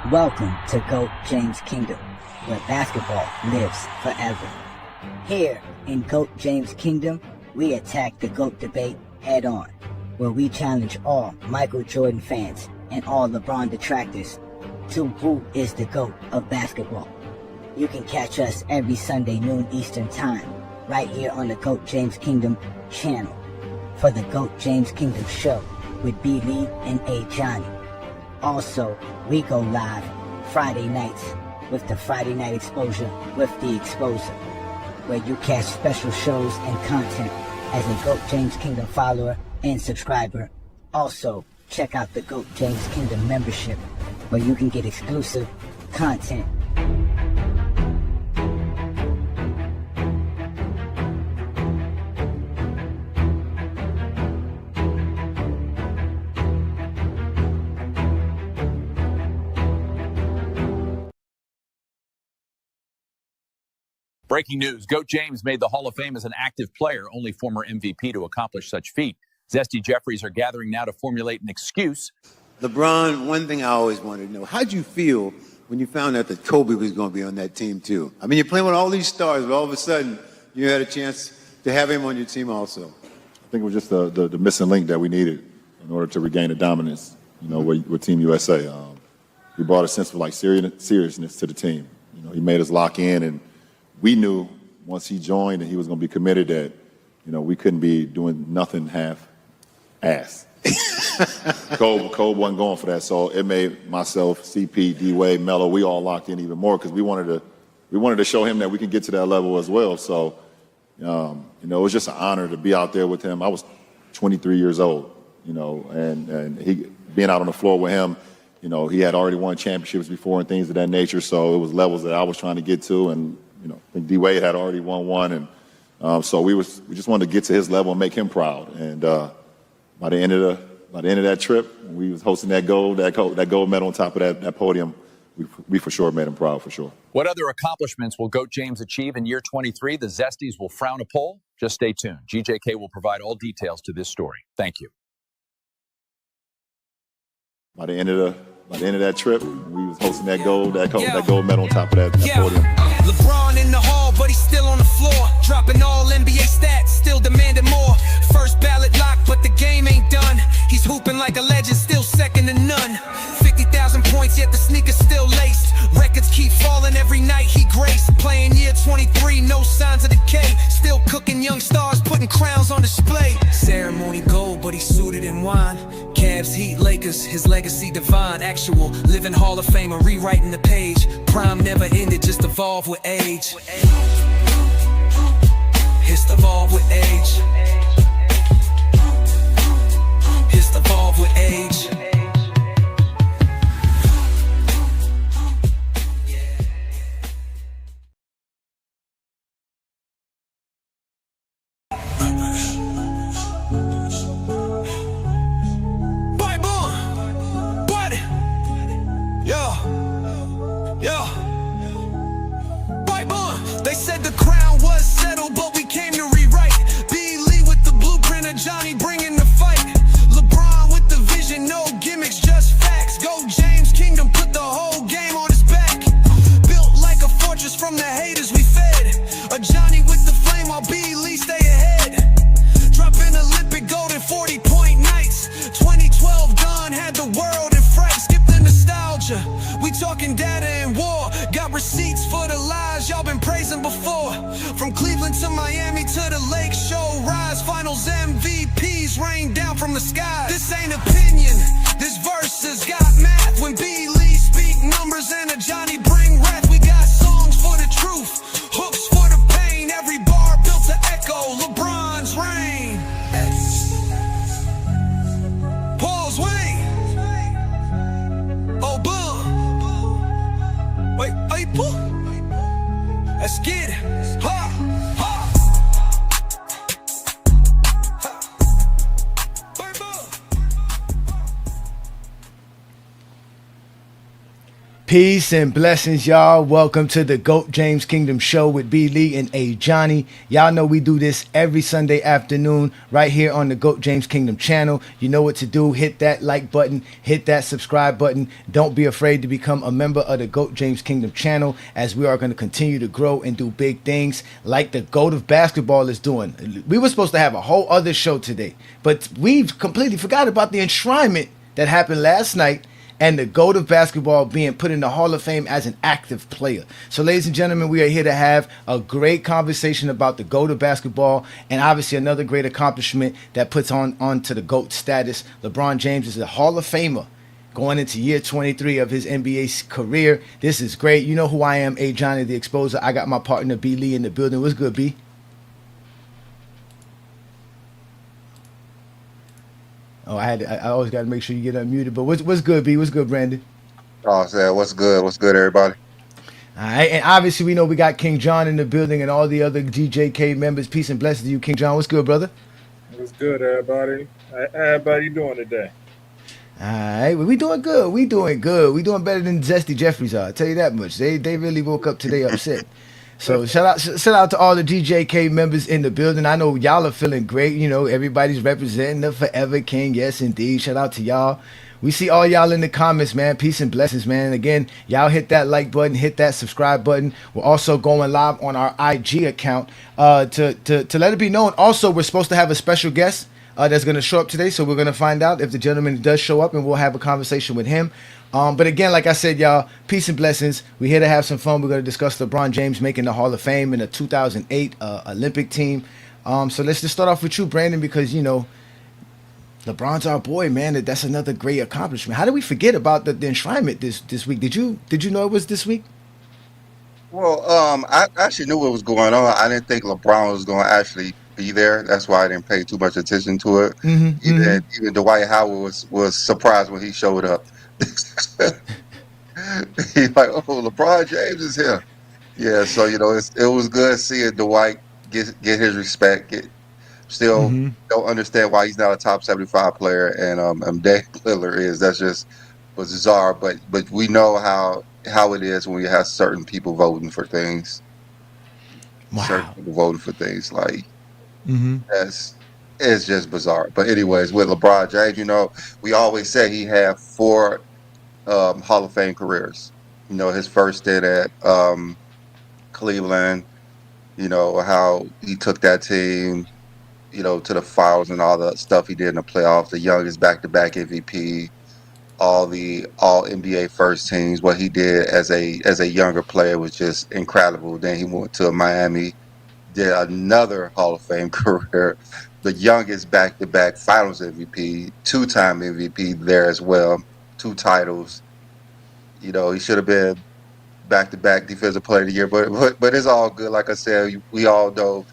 Welcome to GOAT James Kingdom, where basketball lives forever. Here in GOAT James Kingdom, we attack the GOAT debate head on, where we challenge all Michael Jordan fans and all LeBron detractors to who is the GOAT of basketball. You can catch us every Sunday noon Eastern Time, right here on the GOAT James Kingdom channel, for the GOAT James Kingdom show with B. Lee and A. Johnny. Also, we go live Friday nights with the Friday Night Exposure with the Exposer, where you catch special shows and content as a GOAT James Kingdom follower and subscriber. Also, check out the GOAT James Kingdom membership, where you can get exclusive content. Breaking news, GOAT James made the Hall of Fame as an active player, only former MVP to accomplish such feat. Zesty Jeffries are gathering now to formulate an excuse. LeBron, one thing I always wanted to know, how'd you feel when you found out that Kobe was going to be on that team too? I mean, you're playing with all these stars, but all of a sudden you had a chance to have him on your team also. I think it was just the missing link that we needed in order to regain the dominance, with Team USA. He brought a sense of seriousness to the team. He made us lock in, and we knew once he joined and he was going to be committed that, we couldn't be doing nothing half-ass. Cole wasn't going for that, so it made myself, CP, D-Wade, Melo, we all locked in even more because we wanted to show him that we can get to that level as well. So, it was just an honor to be out there with him. I was 23 years old, and he being out on the floor with him, he had already won championships before and things of that nature. So it was levels that I was trying to get to, and I think D-Wade had already won one, and so we just wanted to get to his level and make him proud. And by the end of that trip, when we was hosting that gold medal on top of that podium, we for sure made him proud, for sure. What other accomplishments will GOAT James achieve in year 23? The Zesties will frown a poll. Just stay tuned. GJK will provide all details to this story. Thank you. By the end of that trip, we was hosting that gold medal on top of that podium. LeBron in the hall, but he's still on the floor, dropping all NBA stats, still demanding more. First ballot lock, but the game ain't done. He's hooping like a legend, still second to none. 50,000 points, yet the sneakers still laced. Records keep falling every night he graced. Playing year 23, no signs of decay. Still cooking young stars, putting crowns on display. Ceremony gold, but he's suited in wine. Cavs, Heat, Lakers, his legacy divine. Actual living Hall of Famer, rewriting the page. Prime never ended, just evolve with age. It's evolve with age. It's evolve with age. They said the crown was settled, but we came to rewrite. B. Lee with the blueprint of Johnny bringing the fight. LeBron with the vision, no gimmicks, just facts. GOAT James Kingdom put the whole game on his back. Built like a fortress from the haters we fed. A Johnny with the flame while B. Lee stay ahead. Dropping Olympic gold in 40-point nights. 2012 done, had the world in fright. Skip the nostalgia, we talking data and war. Got receipts for the lies y'all been praising before. From Cleveland to Miami to the Lake Show rise. Finals MVPs rain down from the sky. This ain't opinion, this verses got math. When B. Lee speak numbers and a Johnny bring wrath. We got songs for the truth, hooks for the pain. Every bar built to echo LeBron's reign. Paul's Wayne. Oh, boom. Wait, April? Let's get it. Ha, ha. Peace and blessings, y'all. Welcome to the GOAT James Kingdom Show with B. Lee and A. Johnny. Y'all know we do this every Sunday afternoon right here on the GOAT James Kingdom channel. You know what to do. Hit that like button. Hit that subscribe button. Don't be afraid to become a member of the GOAT James Kingdom channel, as we are going to continue to grow and do big things like the GOAT of basketball is doing. We were supposed to have a whole other show today, but we've completely forgot about the enshrinement that happened last night and the GOAT of basketball being put in the Hall of Fame as an active player. So, ladies and gentlemen, we are here to have a great conversation about the GOAT of basketball, and obviously another great accomplishment that puts on to the GOAT status. LeBron James is a Hall of Famer going into year 23 of his NBA career. This is great. You know who I am, A. Johnny the Exposer. I got my partner B. Lee in the building. What's good, B? Oh, I always got to make sure you get unmuted. But what's good, B? What's good, Brandon? Oh, so what's good? What's good, everybody? All right, and obviously we know we got King John in the building and all the other GJK members. Peace and blessings to you, King John. What's good, brother? What's good, everybody? How everybody doing today? All right, well, we doing good. We doing good. We doing better than Zesty Jeffries are. I tell you that much. They really woke up today upset. So shout out to all the GJK members in the building. I know y'all are feeling great. You know, everybody's representing the Forever King. Yes, indeed. Shout out to y'all. We see all y'all in the comments, man. Peace and blessings, man. And again, y'all hit that like button, hit that subscribe button. We're also going live on our IG account to let it be known. Also, we're supposed to have a special guest that's going to show up today. So we're going to find out if the gentleman does show up, and we'll have a conversation with him. But again, like I said, y'all, peace and blessings. We're here to have some fun. We're going to discuss LeBron James making the Hall of Fame in the 2008 Olympic team. So let's just start off with you, Brandon, because, you know, LeBron's our boy, man. That's another great accomplishment. How did we forget about the enshrinement this week? Did you know it was this week? Well, I actually knew what was going on. I didn't think LeBron was going to actually be there. That's why I didn't pay too much attention to it. Even Dwight Howard was surprised when he showed up. He's like, "Oh, LeBron James is here." Yeah, so you know, it was good seeing Dwight get his respect. Still don't understand why he's not a top 75 player, and Dave Lillard is. That's just bizarre. But we know how it is when you have certain people voting for things. Wow. Certain people voting for things like it's just bizarre. But anyways, with LeBron James, you know, we always say he had 4 Hall of Fame careers. You know, his first stint at Cleveland. You know how he took that team, you know, to the finals and all the stuff he did in the playoffs. The youngest back-to-back MVP. All NBA first teams. What he did as a younger player was just incredible. Then he went to Miami, did another Hall of Fame career, the youngest back-to-back Finals MVP, 2-time MVP there as well, 2 titles. You know, he should have been back-to-back Defensive Player of the Year, but it's all good. Like I said, we all know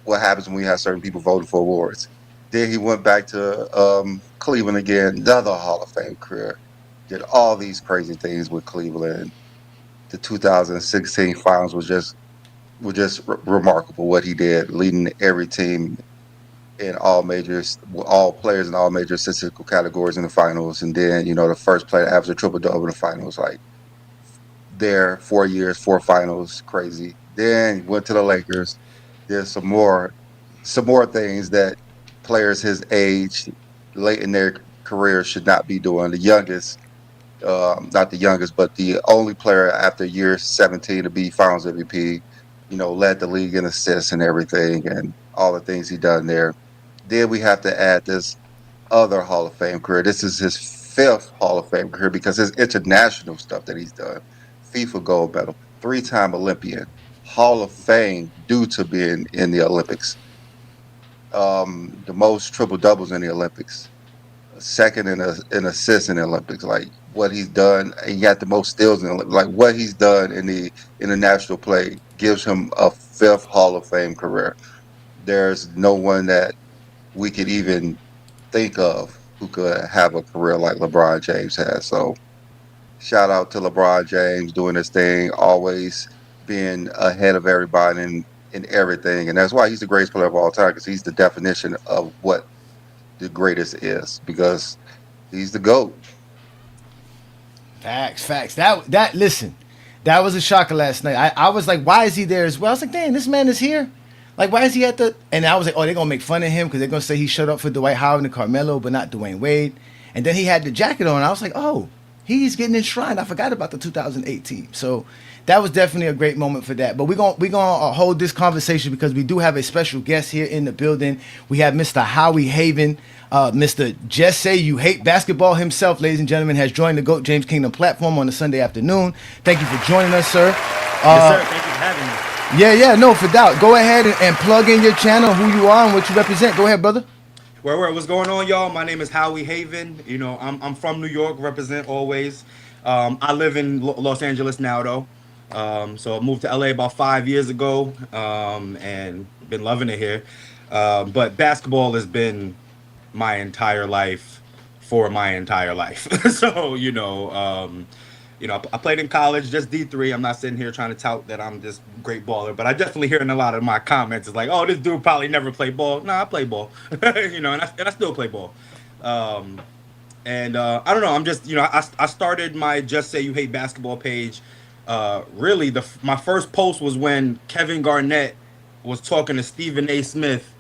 what happens when we have certain people voting for awards. Then he went back to Cleveland again, another Hall of Fame career. Did all these crazy things with Cleveland. The 2016 Finals was just remarkable what he did, leading every team in all players in all major statistical categories in the finals. And then, you know, the first player to average a triple-double in the finals, like there, 4 years, 4 finals, crazy. Then went to the Lakers, did some more things that players his age, late in their career, should not be doing. The youngest, not the youngest, but the only player after year 17 to be Finals MVP, you know, led the league in assists and everything, and all the things he done there. Then we have to add this other Hall of Fame career. This is his 5th Hall of Fame career because his international stuff that he's done. FIFA gold medal, 3-time Olympian, Hall of Fame due to being in the Olympics. The most triple doubles in the Olympics, second in assists in the Olympics. Like what he's done, and he got the most steals in the Olympics. Like what he's done in the international play gives him a 5th Hall of Fame career. There's no one that we could even think of who could have a career like LeBron James has. So shout out to LeBron James doing his thing, always being ahead of everybody in everything. And that's why he's the greatest player of all time, because he's the definition of what the greatest is, because he's the GOAT. Facts. Listen, that was a shocker last night. I was like, why is he there as well? I was like, dang, this man is here. Like, why is he at the? And I was like, oh, they're gonna make fun of him because they're gonna say he showed up for Dwight Howard and Carmelo, but not Dwayne Wade. And then he had the jacket on. I was like, oh, he's getting enshrined. I forgot about the 2008 team. So that was definitely a great moment for that. But we're gonna hold this conversation because we do have a special guest here in the building. We have Mr. Howie Haven. Mr. Just Say You Hate Basketball himself, ladies and gentlemen, has joined the GOAT James Kingdom platform on a Sunday afternoon. Thank you for joining us, sir. Yes, sir. Thank you for having me. Yeah, no, for doubt. Go ahead and plug in your channel, who you are, and what you represent. Go ahead, brother. What's going on, y'all? My name is Howie Haven. You know, I'm from New York, represent always. I live in Los Angeles now, though. So I moved to LA about 5 years ago, and been loving it here. But basketball has been my entire life for my entire life. So, I played in college, just D3. I'm not sitting here trying to tout that I'm this great baller, but I definitely hearing a lot of my comments is like, oh, this dude probably never played ball. Nah, I play ball, and I still play ball. I don't know. I'm just, I started my Just Say You Hate Basketball page. Really, my first post was when Kevin Garnett was talking to Stephen A. Smith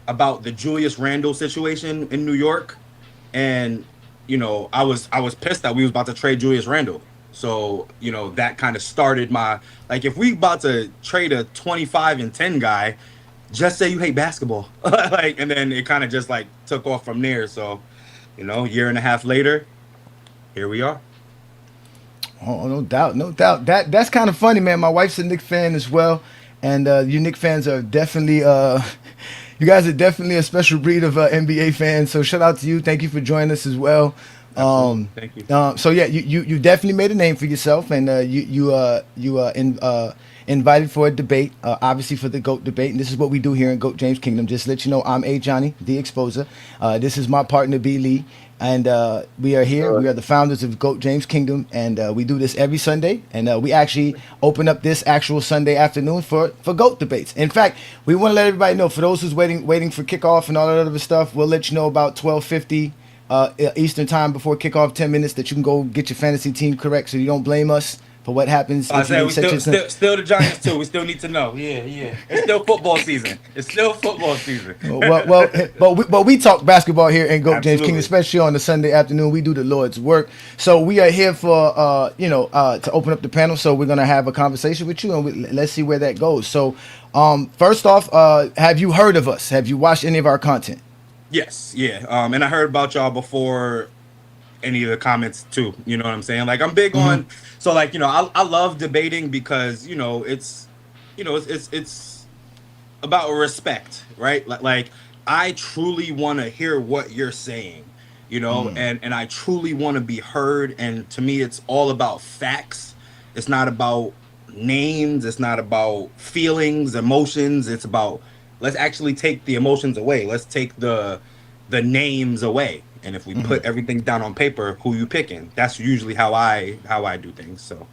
about the Julius Randle situation in New York, and I was pissed that we was about to trade Julius Randle. So that kind of started my, like, if we about to trade a 25 and 10 guy, just say you hate basketball. Like, and then it kind of just like took off from there. So year and a half later, here we are. Oh, no doubt. That's kind of funny, man. My wife's a Knicks fan as well, and you Knicks fans are definitely you guys are definitely a special breed of NBA fans. So shout out to you. Thank you for joining us as well. Thank you. So yeah, you definitely made a name for yourself, and invited for a debate, obviously for the GOAT debate. And this is what we do here in GOAT James Kingdom. Just to let you know, I'm A. Johnny, the Exposer. This is my partner, B. Lee. And we are here. We are the founders of GOAT James Kingdom. And we do this every Sunday. And we actually open up this actual Sunday afternoon for GOAT debates. In fact, we want to let everybody know, for those who's waiting for kickoff and all that other stuff, we'll let you know about 12:50 Eastern time before kickoff, 10 minutes, that you can go get your fantasy team correct so you don't blame us for what happens. I said still the Giants too. We still need to know. Yeah. It's still football season. But we talk basketball here in GOAT James Absolutely. King, especially on the Sunday afternoon. We do the Lord's work. So we are here for to open up the panel. So we're gonna have a conversation with you, and let's see where that goes. So first off, have you heard of us? Have you watched any of our content? Yes, yeah. And I heard about y'all before any of the comments too. You know what I'm saying? Like, I'm big on, so like, I love debating because it's about respect, right? Like I truly want to hear what you're saying, and I truly want to be heard. And to me, it's all about facts. It's not about names. It's not about feelings, emotions. It's about, let's actually take the emotions away. Let's take the names away. And if we put everything down on paper, who you picking? That's usually how I do things. So.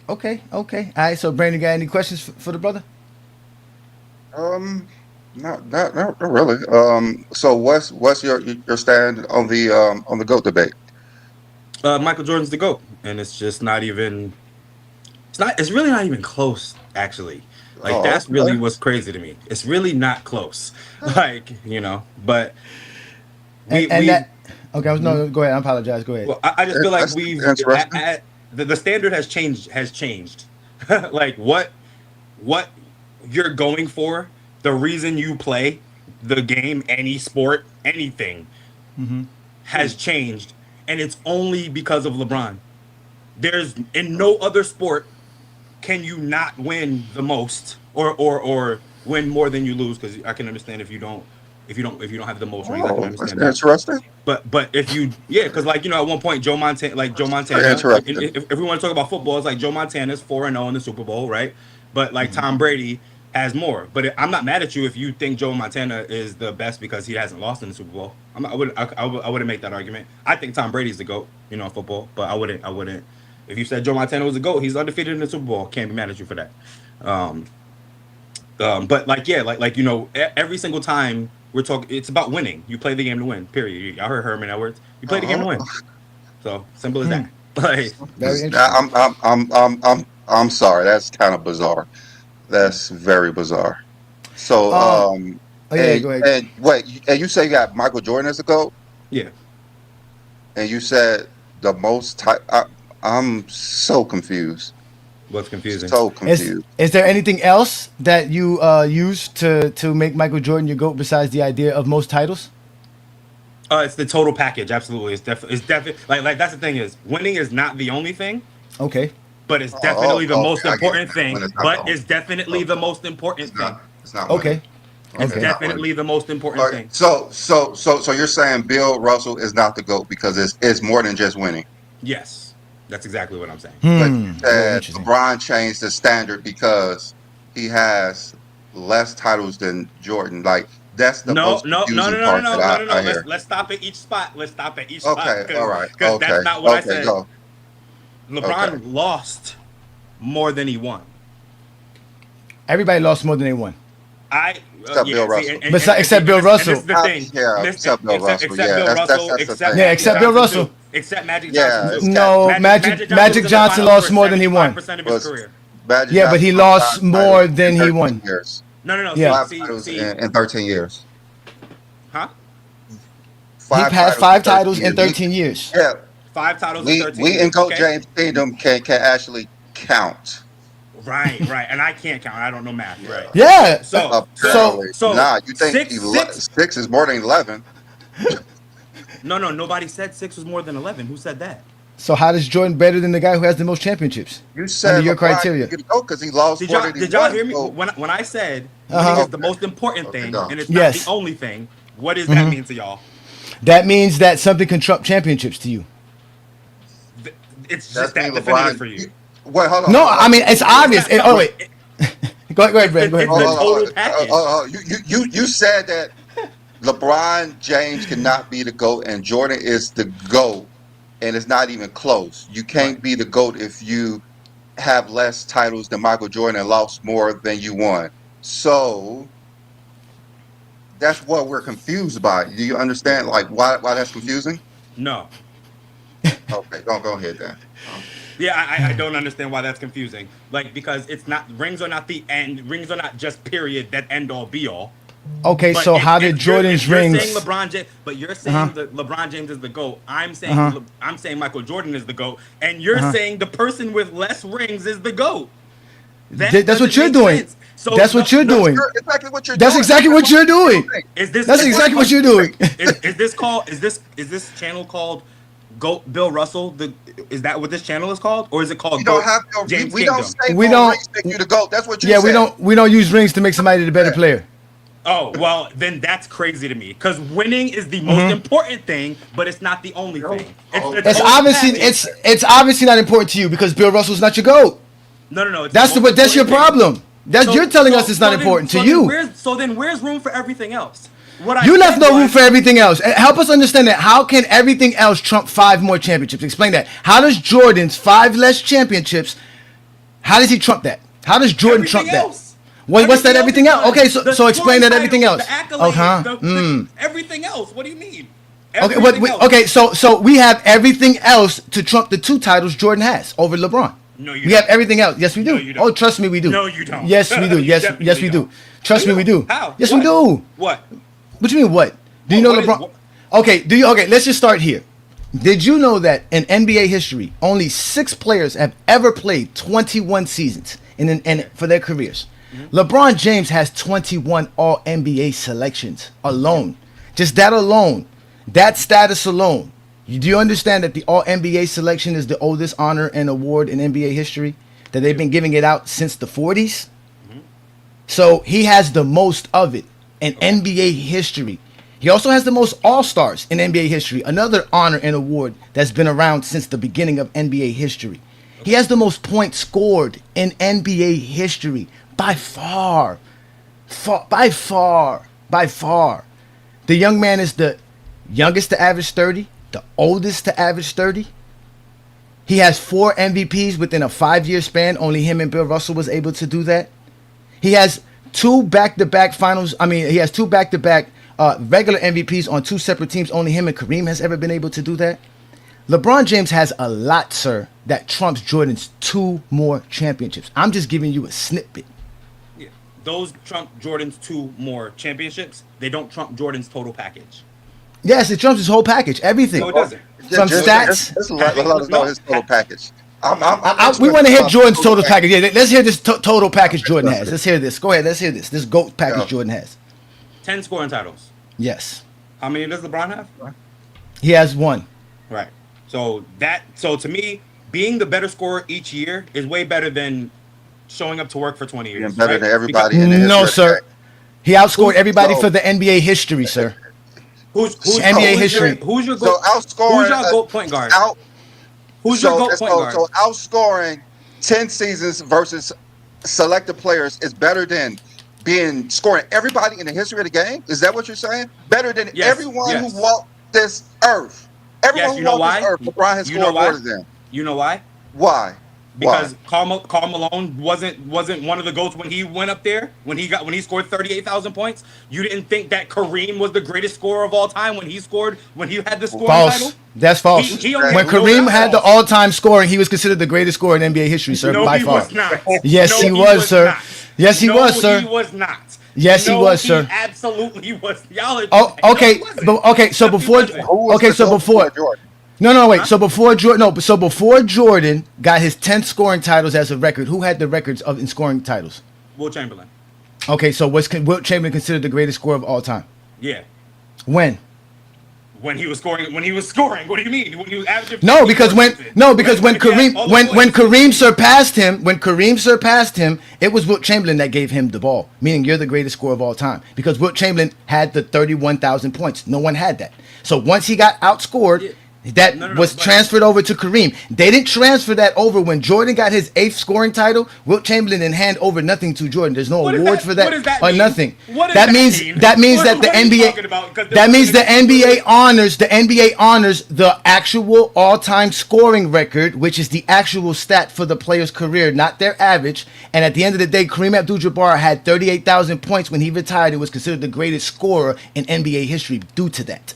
Okay. All right. So Brandon, got any questions for the brother? Not really. So what's your stand on the GOAT debate? Michael Jordan's the GOAT, and it's just not even. It's really not even close, actually. Like, that's really what's crazy to me. It's really not close. Like, but. Go ahead. I apologize. Go ahead. Well, I just feel like the standard has changed. Like, what you're going for, the reason you play the game, any sport, anything, has changed, and it's only because of LeBron. There's, in no other sport can you not win the most or win more than you lose, because I can understand if you don't have the most rings. I can understand that. Interesting. But if you, because like, at one point Joe Montana, like, if we want to talk about football, it's like Joe Montana's 4-0 in the Super Bowl, right? But like Tom Brady has more. But I'm not mad at you if you think Joe Montana is the best because he hasn't lost in the Super Bowl. I wouldn't make that argument. I think Tom Brady's the GOAT, in football, but I wouldn't. If you said Joe Montana was the GOAT, he's undefeated in the Super Bowl. Can't be mad at you for that. But like, every single time we're talking, it's about winning. You play the game to win, period. I heard Herman Edwards. You play the game to win. So simple as that. Like, Very interesting. I'm sorry. That's kind of bizarre. That's very bizarre. So, Oh yeah, go ahead. and wait, and you say you got Michael Jordan as a GOAT, yeah. and you said the most type. I'm so confused. What's confusing? So Is confused. is there anything else that you use to make Michael Jordan your GOAT besides the idea of most titles? It's the total package. Absolutely, it's definitely like that's the thing is winning is not the only thing, Okay. but it's definitely the most okay, I get important that. thing. When it's not But the it's definitely the most important It's thing. not. It's not. Okay. winning. It's Okay. definitely the most important Okay, thing. so you're saying Bill Russell is not the GOAT because it's more than just winning. Yes, that's exactly what I'm saying. But you Very said interesting. LeBron changed the standard because he has less titles than Jordan. Like that's the No, most no, no, no, confusing no, no, part no, that no, no, no. I hear. Let's stop at each spot. Let's stop at each Okay, spot all right, because okay, that's not what I okay, said. go. LeBron Okay. lost more than he won. Everybody lost more than they won. Except Bill Russell. Except Bill Russell. This is the thing. Yeah, except Bill Russell. Except Yeah, Bill that's Russell. the Except thing. Yeah, except Bill Johnson, Russell. too. Except Magic Yeah, Johnson. it's too. No, Magic Johnson lost more than he won. 5% of his Was- career. Magic Yeah, but he Johnson lost won more 5 than in he 13 won. Years. No. Yeah. 5 titles in 13 years. Huh? He has 5 titles in 13 13 years. Yeah, 5 titles in 13 we years. in GOAT Okay. James Kingdom can actually count. Right. And I can't count. I don't know math. Right. Yeah. So Apparently. so Nah, you think six. 6 is more than 11? No. Nobody said 6 was more than 11. Who said that? So how does Jordan better than the guy who has the most championships? You said Under your LeBron criteria. could go because he lost Did more y'all, than he did y'all won, hear me so- when I said Uh-huh. winning is the most important Okay, thing go. and it's not Yes. the only thing? What does that mean to y'all? That means that something can trump championships to you. It's That's just that mean definitive LeBron- for you. Wait, hold on. No, hold on. I mean it's obvious. not- Oh wait. Go ahead, Brad. Go ahead. It's the Brad. total package. You said that LeBron James cannot be the GOAT and Jordan is the GOAT, and it's not even close. You can't be the GOAT if you have less titles than Michael Jordan and lost more than you won. So that's what we're confused by. Do you understand like why that's confusing? No. Okay, go ahead then. Yeah, I don't understand why that's confusing. Like, because it's not, rings are not the end, rings are not just period, that end all be all. Okay, But so if- how if did Jordan's rings? You're saying LeBron James, but you're saying that LeBron James is the GOAT. I'm saying I'm saying Michael Jordan is the GOAT, and you're saying the person with less rings is the GOAT. That's what you're doesn't make doing. sense. So That's what you're doing. Exactly what you're That's doing. exactly what you're doing. Is this That's exactly what you're doing. is this called is this channel called GOAT Bill Russell? Is that what this channel is called, or is it called We don't GOAT have no. James We Kingdom? don't say We we don't- don't make you the GOAT. That's what you Yeah, said. we don't use rings to make somebody the better player. Oh, well, then that's crazy to me because winning is the most important thing, but it's not the only thing. Oh, the It's total obviously package. it's obviously not important to you because Bill Russell's not your GOAT. No. It's That's the the most that's your important thing. problem. That's you're telling us it's not important to you. So then where's room for everything else? What I You left said no room was- for everything else. Help us understand that. How can everything else trump 5 more championships? Explain that. How does Jordan's 5 less championships? How does he trump that? How does Jordan trump everything that? else. What's that everything is else? done. Okay, The so explain that scoring everything else. titles, The accolades, Okay. everything else. What do you mean? Okay, Everything else. okay, so we have everything else to trump the 2 titles Jordan has over LeBron. No, you we don't. have everything else. Yes, we do. No, you don't. Oh, trust me, we do. No, you don't. Yes, we do. You Yes, definitely yes, we do. don't. Trust me, we do. How? Yes, What? we do. What? What do you mean? What? Do you know What is- LeBron? what- Okay. Okay. Let's just start here. Did you know that in NBA history, only 6 players have ever played 21 seasons in for their careers? LeBron James has 21 All NBA selections alone. Just that alone, that status alone. Do you understand that the All NBA selection is the oldest honor and award in NBA history? That they've been giving it out since the 40s. So he has the most of it in NBA history. He also has the most All-Stars in NBA history, another honor and award that's been around since the beginning of NBA history. He has the most points scored in NBA history by far. By far. The young man is the youngest to average 30, the oldest to average 30. He has 4 MVPs within a 5-year span. Only him and Bill Russell was able to do that. He has 2 back-to-back finals. I mean, he has 2 back-to-back regular MVPs on 2 separate teams. Only him and Kareem has ever been able to do that. LeBron James has a lot, sir, that trumps Jordan's 2 more championships. I'm just giving you a snippet. Yeah. Those trump Jordan's 2 more championships. They don't trump Jordan's total package. Yes, it trumps his whole package, everything. No, it doesn't. From stats. Just let us know his total package. We want to hear Jordan's total package. Yeah, let's hear this total package Jordan has. Let's hear this. Go ahead. Let's hear this. This GOAT package Jordan has. 10 scoring titles. Yes. How many does LeBron have? He has 1. Right. So to me, being the better scorer each year is way better than showing up to work for 20 years. Being better right? than everybody in the No, history sir. of the game. He outscored everybody for the NBA history, sir. Who's NBA history? Who's your So GOAT? outscoring Who's your GOAT point guard? Who's so, your GOAT point guard? So outscoring 10 seasons versus selected players is better than scoring everybody in the history of the game? Is that what you're saying? Better than everyone who walked this earth. Everyone who walked this earth, LeBron has scored more than them. You know why? Why? Because Karl Malone wasn't one of the GOATs when he went up there, when he scored 38,000 points. You didn't think that Kareem was the greatest scorer of all time when he had the scoring title? That's false. When Kareem had the all-time scoring, he was considered the greatest scorer in NBA history, sir, by far. Was not. Yes, he was, sir. Yes, he was, sir. He was not. Yes, he was, sir. Absolutely was. Y'all. So before. No, wait. So before Jordan got his 10th scoring titles as a record, who had the records in scoring titles? Will Chamberlain. Okay, so was Wilt Chamberlain considered the greatest scorer of all time? Yeah. When? When he was scoring. What do you mean? When he was averaging? Because when Kareem surpassed him, it was Wilt Chamberlain that gave him the ball. Meaning you're the greatest scorer of all time. Because Wilt Chamberlain had the 31,000 points. No one had that. So once he got outscored. That was transferred over to Kareem. They didn't transfer that over when Jordan got his 8th scoring title. Wilt Chamberlain didn't hand over nothing to Jordan. There's no award for that or nothing. That means that the NBA honors the actual all-time scoring record, which is the actual stat for the player's career, not their average. And at the end of the day, Kareem Abdul-Jabbar had 38,000 points when he retired and was considered the greatest scorer in NBA history due to that.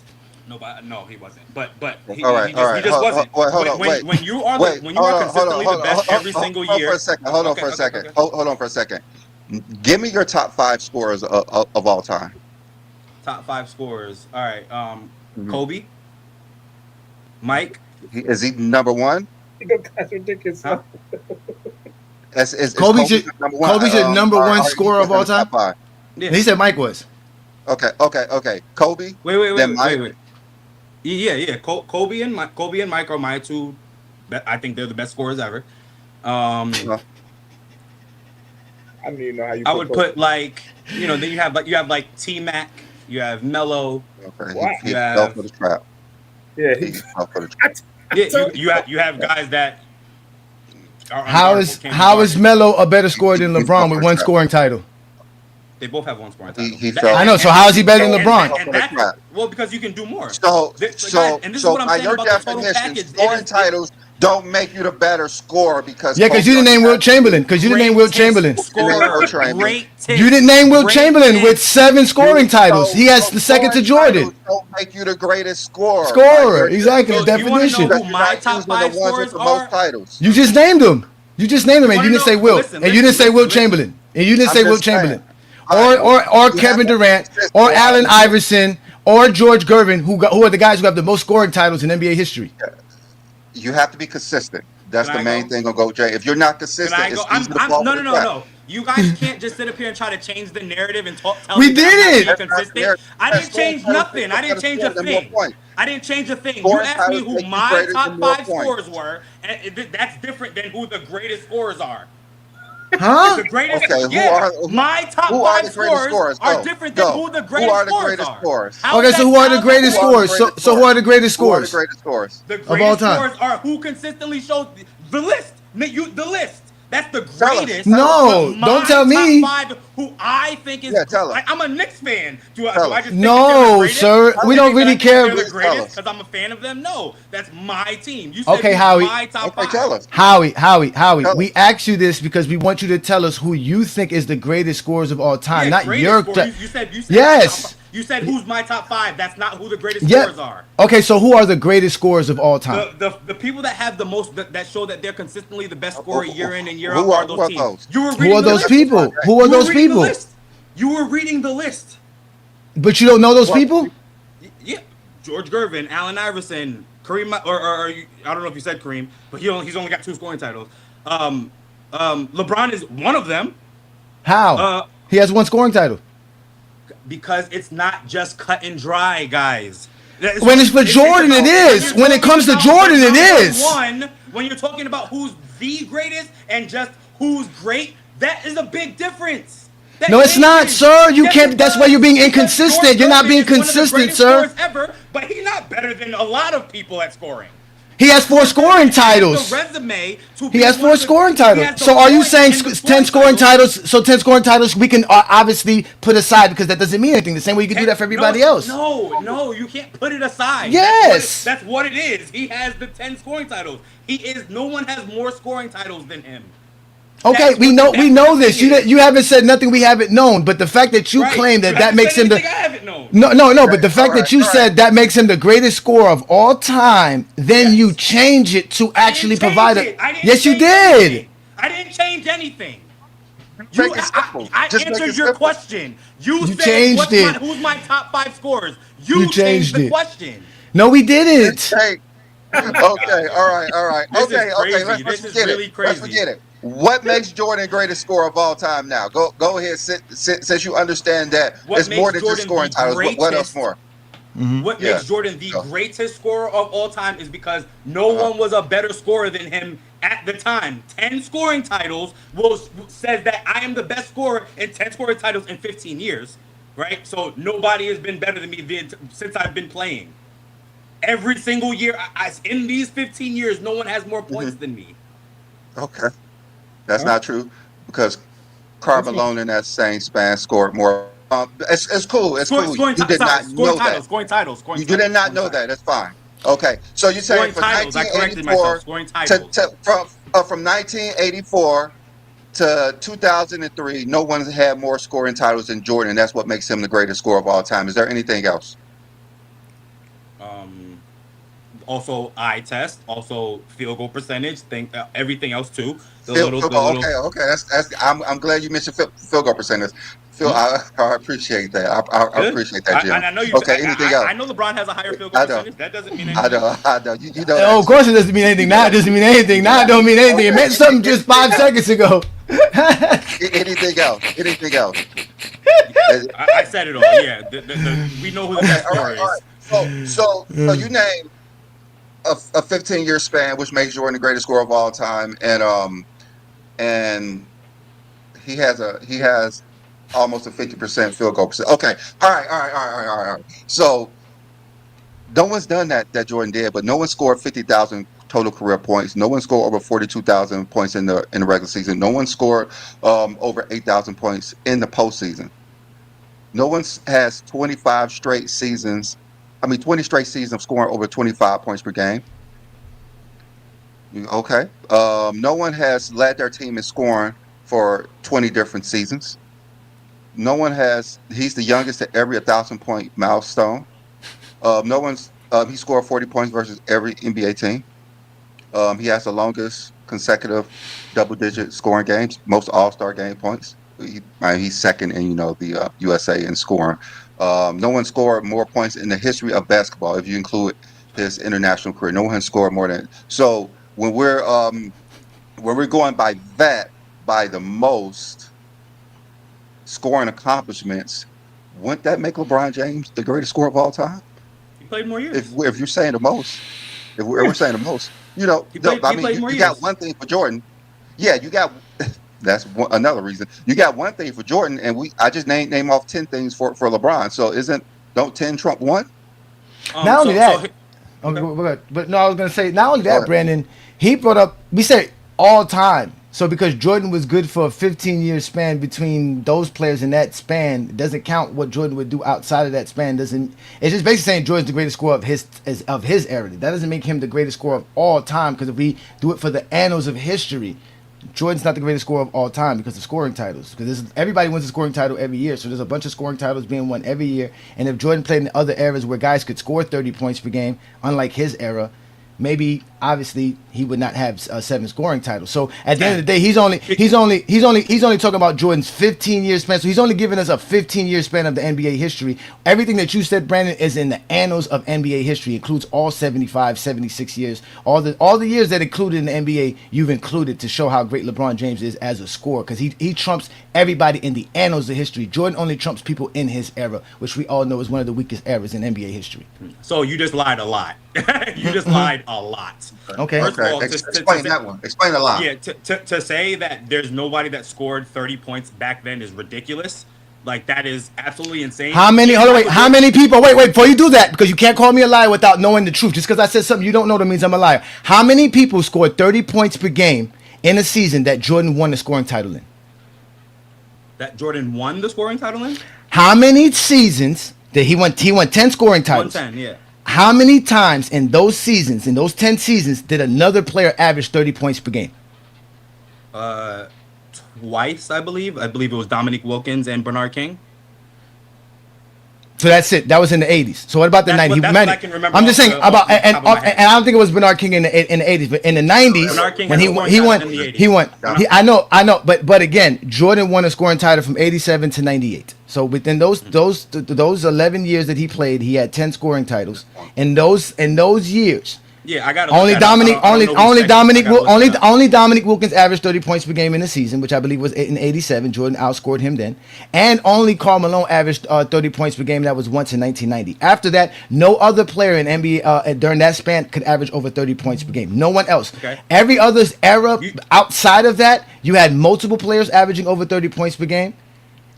No, he wasn't. But he just wasn't. When you are consistently the best every single year. Hold on for a second. Give me your top 5 scorers of all time. Top 5 scorers. All right. Kobe. Mike. Is he number 1? That's ridiculous. Huh? Kobe's your number 1 scorer of all time? Yeah. He said Mike was. Okay. Kobe. Wait. Yeah. Kobe and Mike are my 2. I think they're the best scorers ever. I don't even know how you. I would put then you have T-Mac, you have Melo. Okay. He fell for the trap. Yeah, he fell for the trap. Yeah, you have guys that. How is Melo a better scorer than LeBron with 1 scoring title? They both have 1 scoring title. I know. So how is he better than LeBron? Well, because you can do more. So by your definition, scoring titles don't make you the better scorer because you didn't name Wilt Chamberlain. You didn't name Wilt Chamberlain with 7 scoring titles. He has the second to Jordan. Don't make you the greatest scorer. Exactly. The definition. Who my top 5 scorers are? You just named them. And you didn't say Wilt. And you didn't say Wilt Chamberlain. Or Kevin Durant, or Allen Iverson, or George Gervin, who are the guys who have the most scoring titles in NBA history. You have to be consistent. That's the main thing on GOAT J. If you're not consistent, it's easy to fall for the trap. No. You guys can't just sit up here and try to change the narrative and tell we me did it. Consistent. I didn't change nothing. I didn't change a thing. You asked me who my top 5 scorers were, and that's different than who the greatest scorers are. Huh? The greatest, my top 5 scorers are different than who the greatest scorers are. Okay, so who are the greatest scorers? So who are the greatest scorers? The greatest scorers of all time. The greatest scorers are who consistently shows the list. The list. That's the greatest. No, don't tell me. Top 5 who I think is. I'm a Knicks fan. Do I just think no, sir. We don't really care. They're the greatest because I'm a fan of them. No, that's my team. You said okay, Howie. My top 5. Tell us. Howie. We asked you this because we want you to tell us who you think is the greatest scorers of all time, not your. You said yes. You said who's my top 5. That's not who the greatest Yeah. scorers are. Okay, so who are the greatest scorers of all time? The people that have the most that show that they're consistently the best scorer year in and year Who out are are those teams. those? You were Who reading are the those list. people? Who are You were those reading the people? list. You were reading the list. But you don't know those people? Yeah, George Gervin, Allen Iverson, Kareem, or I don't know if you said Kareem, but he's only got 2 scoring titles. LeBron is one of them. How? He has 1 scoring title. Because it's not just cut and dry, guys. When it's for Jordan, it is. When it comes to Jordan, it is. When you're talking about who's the greatest and just who's great, that is a big difference. No, it's not, sir. You can't. That's why you're being inconsistent. You're not being consistent, sir. Ever, but he's not better than a lot of people at scoring. He has 4 scoring titles. The resume to He has 4 scoring titles. So are you saying 10 scoring titles? So 10 scoring titles we can obviously put aside because that doesn't mean anything. The same way you can do that for everybody else. No, you can't put it aside. Yes. That's what it is. He has the 10 scoring titles. No one has more scoring titles than him. Okay, we know this. You haven't said nothing we haven't known, but the fact that you claim that makes him the I haven't known. No, but the fact that you said that makes him the greatest scorer of all time, then you change it to actually provide it. Yes, you did. I didn't change anything. I answered your question. You said changed it. Who's my top 5 scorers? You changed the question. No, we didn't. Okay, all right. This Okay, is crazy. let's This is forget really it. crazy. Let's forget it. What makes Jordan the greatest scorer of all time now? Go ahead, since you understand that it's more than just scoring titles. What else more? What makes Jordan the greatest scorer of all time is because no one was a better scorer than him at the time. 10 scoring titles says that I am the best scorer in 10 scoring titles in 15 years, right? So nobody has been better than me since I've been playing. Every single year, in these 15 years, no one has more points than me. Okay. That's not true because Karl Malone in that same span scored more. It's cool. It's cool. You did not know that. Scoring titles. You did not know that. That's fine. Okay. So you're saying from 1984 from 1984 to 2003, no one had more scoring titles than Jordan. That's what makes him the greatest scorer of all time. Is there anything else? Also eye test, also field goal percentage, everything else too. Okay. That's I'm glad you mentioned field goal percentage. Phil, I appreciate that. I appreciate that, Jim. I know you. Okay, anything else? I know LeBron has a higher field goal percentage. That doesn't mean anything. I know. You know. Oh, of course it doesn't mean anything. Now it doesn't mean anything. Now it don't mean anything. It meant something just 5 seconds ago. Anything else? I said it all. Yeah, we know who the best scorer is. All right. So you name a 15-year span, which makes Jordan the greatest scorer of all time, and he has almost a 50% field goal percent. Okay, all right. So no one's done that Jordan did, but no one scored 50,000 total career points. No one scored over 42,000 points in the regular season. No one scored over 8,000 points in the postseason. No one has 20 straight seasons of scoring over 25 points per game. Okay. No one has led their team in scoring for 20 different seasons. No one has. He's the youngest to every 1,000-point milestone. He scored 40 points versus every NBA team. He has the longest consecutive double-digit scoring games, most All-Star game points. He's second in the USA in scoring. No one scored more points in the history of basketball if you include his international career. No one has scored more than. So when we're going by the most scoring accomplishments, wouldn't that make LeBron James the greatest scorer of all time? He played more years. If you're saying the most, if we're saying the most, you got one thing for Jordan. Yeah, you got. That's another reason. You got one thing for Jordan, and I just name off 10 things for LeBron. So don't 10 trump one? Not only that, I was gonna say not only that, Brandon. He brought up. We said all time. So because Jordan was good for a 15-year span between those players in that span, it doesn't count what Jordan would do outside of that span. It's just basically saying Jordan's the greatest scorer of his era. That doesn't make him the greatest scorer of all time, because if we do it for the annals of history, Jordan's not the greatest scorer of all time because of scoring titles. Because everybody wins a scoring title every year, so there's a bunch of scoring titles being won every year. And if Jordan played in other eras where guys could score 30 points per game, unlike his era, maybe obviously he would not have 7 scoring titles. So at the end of the day, he's only talking about Jordan's 15-year span. So he's only giving us a 15-year span of the NBA history. Everything that you said, Brandon, is in the annals of NBA history. It includes all 75, 76 years, all the years that included in the NBA. You've included to show how great LeBron James is as a scorer, because he trumps everybody in the annals of history. Jordan only trumps people in his era, which we all know is one of the weakest eras in NBA history. So you just lied a lot. You just lied a lot. Okay. First of all, explain that one. Explain a lot. Yeah, to say that there's nobody that scored 30 points back then is ridiculous. Like, that is absolutely insane. How many? Hold on, wait. How many people? Wait. Before you do that, because you can't call me a liar without knowing the truth. Just because I said something you don't know, that means I'm a liar. How many people scored 30 points per game in a season that Jordan won the scoring title in? That Jordan won the scoring title in? How many seasons that he won? He won 10 scoring titles. 110, yeah. How many times in those seasons, in those 10 seasons, did another player average 30 points per game? Twice, I believe. I believe it was Dominique Wilkins and Bernard King. So that's it. That was in the 80s. So what about the 90s? That's what I can remember. I'm just saying about, and I don't think it was Bernard King in the 80s, but in the 90s when he won. I know, but again, Jordan won a scoring title from 87 to 98. So within those 11 years that he played, he had 10 scoring titles. In those years. Yeah, I got only Dominique Wilkins averaged 30 points per game in the season, which I believe was in 87. Jordan outscored him then, and only Karl Malone averaged 30 points per game. That was once in 1990. After that, no other player in NBA during that span could average over 30 points per game. No one else. Okay. Every other era outside of that, you had multiple players averaging over 30 points per game.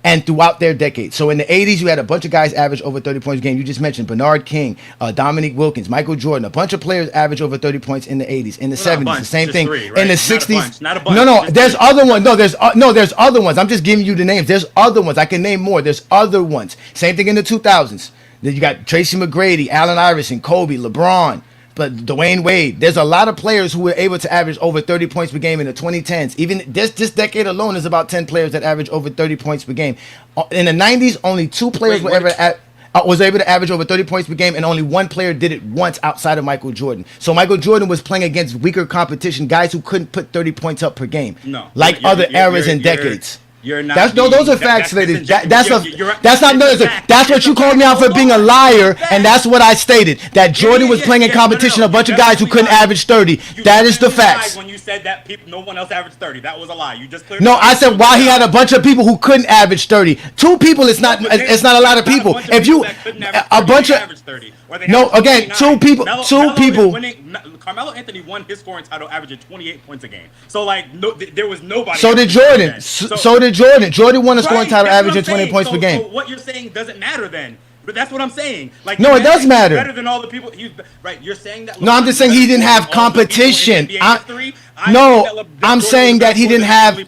And throughout their decade. So in the 80s, you had a bunch of guys average over 30 points a game. You just mentioned Bernard King, Dominique Wilkins, Michael Jordan. A bunch of players average over 30 points in the 80s. In the 70s, the same thing. Right? In the 60s. Not a bunch. No, there's other ones. There's other ones. I'm just giving you the names. There's other ones. I can name more. There's other ones. Same thing in the 2000s. Then you got Tracy McGrady, Allen Iverson, Kobe, LeBron. But Dwayne Wade, there's a lot of players who were able to average over 30 points per game in the 2010s. Even this decade alone is about 10 players that average over 30 points per game. In the 90s, only 2 players was able to average over 30 points per game, and only 1 player did it once outside of Michael Jordan. So Michael Jordan was playing against weaker competition, guys who couldn't put 30 points up per game, other eras and decades. You're not. Those are facts, ladies. That's what you called me out for being a liar, and that's what I stated. That Jordan was playing in competition, a bunch of guys who couldn't average 30. That is the facts. When you said that no one else averaged 30, that was a lie. You just cleared. No, I said while he had a bunch of people who couldn't average 30. 2 people, it's not a lot of people. If you a bunch of 30. No, again, 2 people. Carmelo Anthony won his scoring title averaging 28 points a game. So there was nobody. So did Jordan. So did Jordan. Jordan won a scoring title averaging 20 points per game. So what you're saying doesn't matter then. But that's what I'm saying. No, it does matter. Better than all the people. Right? You're saying that. No, I'm just saying he didn't have competition. I'm saying that he didn't have.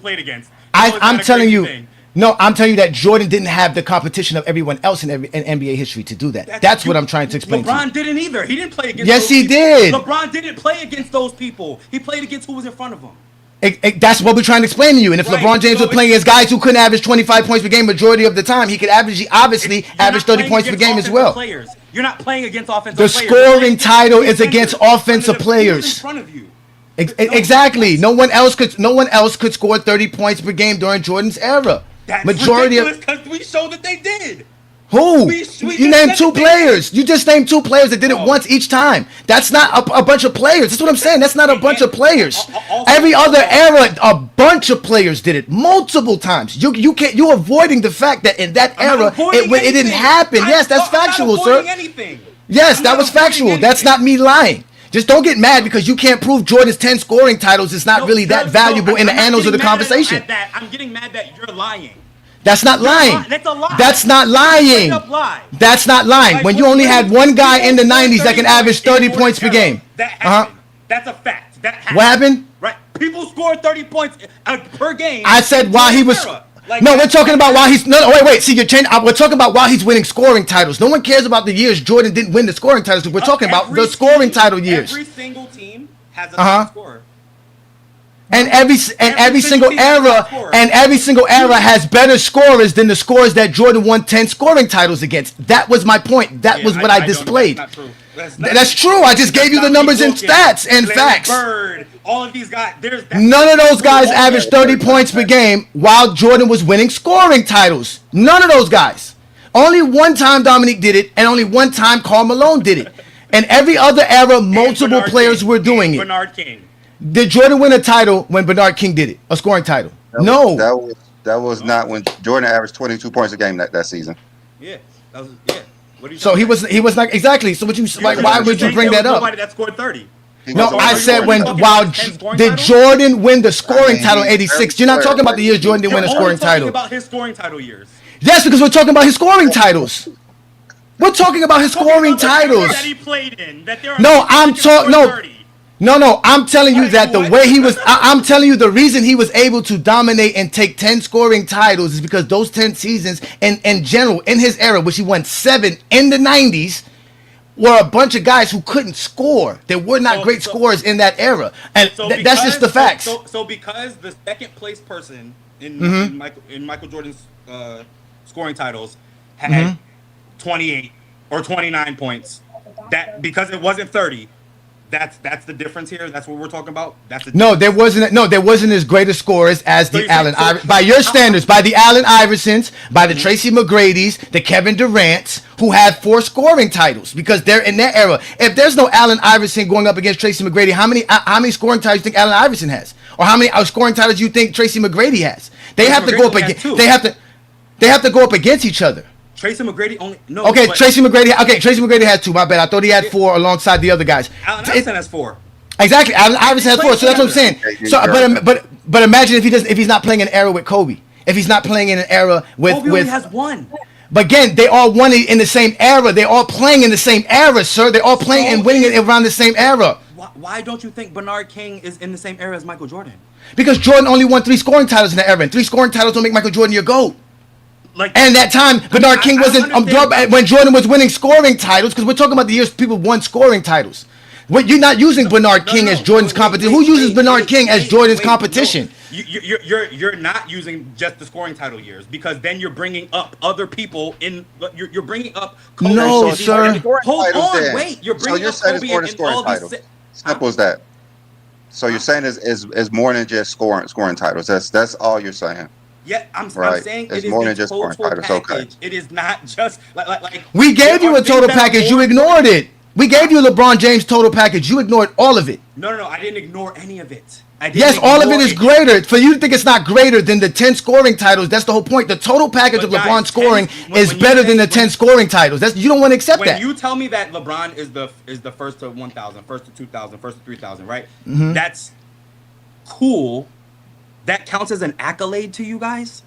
I'm telling you. No, I'm telling you that Jordan didn't have the competition of everyone else in NBA history to do that. That's what I'm trying to explain to you. LeBron didn't either. He didn't play against Yes, he did. LeBron didn't play against those people. He played against who was in front of him. That's what we're trying to explain to you. And if LeBron James was playing against guys who couldn't average 25 points per game majority of the time, he could obviously average 30 points per game as well. You're not playing against offensive players. The scoring title is against offensive players. In front of you. Exactly. No one else could score 30 points per game during Jordan's era. That's ridiculous because we showed that they did. Who? You named 2 players. You just named 2 players that did it once each time. That's not a bunch of players. That's what I'm saying. That's not a bunch of players. Every other era, a bunch of players did it multiple times. You're avoiding the fact that in that era it didn't happen. Yes, that's factual, sir. Yes, that was factual. That's not me lying. Just don't get mad because you can't prove Jordan's 10 scoring titles is not really that valuable in the annals of the conversation. I'm getting mad that you're lying. That's not lying. That's a lie. That's not lying. That's not lying. When you only had one guy in the 90s that can average 30 points per game. That happened. That's a fact. That happened. What happened? Right. People scored 30 points per game. I said while he was... No, we're talking about while he's... No, wait. See, you're changing... We're talking about while he's winning scoring titles. No one cares about the years Jordan didn't win the scoring titles. We're talking about the scoring title years. Every single team has a top scorer. And every single era has better scorers than the scorers that Jordan won 10 scoring titles against. That was my point. That was what I displayed. That's not true. That's true. I just gave you the numbers and stats and facts. Bird, all of these guys. None of those guys averaged 30 points per game while Jordan was winning scoring titles. None of those guys. Only one time Dominique did it, and only one time Karl Malone did it. And every other era, multiple players were doing it. Bernard King. Did Jordan win a title when Bernard King did it? A scoring title? No. That was not when Jordan averaged 22 points a game that season. Yeah. What are you So he was not exactly. So why would you bring that up? Nobody that scored 30. No, I said did Jordan win the scoring title in 86? You're not talking about the years Jordan didn't win a scoring title. You're talking about his scoring title years. Yes, because we're talking about his scoring titles. We're talking about his scoring titles. That he played in. I'm telling you that the way he was, I'm telling you the reason he was able to dominate and take 10 scoring titles is because those 10 seasons in general, in his era, which he won 7 in the 90s, were a bunch of guys who couldn't score. They were not great scorers in that era. And that's just the facts. So because the second place person in Michael Jordan's scoring titles had 28 or 29 points, that because it wasn't 30, that's the difference here. That's what we're talking about. There wasn't as great a scorers as the Allen by your standards, by the Allen Iversons, by the Tracy McGrady's, the Kevin Durant's, who had 4 scoring titles because they're in their era. If there's no Allen Iverson going up against Tracy McGrady, how many scoring titles do you think Allen Iverson has, or how many scoring titles do you think Tracy McGrady has? They have to go up against. They have to go up against each other. Tracy McGrady only no. Okay, Tracy McGrady has 2. My bad. I thought he had 4 alongside the other guys. Allen Iverson has 4. Exactly. Allen Iverson has 4. So that's what I'm saying. So, but imagine if he's not playing in an era with Kobe. If he's not playing in an era with Kobe only has 1. But again, they all won it in the same era. They're all playing in the same era, sir. They're all playing and winning it around the same era. Why don't you think Bernard King is in the same era as Michael Jordan? Because Jordan only won 3 scoring titles in that era, and 3 scoring titles don't make Michael Jordan your GOAT. And that time, Bernard King wasn't when Jordan was winning scoring titles, because we're talking about the years people won scoring titles. You're not using Bernard King as Jordan's competition. Who uses Bernard King as Jordan's competition? You're not using just the scoring title years, because then you're bringing up other people in. You're bringing up. Kobe. No, sir. Hold on, wait. You're bringing up Kobe and all these. Simple as that. So you're saying is more than just scoring titles. That's all you're saying. Yeah, I'm saying it's it is more than the just scoring total titles. package. Okay. It is not just like. We gave you a total package. You ignored it. We gave you LeBron James total package. You ignored all of it. No. I didn't ignore any of it. Yes, all of it is greater. For you to think it's not greater than the 10 scoring titles, that's the whole point. The total package of LeBron scoring is better than the 10 scoring titles. You don't want to accept that. When you tell me that LeBron is the first to 1,000, first to 2,000, first to 3,000, right? That's cool. That counts as an accolade to you guys?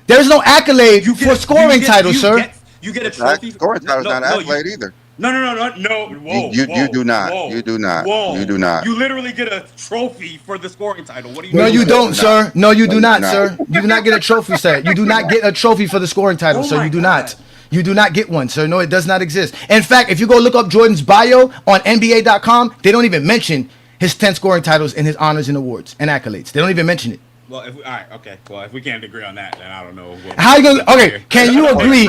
There's no accolade for scoring titles, sir. You get a trophy. Scoring title's not an accolade either. No. Whoa, you do not. You do not. Whoa. You do not. You literally get a trophy for the scoring title. What do you? No, you don't, sir. No, you do not, sir. You do not get a trophy, sir. You do not get a trophy for the scoring title, sir. You do not. You do not get one, sir. No, it does not exist. In fact, if you go look up Jordan's bio on NBA.com, they don't even mention his 10 scoring titles and his honors and awards and accolades. They don't even mention it. Well, all right, okay. Well, if we can't agree on that, then I don't know. How you gonna? Okay, can you agree?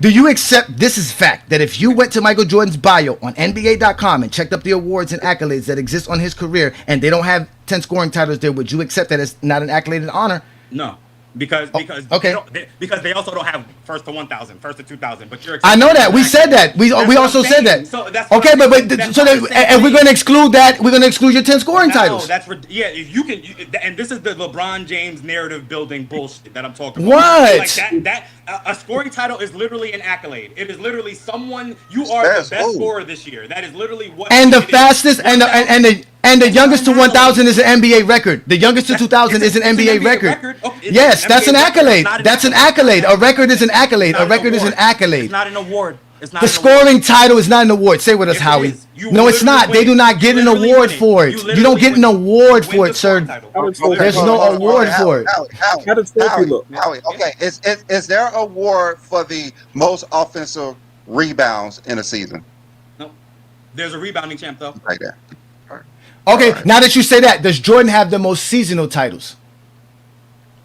Do you accept this is fact that if you went to Michael Jordan's bio on NBA.com and checked up the awards and accolades that exist on his career, and they don't have 10 scoring titles there, would you accept that as not an accolade and honor? No. Because they also don't have first to 1,000, first to 2,000. But you're. I know that we said that we also said that. So that's okay, but if we're going to exclude that, we're going to exclude your 10 scoring titles. That's if you can, and this is the LeBron James narrative building bullshit that I'm talking about. What? Like that a scoring title is literally an accolade. It is literally someone you are the best scorer this year. That is literally what. And the fastest and the youngest to 1,000 is an NBA record. The youngest to 2,000 is an NBA record. Yes, that's an accolade. That's an accolade. A record is an accolade. A record is an accolade. It's not an award. The scoring title is not an award. Say with us, Howie. No, it's not. They do not get an award for it. You don't get an award for it, sir. There's no award for it. Howie, okay. Is there an award for the most offensive rebounds in a season? No. There's a rebounding champ, though. Right there. Okay, Right. now that you say that, does Jordan have the most seasonal titles?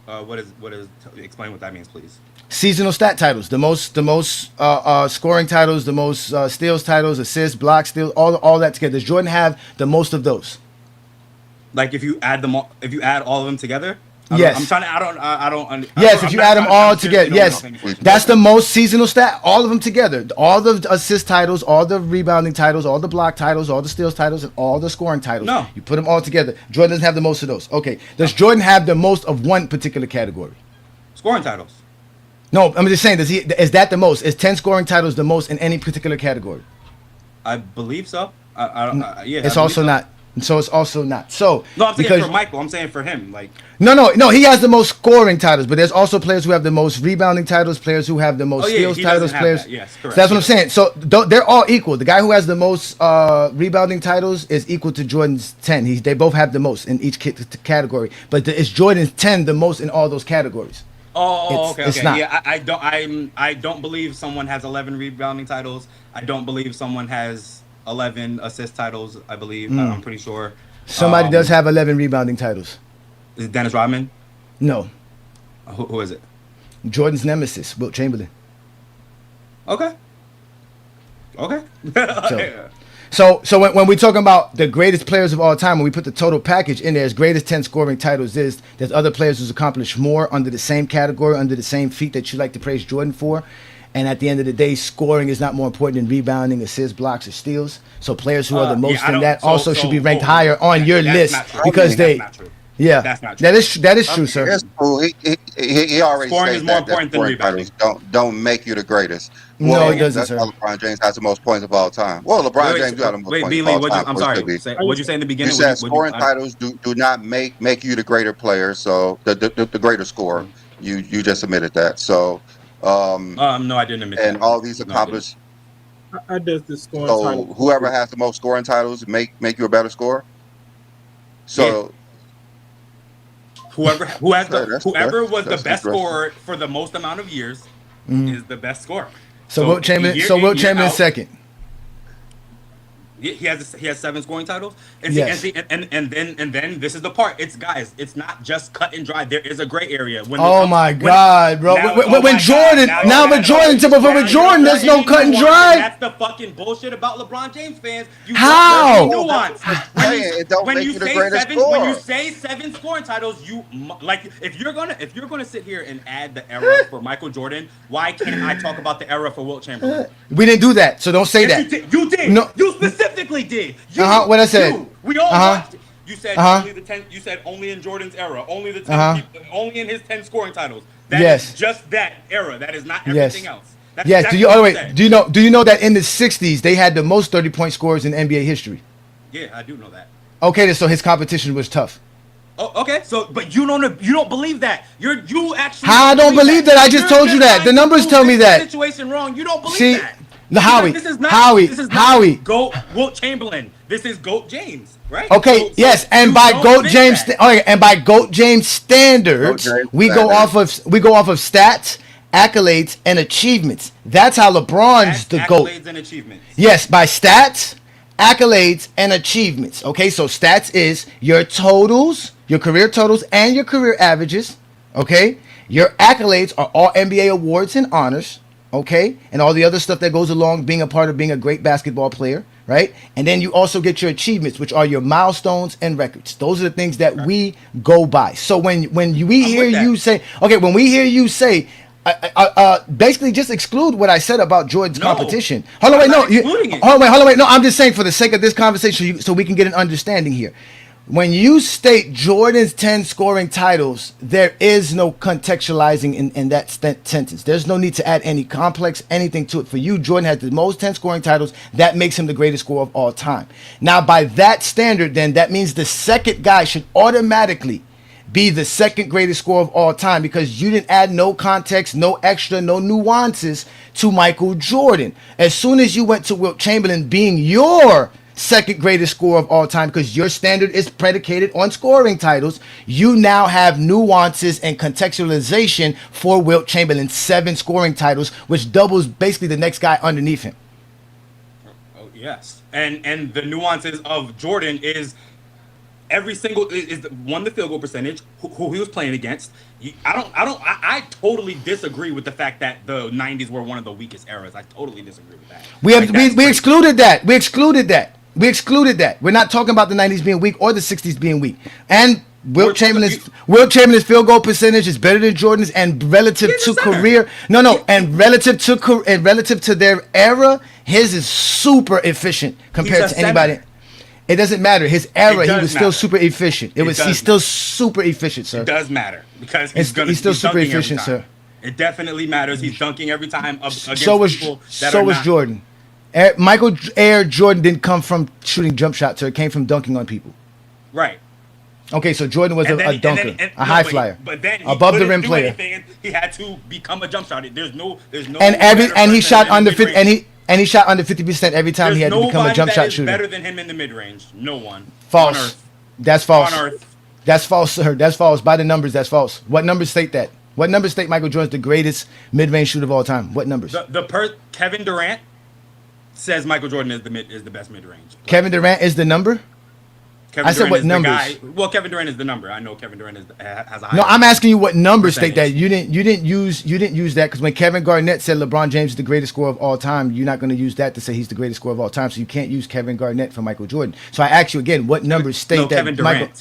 What is explain what that means, please. Seasonal stat titles, the most scoring titles, the most steals titles, assists, blocks, steals, all that together. Does Jordan have the most of those? Like if you add them all, if you add all of them together. Yes. I'm trying to. I don't. Yes, I'm if you not add them trying to all understand, together, you know, yes, what I'm saying. that's the most seasonal stat. All of them together, all the assist titles, all the rebounding titles, all the block titles, all the steals titles, and all the scoring titles. No. You put them all together. Jordan doesn't have the most of those. Okay, does Jordan have the most of one particular category? Scoring titles. No, I'm just saying. Is that the most? Is 10 scoring titles the most in any particular category? I believe so. Yeah. It's I also believe so. not. So it's also not. So No, I'm saying because for Michael. I'm saying for him. Like no. He has the most scoring titles, but there's also players who have the most rebounding titles, players who have the most Oh, yeah, steals he doesn't titles, have players. that. Yes, So correct. that's what I'm saying. So they're all equal. The guy who has the most rebounding titles is equal to Jordan's 10. They both have the most in each category, but is Jordan's 10 the most in all those categories? okay. It's not. Yeah, I don't believe someone has 11 rebounding titles. I don't believe someone has 11 assist titles. I believe. I'm pretty sure. Somebody does have 11 rebounding titles. Is it Dennis Rodman? No, Who is it? Jordan's nemesis, Wilt Chamberlain. Okay. Okay. So when we're talking about the greatest players of all time, when we put the total package in there, as greatest 10 scoring titles there's other players who's accomplished more under the same category, under the same feat that you like to praise Jordan for. And at the end of the day, scoring is not more important than rebounding, assists, blocks, or steals. So players who are the most in that also should be ranked higher on your list because that's not true. yeah, That's not true. that is true, sir. It's cool. He already Scoring said is more that important than scoring rebounding. titles don't make you the greatest. No, it doesn't, that's sir. why LeBron James has the most points of all time. Well, LeBron James do have the most Wait, points B. of Lee, all time. I'm so it could be. sorry. What'd you say in the You beginning? said scoring titles do not make you the greater player. So the greater scorer. You just admitted that. So No, I didn't admit and that. all these No, I didn't. accomplished. I does the scoring So title. whoever has the most scoring titles make you a better scorer. So Whoever was that's the best interesting. scorer for the most amount of years is the best scorer. So Wilt Chamberlain, year so in, Wilt year Chamberlain out, second. He has 7 scoring titles, and Yes. and then this is the part. It's not just cut and dry. There is a gray area. Oh my God, bro! When Jordan, with Jordan, there's no cut and dry. That's the fucking bullshit about LeBron James fans. You How? Don't nuance. It don't When make you you the say greatest 7, when you scorer. say 7 scoring titles, you like if you're gonna sit here and add the era for Michael Jordan, why can't I talk about the era for Wilt Chamberlain? We didn't do that, so don't say Yes, that. you did. No. You specifically did. You, What I said? We all watched it. You said only the 10. You said only in Jordan's era. Only the 10. Only in his 10 scoring titles. That Yes. is just that era. That is not Yes. everything else. That's Yes. exactly Do you? what Oh you wait. said. Do you know that in the '60s they had the most 30-point scorers in NBA history? Yeah, I do know that. Okay, so his competition was tough. Oh, okay. So, but you don't believe that. You actually. How I don't believe that? I just You're told you that. trying The to numbers tell me prove this that. Situation wrong. You don't believe See, that. Howie, This is not Howie. GOAT Wilt Chamberlain. This is GOAT James, right? Okay, So yes, and you by don't GOAT think James, that. by GOAT James standards, GOAT James we go off of stats, accolades, and achievements. That's how LeBron's the GOAT. Accolades and achievements. Yes, by stats, accolades, and achievements. Okay, so stats is your totals, your career totals, and your career averages. Okay, your accolades are all NBA awards and honors. Okay, and all the other stuff that goes along being a part of being a great basketball player, right? And then you also get your achievements, which are your milestones and records. Those are the things that we we hear you say, okay, when we hear you say, basically just exclude what I said about Jordan's competition. Hold on, wait, no, hold on, wait, no. I'm just saying for the sake of this conversation, so we can get an understanding here. When you state Jordan's 10 scoring titles, there is no contextualizing in that sentence. There's no need to add any complex anything to it. For you, Jordan has the most 10 scoring titles. That makes him the greatest scorer of all time. Now, by that standard, then that means the second guy should automatically be the second greatest scorer of all time because you didn't add no context, no extra, no nuances to Michael Jordan. As soon as you went to Wilt Chamberlain being your second greatest scorer of all time because your standard is predicated on scoring titles, you now have nuances and contextualization for Wilt Chamberlain's 7 scoring titles, which doubles basically the next guy underneath him. Oh, yes. And the nuances of Jordan is every single is won the field goal percentage. Who he was playing against. I totally disagree with the fact that the '90s were one of the weakest eras. I totally disagree with that. We excluded that. We excluded that. We're not talking about the '90s being weak or the '60s being weak. And Wilt Chamberlain's field goal percentage is better than Jordan's, and relative to career, and relative to their era, his is super efficient compared to anybody. It doesn't matter. His era, he was still super efficient. He's still super efficient, sir. It does matter because he's still super efficient, sir. It definitely matters. He's dunking every time against people that so was Jordan. Michael Air Jordan didn't come from shooting jump shots, sir. It came from dunking on people. Right. Okay, so Jordan was a dunker, a high flyer, but then above the rim player. He had to become a jump shot. There's no. And he shot under 50, and he shot under 50% every time he had to become a jump shot shooter. Better than him in the mid range. No one. False. On earth. That's false. On earth. That's false, sir. That's false. By the numbers, that's false. What numbers state that? What numbers state Michael Jordan's the greatest mid-range shooter of all time? What numbers? Kevin Durant says Michael Jordan is the best mid-range player. Kevin Durant is the number? I said what numbers? Well, Kevin Durant is the number. I know Kevin Durant has a high. No, I'm asking you what numbers state that. You didn't use that because when Kevin Garnett said LeBron James is the greatest scorer of all time, you're not going to use that to say he's the greatest scorer of all time. So you can't use Kevin Garnett for Michael Jordan. So I ask you again, what numbers state that?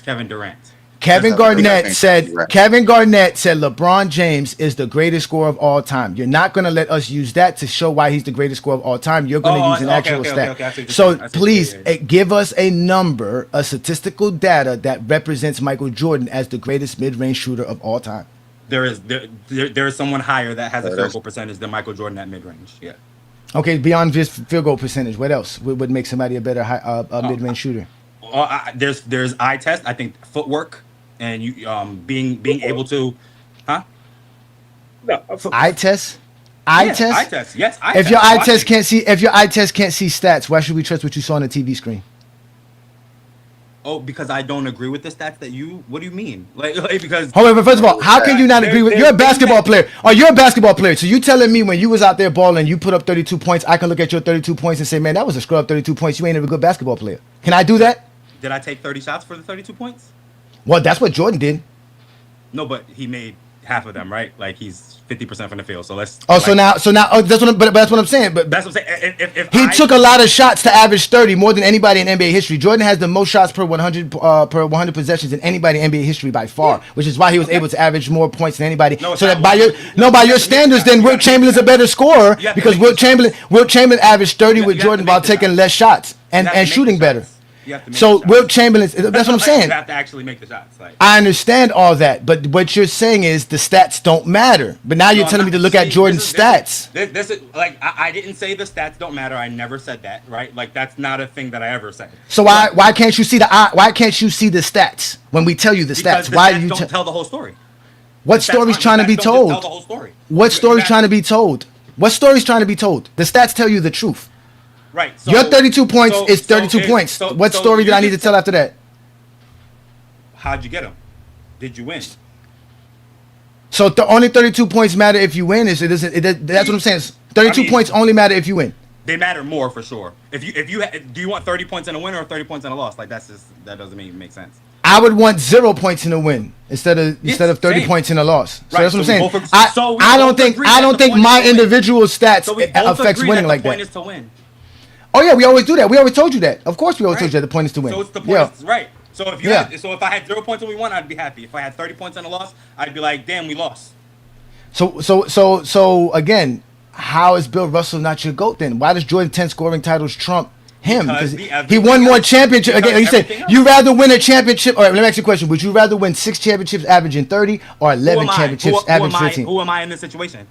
Kevin Durant. Kevin Garnett said LeBron James is the greatest scorer of all time. You're not going to let us use that to show why he's the greatest scorer of all time. You're going to use an actual stat. So please give us a number, a statistical data that represents Michael Jordan as the greatest mid-range shooter of all time. There is someone higher that has a field goal percentage than Michael Jordan at mid-range. Yeah. Okay, beyond this field goal percentage, what else would make somebody a better mid-range shooter? There's eye test. I think footwork. And you being able to, huh? No, eye test. Yes. If your eye test can't see stats, why should we trust what you saw on the TV screen? Oh, because I don't agree with the stats that you. What do you mean? Like because. However, first of all, how can you not agree with? You're a basketball player. Oh, you're a basketball player. So you telling me when you was out there balling, you put up 32 points, I can look at your 32 points and say, man, that was a scrub 32 points. You ain't a good basketball player. Can I do that? Did I take 30 shots for the 32 points? Well, that's what Jordan did. No, but he made half of them, right? Like he's 50% from the field. So let's. Oh, so now, that's what I'm saying. But that's what I'm saying. If he took a lot of shots to average 30, more than anybody in NBA history. Jordan has the most shots per 100 possessions than anybody in NBA history by far, which is why he was able to average more points than anybody. So that by your standards, then Wilt Chamberlain's a better scorer because Wilt Chamberlain averaged 30 with Jordan while taking less shots and shooting better. So Wilt Chamberlain, that's what I'm saying. You have to actually make the shots. I understand all that, but what you're saying is the stats don't matter. But now you're telling me to look at Jordan's stats. This is like I didn't say the stats don't matter. I never said that, right? Like that's not a thing that I ever said. So why can't you see the stats when we tell you the stats? The stats don't tell the whole story. What story's trying to be told? Tell the whole story. What story's trying to be told? What story's trying to be told? The stats tell you the truth. Right. So, your 32 points is 32 points. What story did I need to tell after that? How'd you get them? Did you win? So the only 32 points matter if you win. That's what I'm saying. 32 points only matter if you win. They matter more for sure. If you do you want 30 points in a win or 30 points in a loss? Like that doesn't even make sense. I would want 0 points in a win instead of 30 points in a loss. So that's what I'm saying. I don't think my individual stats affects winning like that. The point is to win. Oh yeah, we always do that. We always told you that. Of course, we always told you that the point is to win. So it's the point, right? So if I had 0 points and we won, I'd be happy. If I had 30 points and a loss, I'd be like, damn, we lost. So again, how is Bill Russell not your GOAT then? Why does Jordan 10 scoring titles trump him? Because he won more championships. Again, you said you rather win a championship. All right, let me ask you a question. Would you rather win 6 championships averaging 30 or 11 championships averaging 15? Who am I in this situation?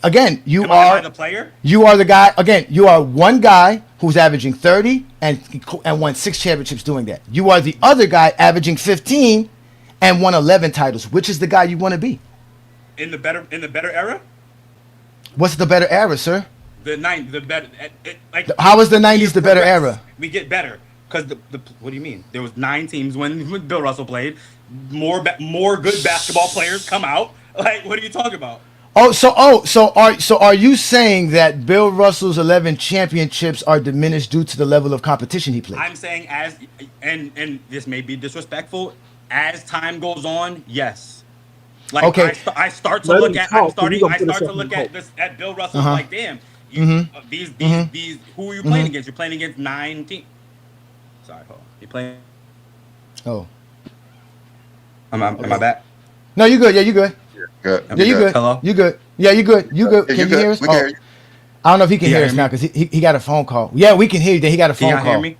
Again, you am are I the player. You are the guy. Again, you are one guy who's averaging 30 and won 6 championships doing that. You are the other guy averaging 15 and won 11 titles. Which is the guy you want to be? In the better era? What's the better era, sir? The better. How was the 90s the better era? We get better because what do you mean? There was 9 teams when Bill Russell played. More good basketball players come out. Like, what are you talking about? Are you saying that Bill Russell's 11 championships are diminished due to the level of competition he played? I'm saying and this may be disrespectful, as time goes on, yes. Like Okay. I start to Let look him at talk, 'cause he gonna I put us start to up look in at hope. this at Bill Russell like, damn, these who are you playing against? You're playing against 9 teams. Sorry, hold on. You're playing. Oh. Am I back? No, you good. Yeah, you good. Good. Yeah, you good. Hello? You good. Yeah, you good. You good. Yeah, Can you hear us? We can hear you. I don't know if he can Yeah, hear us hear now me? because he got a phone call. Yeah, we can hear you. He got a Can phone y'all call. hear me?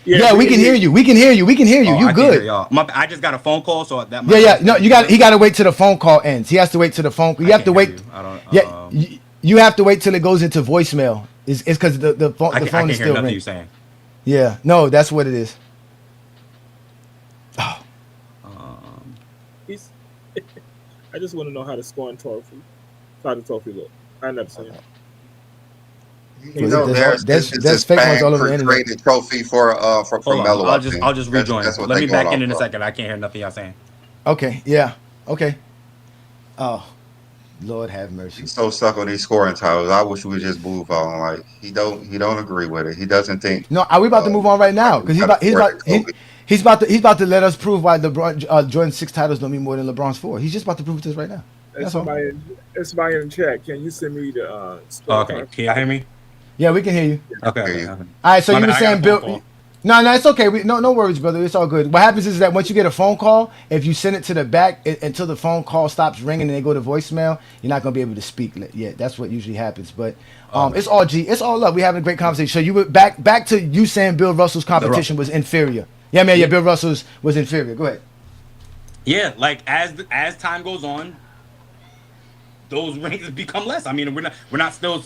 Yeah, we can hear you. We can hear you. We can hear you. Oh, You I can't hear good? y'all. I just got a phone call, so that. Yeah. No, you got. He got to wait till the phone call ends. He has to wait till the phone. You have to wait. I don't. Yeah, you have to wait till it goes into voicemail. It's because the phone I the can't phone hear is still nothing ringing. you're saying. Yeah, no, that's what it is. Oh, He's, I just want to know how the scoring trophy, how the trophy look. I never seen it. You know, There's this fake ones all over the internet. created trophy for Hold Melo. on. I'll just rejoin. That's what Let they me going back in off a of. second. I can't hear nothing y'all saying. Okay. Yeah. Okay. Oh, Lord have mercy. He's so stuck on these scoring titles. I wish we would just move on. Like he don't agree with it. He doesn't think. No, are we about to move on right now? Because he's about to let us prove why Jordan's 6 titles don't mean more than LeBron's 4. He's just about to prove it to us right now. That's all. Somebody in the chat. Can you send me the Okay. Can y'all hear me? Yeah, we can hear you. Okay. All right, so My you were bad, I got saying a Bill. phone call. No, it's okay. No worries, brother. It's all good. What happens is that once you get a phone call, if you send it to the back until the phone call stops ringing and they go to voicemail, you're not gonna be able to speak. Yeah, that's what usually happens. But it's all up. We having a great conversation. So you were back to you saying Bill Russell's competition was inferior. Yeah, man. Yeah, Bill Russell's was inferior. Go ahead. Yeah, like as time goes on, those rings become less. I mean, we're not still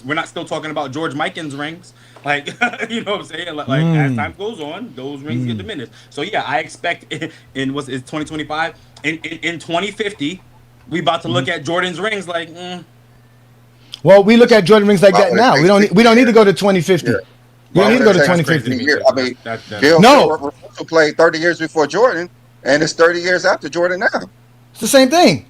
talking about George Mikan's rings. Like, you know what I'm saying? Like as time goes on, those rings get diminished. So yeah, I expect in what's 2025 in 2050, we about to look at Jordan's rings like. Well, we look at Jordan rings like that now. We don't need to go to 2050. Yeah. We don't need to go to Well, 2050. I mean, Bill Russell played 30 years before Jordan, and it's 30 years after Jordan now. It's the same thing.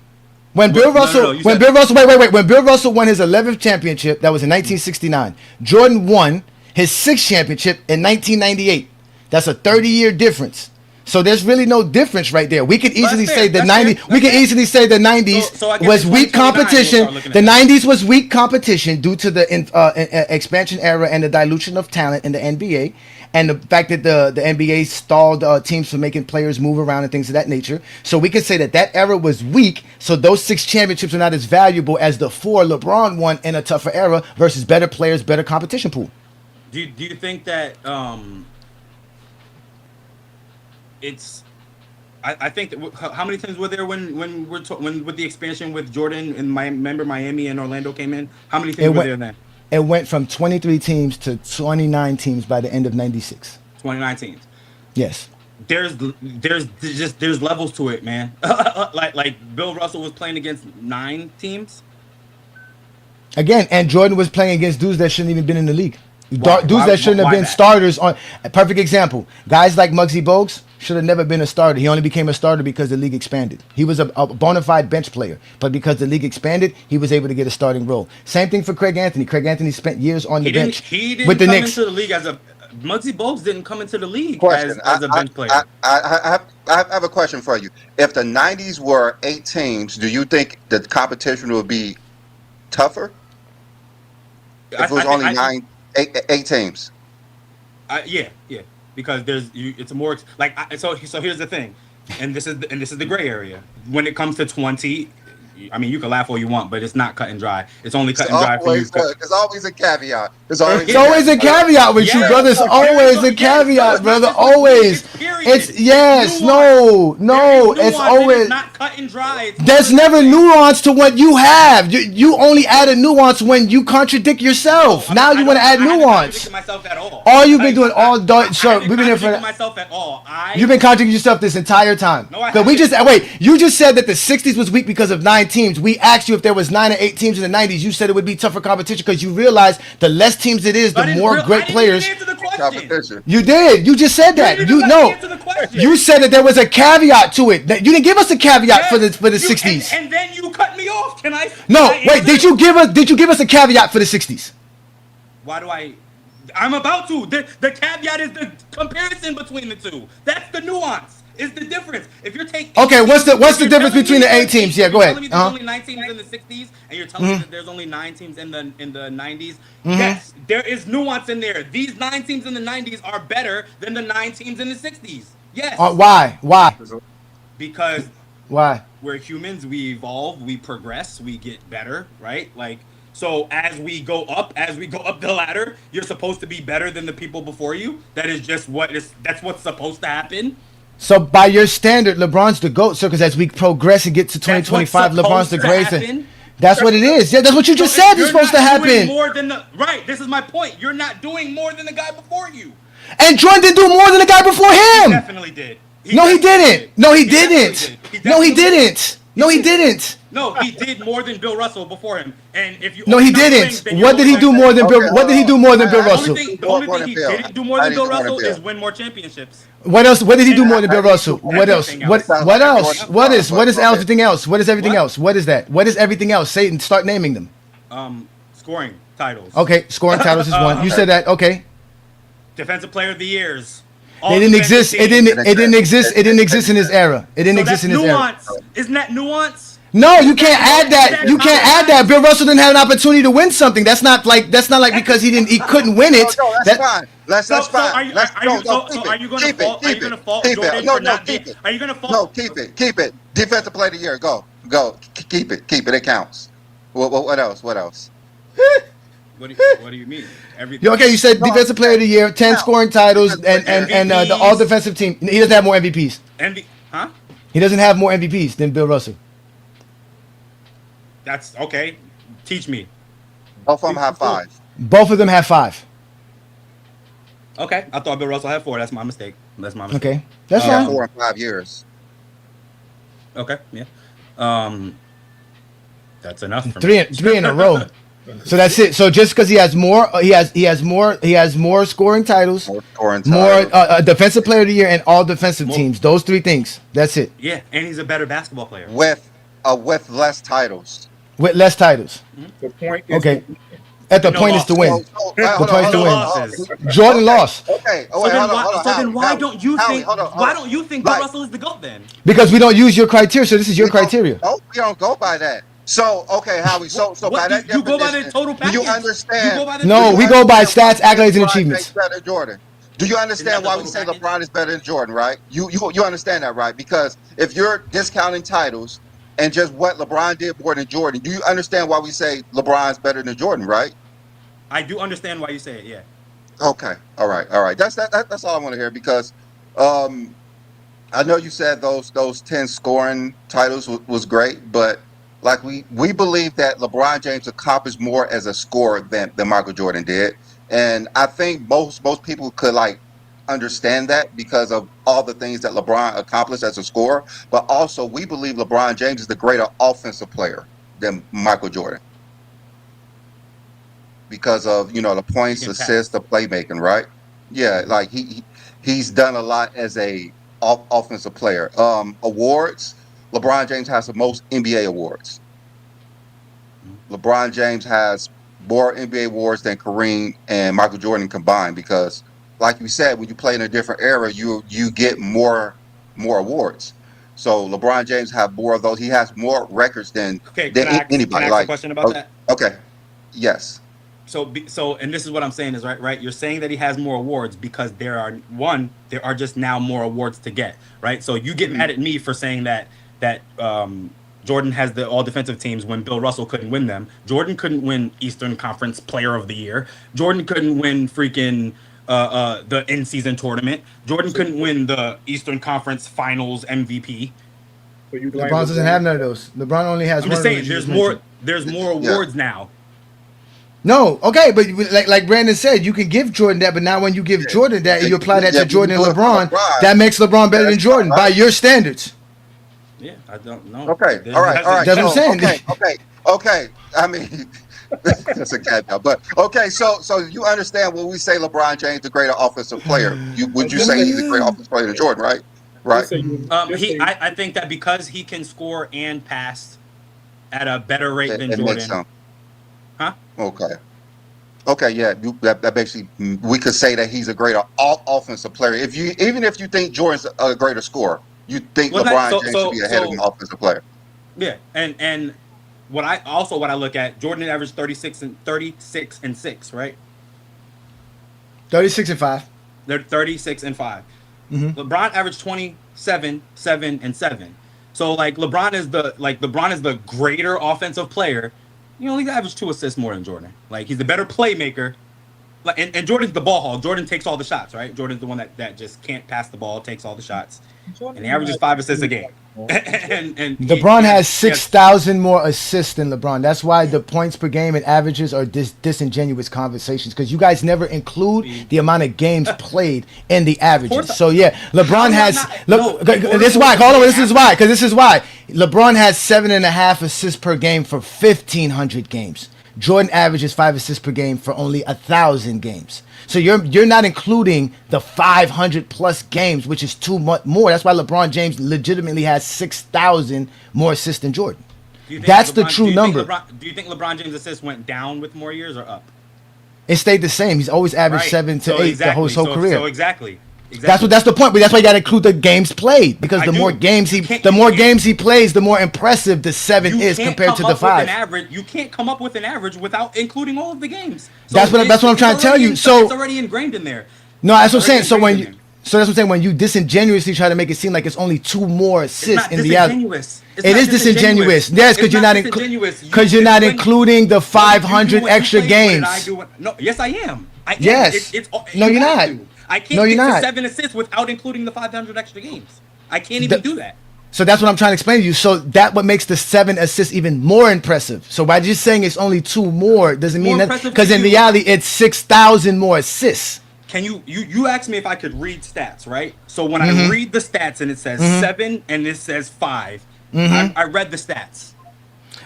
When Bill Russell won his 11th championship, that was in 1969. Jordan won his 6th championship in 1998. That's a 30-year difference. So there's really no difference right there. We could easily say the 90s. We could easily say the 90s was weak competition. The 90s was weak competition due to the expansion era and the dilution of talent in the NBA. And the fact that the NBA stalled teams from making players move around and things of that nature. So we could say that era was weak. So those 6 championships are not as valuable as the 4 LeBron won in a tougher era versus better players, better competition pool. Do you think that it's? I think that how many times were there when with the expansion with Jordan and remember Miami and Orlando came in? How many teams were there then? It went from 23 teams to 29 teams by the end of 96. 29 teams. Yes. There's levels to it, man. like Bill Russell was playing against 9 teams. Again, and Jordan was playing against dudes that shouldn't even been in the league. Dudes that shouldn't have been that? starters on. A perfect example. Guys like Muggsy Bogues should have never been a starter. He only became a starter because the league expanded. He was a bona fide bench player, but because the league expanded, he was able to get a starting role. Same thing for Craig Anthony. Craig Anthony spent years on the bench He didn't with the come Knicks. into the league as a Muggsy Bogues didn't come into the league Question. as a bench player. I have a question for you. If the 90s were 8 teams, do you think the competition would be tougher? If it was only 8 teams. Yeah, because it's a more like so here's the thing, and this is the gray area when it comes to 20. I mean, you can laugh all you want, but it's not cut and dry. It's only cut and dry for you. There's always a caveat. It's always a caveat with you, brother. It's always a caveat, brother. Always. It's yes, no. It's always not cut and dry. There's never nuance to what you have. You only add a nuance when you contradict yourself. Now you want to add nuance. Myself at all. All you've been doing all sir, we've been here for myself at all. You've been contradicting yourself this entire time. No, I haven't. You just said that the 60s was weak because of 9 teams. We asked you if there was 9 or 8 teams in the 90s. You said it would be tougher competition because you realized the less teams it is, the more great players. You did. You just said that. You said that there was a caveat to it. That you didn't give us a caveat for the 60s. And then you cut me off Can I? No, can I wait. answer? Did you give us a caveat for the 60s? Why do I? I'm about to. The caveat is the comparison between the two. That's the nuance. Is the difference. If you're taking Okay, what's the difference between the 8 teams? Yeah, go ahead. You're telling me there's only 9 teams in the 60s, and you're telling me that there's only 9 teams in the 90s. Yes, there is nuance in there. These 9 teams in the 90s are better than the 9 teams in the 60s. Yes. Why? Because Why? we're humans. We evolve. We progress. We get better. Right? Like. So as we go up the ladder, you're supposed to be better than the people before you. That is just that's what's supposed to happen. So by your standard, LeBron's the GOAT, sir, because as we progress and get to 2025, LeBron's the greatest. That's what it is. Yeah, that's what you just said is supposed to happen. Right, this is my point. You're not doing more than the guy before you. And Jordan did do more than the guy before him. He definitely did. No, he didn't. No, he didn't. No, he didn't. No, he didn't. No, he did more than Bill Russell before him. And if you No, he didn't. What did he do more than Bill? What did he do more than Bill Russell? The only thing he didn't do more than Bill Russell is win more championships. What else? What did he do more than Bill Russell? What else? What else? What is everything else? What is everything else? What is that? What is everything else? Say and start naming them. Scoring titles. Okay, scoring titles is one. You said that. Okay. Defensive Player of the Years. They didn't exist. It didn't exist. It didn't exist in his era. It didn't exist in his era. Isn't that nuance? No, you can't add that. You can't add that. Bill Russell didn't have an opportunity to win something. That's not like because he couldn't win it. No, that's fine. That's fine. Are you going to fault Jordan for not being? Are you going to fault? No, keep it. Defensive Player of the Year. Go. Keep it. It counts. What else? What do you mean? Everything. Okay, you said Defensive Player of the Year, 10 scoring titles, and the all defensive team. He doesn't have more MVPs. He doesn't have more MVPs than Bill Russell. That's okay. Teach me. Both of them have 5. Both of them have 5. Okay, I thought Bill Russell had 4. That's my mistake. Okay, that's fine. 4 and 5 years. Okay, yeah. That's enough. For three in a row. So that's it. So just because he has more, he has more scoring titles, more Defensive Player of the Year, and all defensive teams. Those 3 things. That's it. Yeah, and he's a better basketball player with less titles. With less titles. The point is okay. At the point is to win. The point is to win. Jordan lost. Okay. So then why don't you think Bill Russell is the GOAT then? Because we don't use your criteria. So this is your criteria. No, we don't go by that. So okay, Howie. So by that you go by the total package. Do you understand? We go by stats, accolades, and achievements. Better than Jordan. Do you understand why we say LeBron is better than Jordan? Right? You understand that, right? Because if you're discounting titles and just what LeBron did more than Jordan, do you understand why we say LeBron's better than Jordan? Right? I do understand why you say it. Yeah. Okay. All right. That's all I want to hear because I know you said those 10 scoring titles was great, but like we believe that LeBron James accomplished more as a scorer than Michael Jordan did, and I think most people could like understand that because of all the things that LeBron accomplished as a scorer. But also, we believe LeBron James is the greater offensive player than Michael Jordan because of the points, assists, the playmaking, right? Yeah, like he's done a lot as a offensive player. Awards. LeBron James has the most NBA awards. LeBron James has more NBA awards than Kareem and Michael Jordan combined because, like you said, when you play in a different era, you get more awards. So LeBron James has more of those. He has more records than anybody. Can I ask a question about that? Okay. Yes. So, and this is what I'm saying is right. You're saying that he has more awards because there are just now more awards to get, right? So you get mad at me for saying that Jordan has the all defensive teams when Bill Russell couldn't win them. Jordan couldn't win Eastern Conference Player of the Year. Jordan couldn't win freaking the in-season tournament. Jordan couldn't win the Eastern Conference Finals MVP. So LeBron doesn't have none of those. LeBron only has. I'm just saying, there's more awards now. No, okay, but like Brandon said, you can give Jordan that, but now when you give Jordan that and you apply that to Jordan and LeBron, that makes LeBron better than Jordan by your standards. Yeah, I don't know. Okay, all right. That's what I'm saying. Okay. I mean, that's a caveat, but okay. So you understand when we say LeBron James the greater offensive player? Would you say he's a greater offensive player than Jordan? Right. I think that because he can score and pass, at a better rate than It makes Jordan. sense. Huh? Okay, yeah, that basically we could say that he's a greater offensive player. Even if you think Jordan's a greater scorer, you think Well, LeBron James should be ahead of him offensive player. Yeah, and what I look at, Jordan averaged 36 and 6, right? 36 and 5. They're 36 and 5. Mm-hmm. LeBron averaged 27, 7, and 7. So like LeBron is the greater offensive player. He only averaged 2 assists more than Jordan. Like he's the better playmaker. Like and Jordan's the ball hog. Jordan takes all the shots, right? Jordan's the one that just can't pass the ball, takes all the shots. And he averages 5 assists a game. and LeBron has 6,000 more assists than LeBron. That's why the points per game and averages are disingenuous conversations, because you guys never include the amount of games played in the averages. So yeah, LeBron has. This is why. Hold on. This is why. Because this is why LeBron has 7.5 assists per game for 1,500 games. Jordan averages 5 assists per game for only 1,000 games. So you're not including the 500 plus games, which is too much more. That's why LeBron James legitimately has 6,000 more assists than Jordan. That's the true number. Do you think LeBron James' assists went down with more years or up? It stayed the same. He's always averaged 7 to 8 the whole career. So exactly. That's the point. But that's why you got to include the games played, because the more games he plays, the more impressive the 7 is compared to the 5. You can't come up with an average without including all of the games. So that's what I'm trying to tell you. So it's already ingrained in there. No, that's what I'm saying. So that's what I'm saying. When you disingenuously try to make it seem like it's only 2 more assists in reality, it is disingenuous. Yes, because you're not including the 500 extra games. No, yes, I am. Yes. No, you're not. I can't get to 7 assists without including the 500 extra games. I can't even do that. So that's what I'm trying to explain to you. So that what makes the 7 assists even more impressive. So by just saying it's only 2 more doesn't mean that, because in reality it's 6,000 more assists. Can you asked me if I could read stats, right? So when I read the stats and it says 7 and it says 5, I read the stats.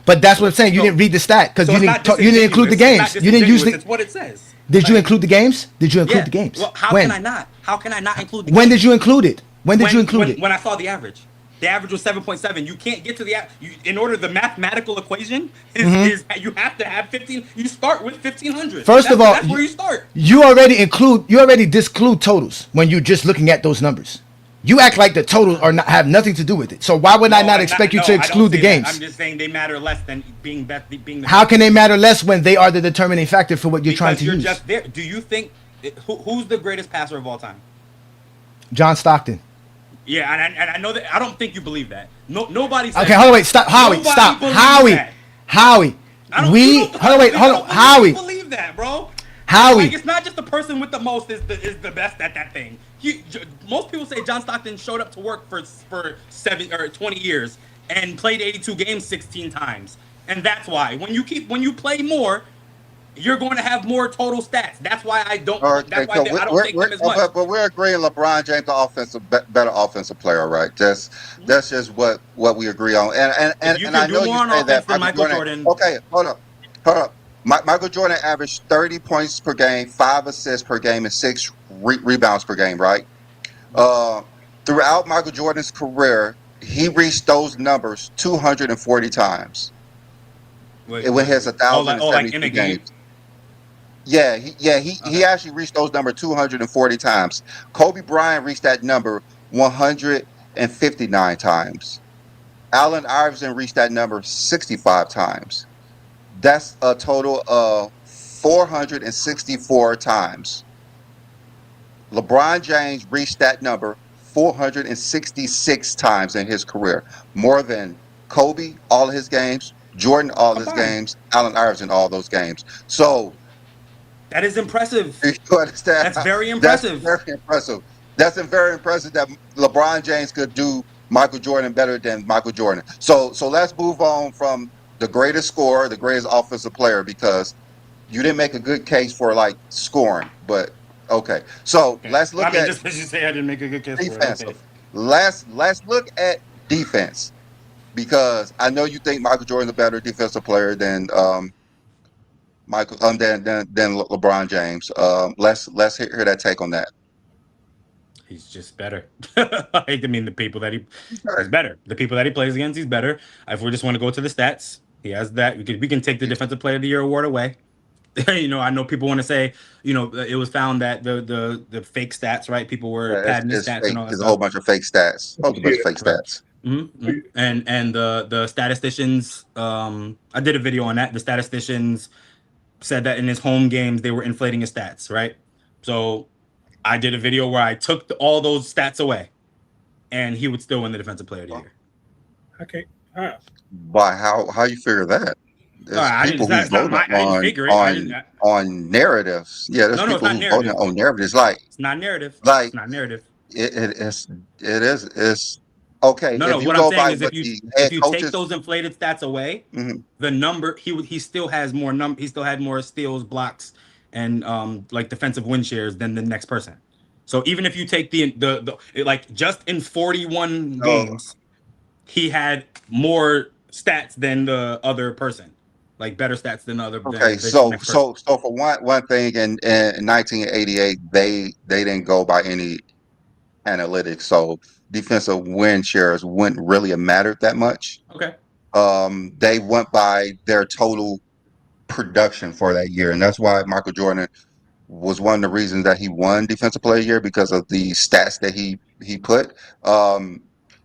But that's what I'm saying. You didn't read the stat because you didn't include the games. You didn't usually. It's what it says. Did you include the games? Did you include the games? Well, how can I not? How can I not include the games? When did you include it? When did you include it? When I saw the average. The average was 7.7. You can't get to the in order the mathematical equation is you have to have 15. You start with 1,500. First of all, that's where you start. You already disclude totals when you're just looking at those numbers. You act like the totals have nothing to do with it. So why would I not expect you to exclude the games? I'm just saying they matter less than being the How can they matter less when they are the determining factor for what you're trying to use? Because you're just there. Do you think who's the greatest passer of all time? John Stockton. Yeah, and I know that. I don't think you believe that. Nobody. Okay, hold on, wait, stop, Howie, stop, Howie. Hold on, wait, hold on, Howie. I don't believe that, bro. Howie. Like, it's not just the person with the most is the best at that thing. Most people say John Stockton showed up to work for 7 or 20 years and played 82 games 16 times, and that's why when you play more, you're going to have more total stats. That's why I don't. That's why I don't think them as much. But we're agreeing LeBron James the better offensive player, right? That's just what we agree on. And I know you say that Michael Jordan. Okay, hold up. Michael Jordan averaged 30 points per game, 5 assists per game, and 6 rebounds per game, right? Throughout Michael Jordan's career, he reached those numbers 240 times. When he has 1,072 games. Yeah, he actually reached those numbers 240 times. Kobe Bryant reached that number 159 times. Allen Iverson reached that number 65 times. That's a total of 464 times. LeBron James reached that number 466 times in his career. More than Kobe, all of his games, Jordan, all of his games, Allen Iverson, all those games. So that is impressive. You understand? That's very impressive. That's very impressive. That's very impressive that LeBron James could do Michael Jordan better than Michael Jordan. So let's move on from the greatest scorer, the greatest offensive player, because you didn't make a good case for like scoring. But okay, so let's look at. Just because you say I didn't make a good case defense. For it. Okay. Let's look at defense, because I know you think Michael Jordan's a better defensive player than than LeBron James. Let's hear that take on that. He's just better. I mean, the people that he's better. The people that he plays against, he's better. If we just want to go to the stats, He has that. We can take the Defensive Player of the Year award away. You know, I know people want to say, you know, it was found that the fake stats, right? People were padding his It's stats fake. and all that It's a stuff. whole bunch of fake stats. Whole bunch of fake stats. And the statisticians, I did a video on that. The statisticians said that in his home games they were inflating his stats, right? So I did a video where I took all those stats away, and he would still win the Defensive Player of the Year. Okay. Why? How you figure that? There's people who vote on narratives. Yeah, there's people who vote on narratives. Like it's not narrative. Like it's not narrative. It is. It's okay. No. If What I'm saying is, if you coaches, take those inflated stats away, the number he still has more He still had more steals, blocks, and like defensive win shares than the next person. So even if you take the like just in 41 games, he had more stats than the other person, like better stats than the other. Okay, so for one thing, in 1988, they didn't go by any analytics, so defensive win shares wouldn't really have mattered that much. Okay. They went by their total production for that year, and that's why Michael Jordan was one of the reasons that he won Defensive Player of the Year, because of the stats that he put.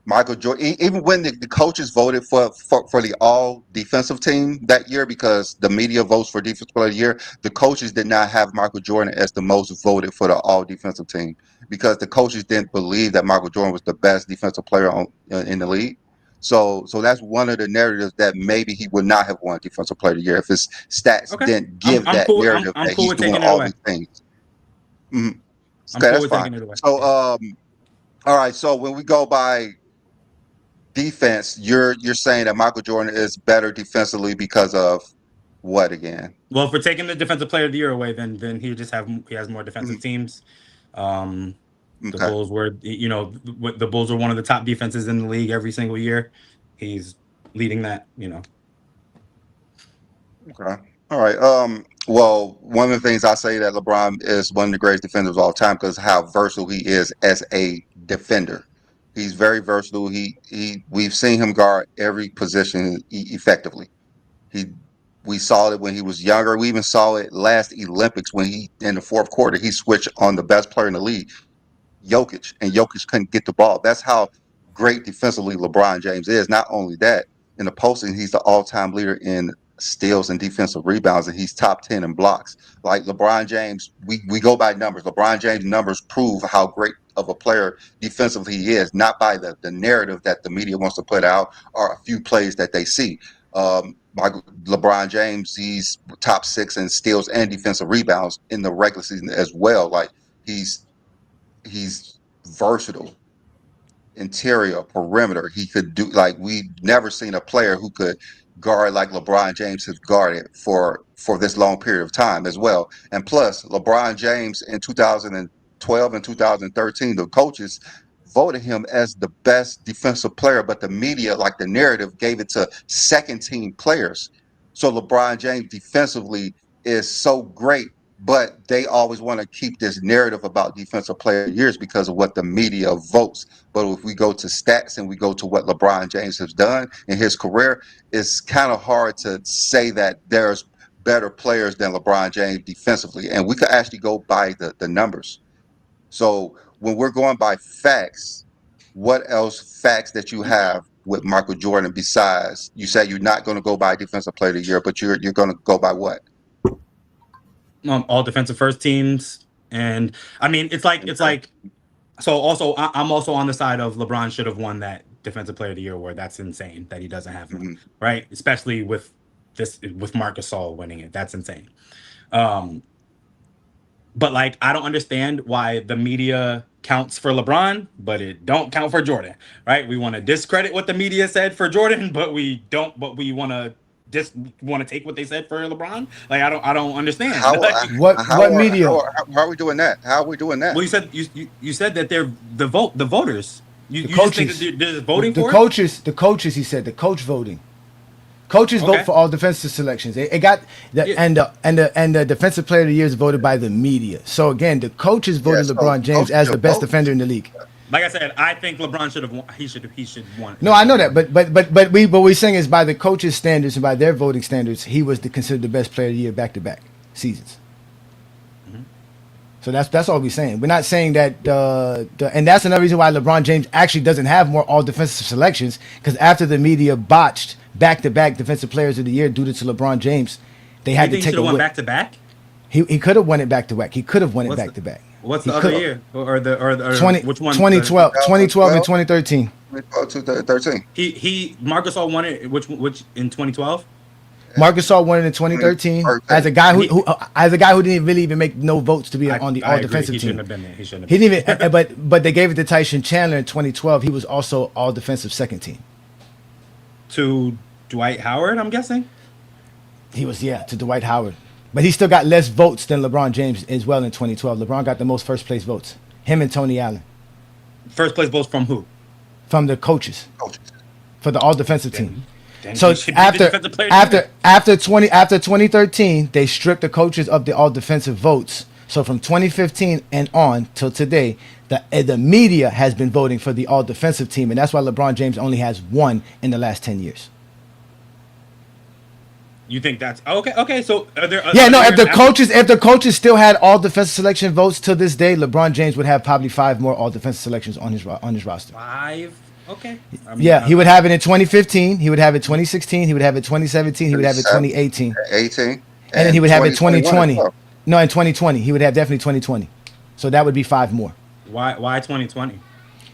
Michael Jordan, even when the coaches voted for the all defensive team that year, because the media votes for Defensive Player of the Year, the coaches did not have Michael Jordan as the most voted for the all defensive team, because the coaches didn't believe that Michael Jordan was the best defensive player in the league. So that's one of the narratives, that maybe he would not have won Defensive Player of the Year if his stats didn't give narrative that he's doing all these things. Okay, that's fine. So all right. So when we go by defense, you're saying that Michael Jordan is better defensively because of what again? Well, if we're taking the Defensive Player of the Year away, then he has more defensive teams. The Bulls were, the Bulls are one of the top defenses in the league every single year. He's leading that, Okay. All right. Well, one of the things I say that LeBron is one of the greatest defenders of all time, because how versatile he is as a defender. He's very versatile. We've seen him guard every position effectively. We saw it when he was younger. We even saw it last Olympics when in the fourth quarter, he switched on the best player in the league, Jokic, and Jokic couldn't get the ball. That's how great defensively LeBron James is. Not only that, in the posting, he's the all-time leader in steals and defensive rebounds, and he's top 10 in blocks. Like LeBron James, we go by numbers. LeBron James' numbers prove how great of a player defensively he is, not by the narrative that the media wants to put out or a few plays that they see. LeBron James, he's top 6 in steals and defensive rebounds in the regular season as well. Like he's versatile, interior, perimeter. He could do, like, we've never seen a player who could guard like LeBron James has guarded for this long period of time as well. And plus, LeBron James in 2012 and 2013, the coaches voted him as the best defensive player, but the media, like the narrative, gave it to second team players. So LeBron James defensively is so great, but they always want to keep this narrative about defensive player years because of what the media votes. But if we go to stats and we go to what LeBron James has done in his career, it's kind of hard to say that there's better players than LeBron James defensively. And we could actually go by the numbers. So when we're going by facts, what else facts that you have with Michael Jordan besides, you say you're not going to go by defensive player of the year, but you're going to go by what? All defensive first teams. And I mean, it's like, so also I'm also on the side of LeBron should have won that defensive player of the year award. That's insane that he doesn't have one, right? Especially with Marc Gasol winning it. That's insane. But like, I don't understand why the media counts for LeBron, but it don't count for Jordan, right? We want to discredit what the media said for Jordan, but we want to take what they said for LeBron. Like, I don't understand. What media? How are we doing that? How are we doing that? Well, you said that they're the voters. You just think that they're voting for it? The coaches. He said the coach voting. Coaches vote for all defensive selections. And the defensive player of the year is voted by the media. So again, the coaches voted LeBron James as the best defender in the league. Like I said, I think LeBron should have won. He should won. No, I know that, but what we're saying is by the coaches' standards and by their voting standards, he was considered the best player of the year back-to-back seasons. Mm-hmm. So that's all we're saying. We're not saying that, and that's another reason why LeBron James actually doesn't have more all-defensive selections, because after the media botched back-to-back defensive players of the year due to LeBron James, they had to take a won back-to-back. He could have won it back-to-back. He could have won it back-to-back. What's the other year? Or which one? 2012 and 2013. 2013. Marc Gasol won it. Which in 2012? Marc Gasol won it in 2013 as a guy who didn't really even make no votes to be on the all defensive team. He shouldn't have been there. He shouldn't have. He didn't even. But they gave it to Tyson Chandler in 2012. He was also all defensive second team. To Dwight Howard, I'm guessing. He was to Dwight Howard. But he still got less votes than LeBron James as well in 2012. LeBron got the most first place votes. Him and Tony Allen. First place votes from who? From the coaches. For the all defensive team. Then So he should be the defensive player of the year. after 2013, they stripped the coaches of the all defensive votes. So from 2015 and on till today, the media has been voting for the all defensive team, and that's why LeBron James only has one in the last 10 years. You think that's okay? Okay, so are there? If the coaches still had all defensive selection votes to this day, LeBron James would have probably 5 more all defensive selections on his roster. 5. Okay. He would have it in 2015. He would have it 2016. He would have it 2017. He would have it 2018. 18. And then he would have it 2020. Well. No, in 2020 he would have definitely 2020. So that would be 5 more. Why 2020?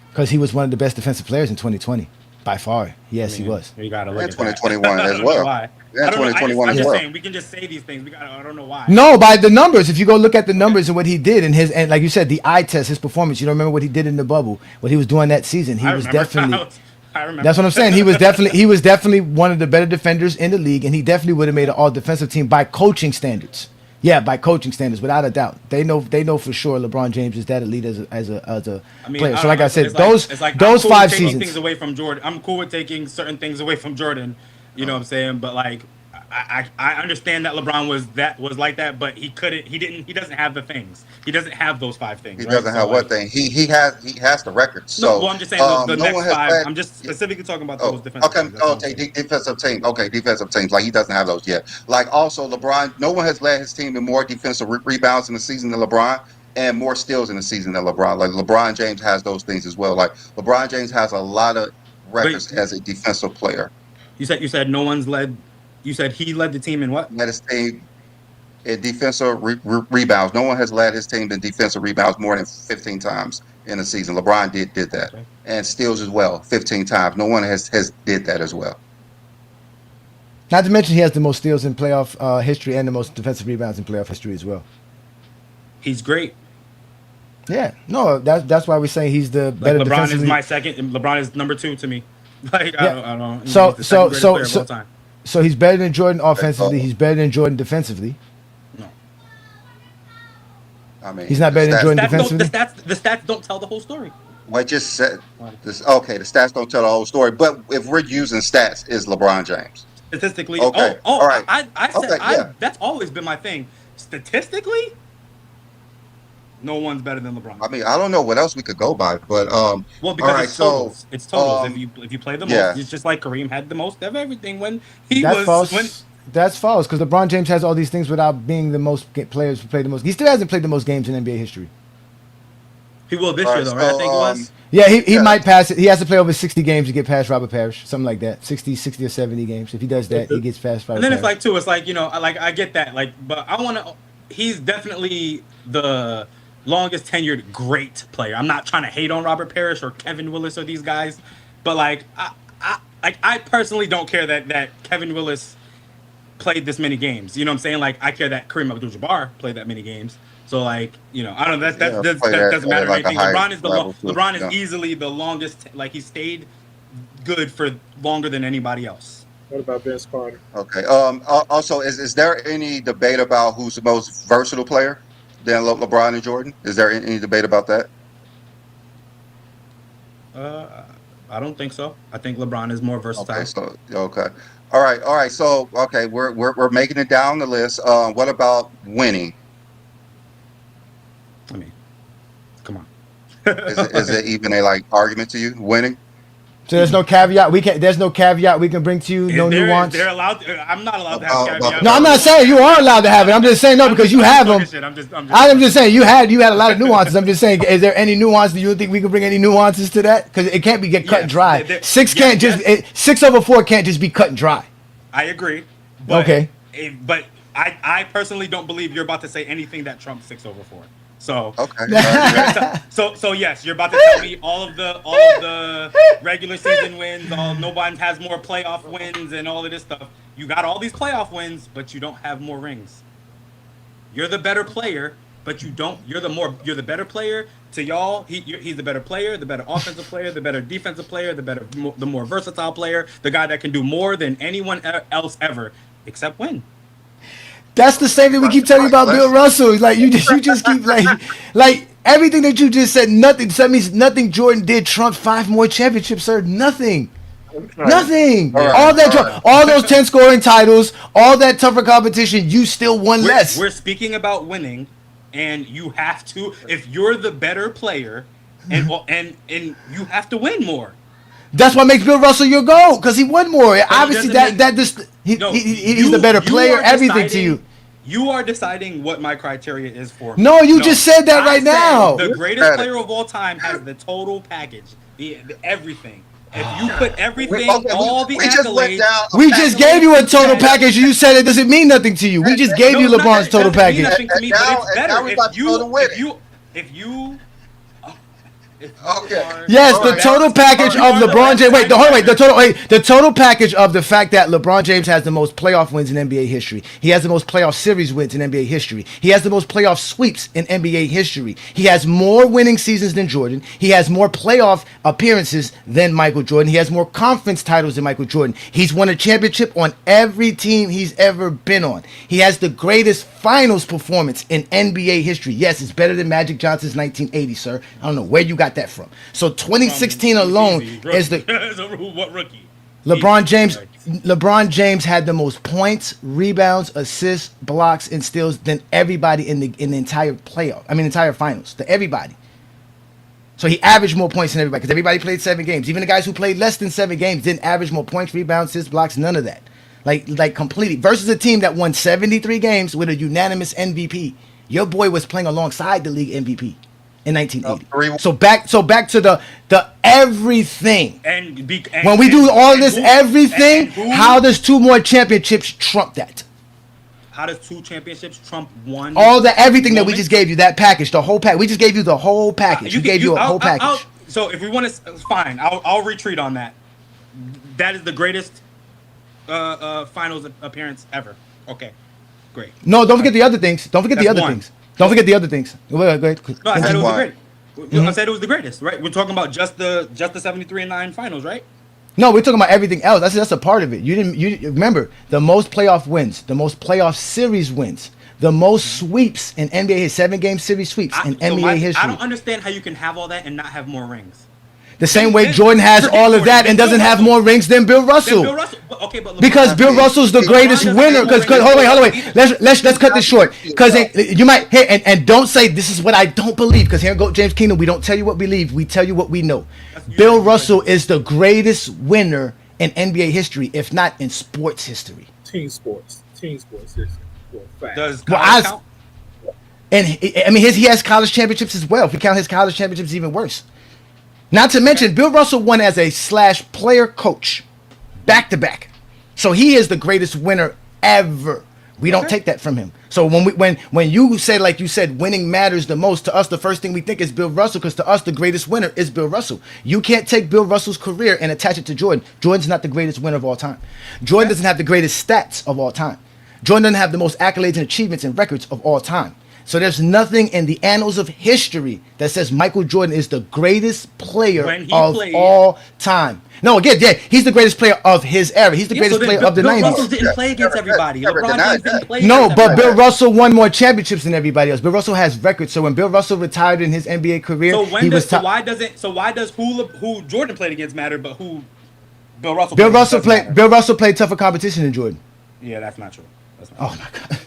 Because he was one of the best defensive players in 2020 by far. Yes, he was. You gotta look And at that. 2021 as well. Why? Yeah, 2021 I'm as just well. saying we can just say these things. I don't know why. No, by the numbers. If you go look at the numbers and what he did and like you said, the eye test, his performance. You don't remember what he did in the bubble, what he was doing that season. He was definitely. I remember. That's what I'm saying. He was definitely one of the better defenders in the league, and he definitely would have made an all defensive team by coaching standards. Yeah, by coaching standards, without a doubt. They know for sure LeBron James is that elite as a player. So like I said, those 5 seasons. Things away from Jordan. I'm cool with taking certain things away from Jordan. You know what I'm saying? But like, I understand that LeBron was like that, but he doesn't have the things. He doesn't have those 5 things. He doesn't have what thing? He has the record. So no, well, I'm just saying the next 5. I'm just specifically talking about those defensive teams. Okay, defensive team. Okay, defensive teams. Like he doesn't have those yet. Like also LeBron, no one has led his team in more defensive rebounds in the season than LeBron, and more steals in the season than LeBron. Like LeBron James has those things as well. Like LeBron James has a lot of records as a defensive player. You said no one's led. You said he led the team in what? Led his team in defensive rebounds. No one has led his team in defensive rebounds more than 15 times in a season. LeBron did that, okay. And steals as well, 15 times. No one has did that as well. Not to mention he has the most steals in playoff history and the most defensive rebounds in playoff history as well. He's great. Yeah, no, that's why we say he's the better. LeBron is my second. LeBron is number 2 to me. Like yeah. I don't. He's the second greatest player of all time. So he's better than Jordan offensively. He's better than Jordan defensively. No. I mean, he's not better than Jordan defensively. The stats don't tell the whole story. Well, I just said this. Okay, the stats don't tell the whole story. But if we're using stats, is LeBron James statistically? Okay. All right. I said okay, yeah. That's always been my thing. Statistically, no one's better than LeBron. I mean, I don't know what else we could go by, but well, because right, it's totals. It's totals. If you play the most, it's just like Kareem had the most of everything when he That's was. False. That's false because LeBron James has all these things without being the most players who play the most. He still hasn't played the most games in NBA history. He will this year, though, right? I think it was. Yeah, he might pass it. He has to play over 60 games to get past Robert Parrish, something like that. 60 or 70 games. If he does that, he gets past Robert And then Parrish. it's like, too, it's like, like I get that. Like, but I want to, he's definitely the longest tenured great player. I'm not trying to hate on Robert Parrish or Kevin Willis or these guys, but like, I personally don't care that Kevin Willis played this many games. You know what I'm saying? Like, I care that Kareem Abdul-Jabbar played that many games. So like, I don't know. That doesn't matter like anything. LeBron is yeah. easily the longest. Like he stayed good for longer than anybody else. What about Vince Carter? Okay. Also, is there any debate about who's the most versatile player than LeBron and Jordan? Is there any debate about that? I don't think so. I think LeBron is more versatile. Okay. All right. So we're making it down the list. What about winning? I mean, come on. Is it even a like argument to you winning? So there's no caveat. There's no caveat we can bring to you. No nuance. They're allowed. I'm not allowed to have caveats. No, I'm not saying you are allowed to have it. I'm just saying no because you have them. I'm just saying you had a lot of nuances. I'm just saying, is there any nuance? Do you think we can bring any nuances to that? Because it can't be cut and dry. Six over 4 can't just be cut and dry. I agree. But okay. But I personally don't believe you're about to say anything that trumps 6 over 4. So okay. So yes, you're about to tell me all of the regular season wins. No one has more playoff wins and all of this stuff. You got all these playoff wins, but you don't have more rings. You're the better player, but you don't. You're the better player to y'all. He's the better player, the better offensive player, the better defensive player, the more versatile player, the guy that can do more than anyone else ever, except win. That's the same thing we keep telling you about Bill Russell. Like you just keep like everything that you just said. Nothing. So that means nothing Jordan did trumps 5 more championships, sir. Nothing. Nothing. All those 10 scoring titles, all that tougher competition, you still won less. We're speaking about winning, and you have to. If you're the better player, and you have to win more. That's what makes Bill Russell your GOAT, because he won more. Obviously, he's the better player. Everything to you. You are deciding what my criteria is for. No, you just said that right now. The greatest player of all time has the total package, the everything. If you put everything, all the accolades. We just gave you a total package, and you said it doesn't mean nothing to you. We just gave you LeBron's total package. It doesn't mean nothing to me, but it's better if you. Okay. Yes, the total package of LeBron James. The total package of the fact that LeBron James has the most playoff wins in NBA history. He has the most playoff series wins in NBA history. He has the most playoff sweeps in NBA history. He has more winning seasons than Jordan. He has more playoff appearances than Michael Jordan. He has more conference titles than Michael Jordan. He's won a championship on every team he's ever been on. He has the greatest finals performance in NBA history. Yes, it's better than Magic Johnson's 1980, sir. I don't know where you got that from. So 2016 alone is the what rookie? LeBron James had the most points, rebounds, assists, blocks, and steals than everybody in the entire entire finals. To everybody. So he averaged more points than everybody because everybody played 7 games. Even the guys who played less than 7 games didn't average more points, rebounds, assists, blocks, none of that. Like completely. Versus a team that won 73 games with a unanimous MVP. Your boy was playing alongside the league MVP in 1980. So back to the everything. And when we do all this everything, how does 2 more championships trump that? How does 2 championships trump 1? All the everything that we just gave you, that package, the whole package. We just gave you the whole package. We gave you a whole package. So if we want to, fine. I'll retreat on that. That is the greatest finals appearance ever. Okay, great. No, don't forget the other things. Don't forget the other things. Go ahead. No, I said it was the greatest. I said it was the greatest, right? We're talking about just the 73-9 finals, right? No, we're talking about everything else. That's a part of it. You remember the most playoff wins, the most playoff series wins, the most sweeps in NBA 7-game series sweeps in NBA history. I don't understand how you can have all that and not have more rings. The same way Jordan has all of that and doesn't have more rings than Bill Russell. Because Bill Russell's the greatest winner. Because hold on, wait. Let's cut this short. Because you might and don't say this is what I don't believe. Because here in GOAT James Kingdom, we don't tell you what we believe. We tell you what we know. Bill Russell is the greatest winner in NBA history, if not in sports history. Team sports history. Does college count? And I mean, he has college championships as well. If we count his college championships, even worse. Not to mention, Bill Russell won as a / player coach, back to back. So he is the greatest winner ever. We don't take that from him. So when you say, like you said, winning matters the most, to us the first thing we think is Bill Russell, because to us the greatest winner is Bill Russell. You can't take Bill Russell's career and attach it to Jordan. Jordan's not the greatest winner of all time. Jordan doesn't have the greatest stats of all time. Jordan doesn't have the most accolades and achievements and records of all time. So there's nothing in the annals of history that says Michael Jordan is the greatest player of all time. No, again, he's the greatest player of his era. He's the greatest player of the 90s. Bill Russell didn't play against everybody. LeBron James didn't play against everybody. Bill Russell won more championships than everybody else. Bill Russell has records. So when Bill Russell retired in his NBA career, why does who Jordan played against matter, but who Bill Russell Bill Russell played tougher competition than Jordan. Yeah, that's not true. Oh my God.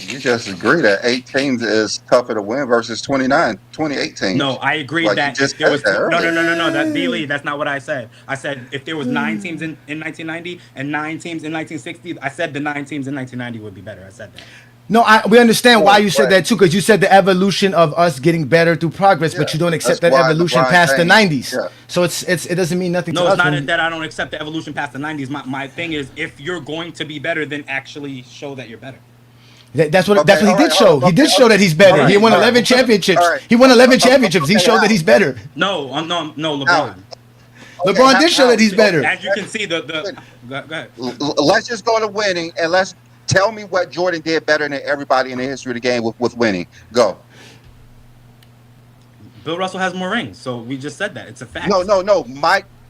You just agree that 8 teams is tougher to win versus 28 teams. No, I agree Like, that you just if there was said that no. That B Lee, that's not what I said. I said if there was 9 teams in 1990 and 9 teams in 1960, I said the 9 teams in 1990 would be better. I said that. No, we understand why you said Right. that too, because you said the evolution of us getting better through progress, but you don't accept that That's why evolution LeBron past the James- 90s. yeah. So it doesn't mean nothing to No, us. it's not when- that I don't accept the evolution past the 90s. My thing is, if you're going to be better, then actually show that you're better. That's what Okay, he all did right, show. okay, He did show that he's better. all right, He won all right. 11 championships. All right. He won 11 championships. He Okay, showed that he's better. No, no, LeBron. LeBron did show that he's better. As you can see, go ahead. Let's just go to winning, and let's tell me what Jordan did better than everybody in the history of the game with winning. Go. Bill Russell has more rings, so we just said that. It's a fact. No.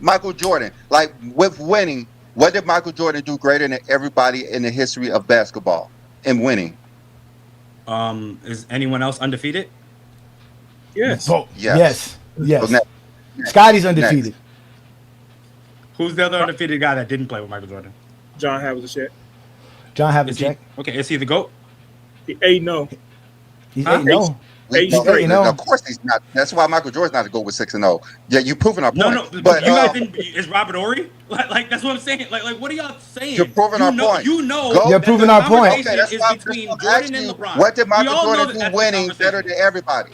Michael Jordan. Like, with winning, what did Michael Jordan do greater than everybody in the history of basketball in winning? Is anyone else undefeated? Yes. Oh, Yes. yes. So next. Scotty's undefeated. Who's the other undefeated guy that didn't play with Michael Jordan? John Havlicek. John Is he Havlicek. okay? Is he the GOAT? He 8-0. He's Huh? 8-0. Eight No, straight. of course he's not. That's why Michael Jordan's not to go with 6-0. Yeah, you're proving our point. No. But you guys didn't. Is Robert Ory? Like that's what I'm saying. Like what are y'all saying? You're proving our point. You know. Go. You're that proving the our point. conversation Okay, that's is why between I'm Jordan asking and you, LeBron. what did We Michael all know Jordan that do that's the winning conversation. better than everybody?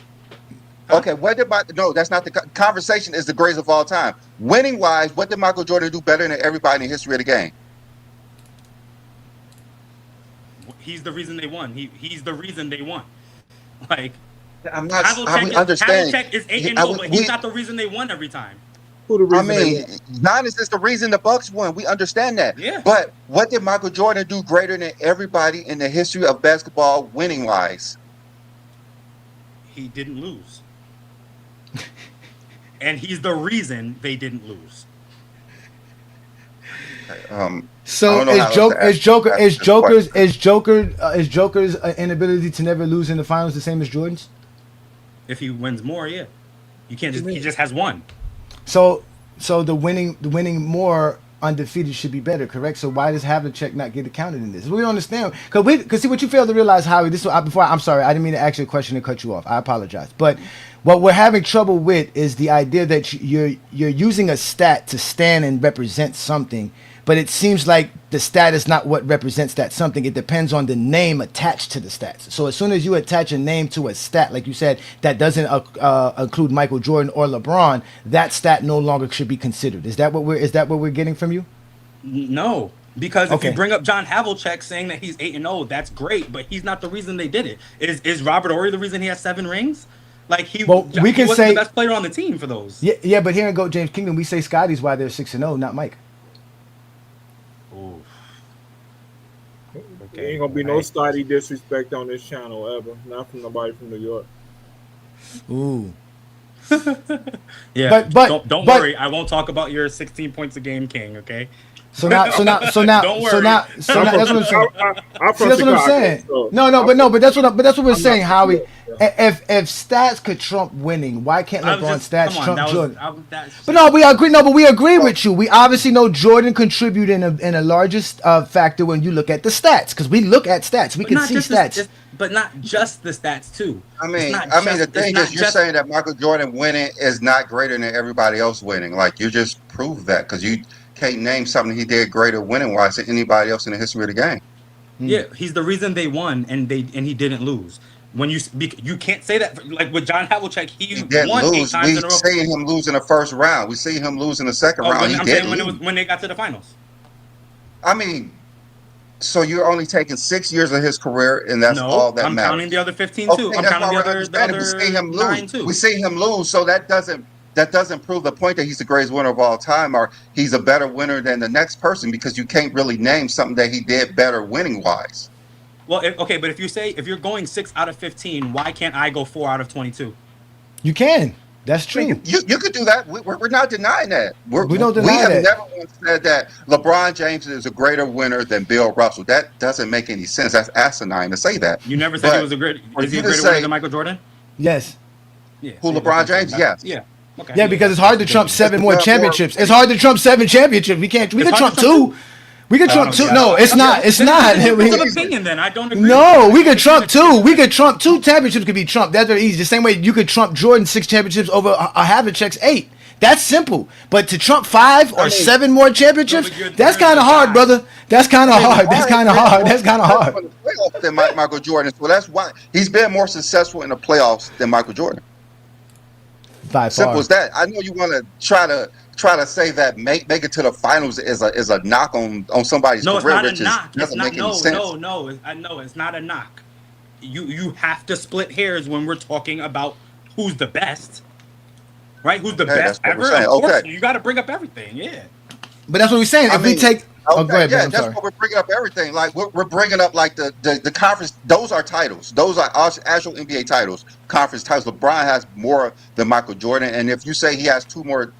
Okay, no, that's not the conversation. Is the greatest of all time. Winning wise, what did Michael Jordan do better than everybody in the history of the game? He's the reason they won. He's the reason they won. Like I'm not. Havlicek We understand. Havlicek is 8-0, but he's not the reason they won every time. Who the I reason they mean, Giannis is the reason the Bucks won. We understand that. Yeah. But what did Michael Jordan do greater than everybody in the history of basketball, winning wise? He didn't lose. And he's the reason they didn't lose. So I don't know how to ask is Joker's inability to never lose in the finals the same as Jordan's? If he wins more, yeah. You can't just he just has one. So the winning more undefeated should be better, correct? So why does Havlicek not get accounted in this? We don't understand because see what you fail to realize, Howie. I'm sorry, I didn't mean to ask you a question and cut you off. I apologize, but what we're having trouble with is the idea that you're using a stat to stand and represent something, but it seems like the stat is not what represents that something. It depends on the name attached to the stats. So as soon as you attach a name to a stat, like you said, that doesn't include Michael Jordan or LeBron, that stat no longer should be considered. Is that what we're getting from you? No. Because if Okay. you bring up John Havlicek saying that he's 8-0, that's great, but he's not the reason they did it. Is Robert Ory the reason he has 7 rings? Like he wasn't the best player on the team for those. Yeah, but here in GOAT James Kingdom, we say Scotty's why they're 6-0, not Mike. Ooh. There ain't gonna be no Scotty disrespect on this channel ever. Not from nobody from New York. Ooh. Yeah. But don't worry, I won't talk about your 16 points a game king, okay? So now, Don't worry. that's what I'm saying. I'm See, from that's what I'm Chicago, saying. so- But that's what we're saying, not- Howie. If stats could trump winning, why can't I was LeBron just- stats come on, trump that was- Jordan? that's- But no, we agree. No, but we agree with you. We obviously know Jordan contributed in a largest factor when you look at the stats, because we look at stats. We But can not see just the- stats. but not just the stats too. I It's mean, not the just- thing it's is, not you're just- saying that Michael Jordan winning is not greater than everybody else winning. Like, you just proved that because you can't name something he did greater winning wise than anybody else in the history of the game. Yeah, he's the reason they won, and he didn't lose. When you can't say that like with John Havlicek, he didn't won 8 lose. times We in a row. seen him lose in the first round. We seen him lose in the second round. He I'm did saying lose. when they got to the finals. I mean, so you're only taking 6 years of his career, and that's No, all that I'm matters. counting the other 15 too. Okay, I'm that's counting why the we're other understanding. We see him 9 lose. too. We see him lose, so that doesn't prove the point that he's the greatest winner of all time, or he's a better winner than the next person, because you can't really name something that he did better winning wise. Well, but if you're going 6 out of 15, why can't I go 4 out of 22? You can. That's true. You could do that. We're not denying that. We don't deny We have that. never once said that LeBron James is a greater winner than Bill Russell. That doesn't make any sense. That's asinine to say that. You never said But he was a great. for Is he you a to greater say- winner than Michael Jordan? Yes. Yeah. Who, see, LeBron that's James? not- Yes. Yeah. Okay. Yeah, because it's hard to trump 7 more Well, championships. It's hard to trump 7 championships. We can It's hard trump to trump 2. We could trump two. No, it's not. It's Then not. it's an opinion. Then I don't agree. No, we could trump two. We could trump two championships. Could be trumped. That's very easy. The same way you could trump Jordan 6 championships over Havlicek's 8. That's simple. But to trump 5 or 7 more championships, that's kind of hard, brother. That's kind of hard. That's kind of hard. That's kind of hard. Than Michael Jordan. So that's why he's been more successful in the playoffs than Michael Jordan. By Simple far. as that. I know you want to try to say that make it to the finals is a knock on somebody's No, career. it's not a knock. It's not. Make any sense. No. It's not a knock. You have to split hairs when we're talking about who's the best, right? Who's the best that's what ever? we're Of saying. course, Okay. you got to bring up everything. Yeah. But that's what we're saying. If we take. Oh, go ahead, yeah, man. I'm that's sorry. what we're bringing up. Everything like we're bringing up like the conference. Those are titles. Those are actual NBA titles, conference titles. LeBron has more than Michael Jordan, and if you say he has 2 more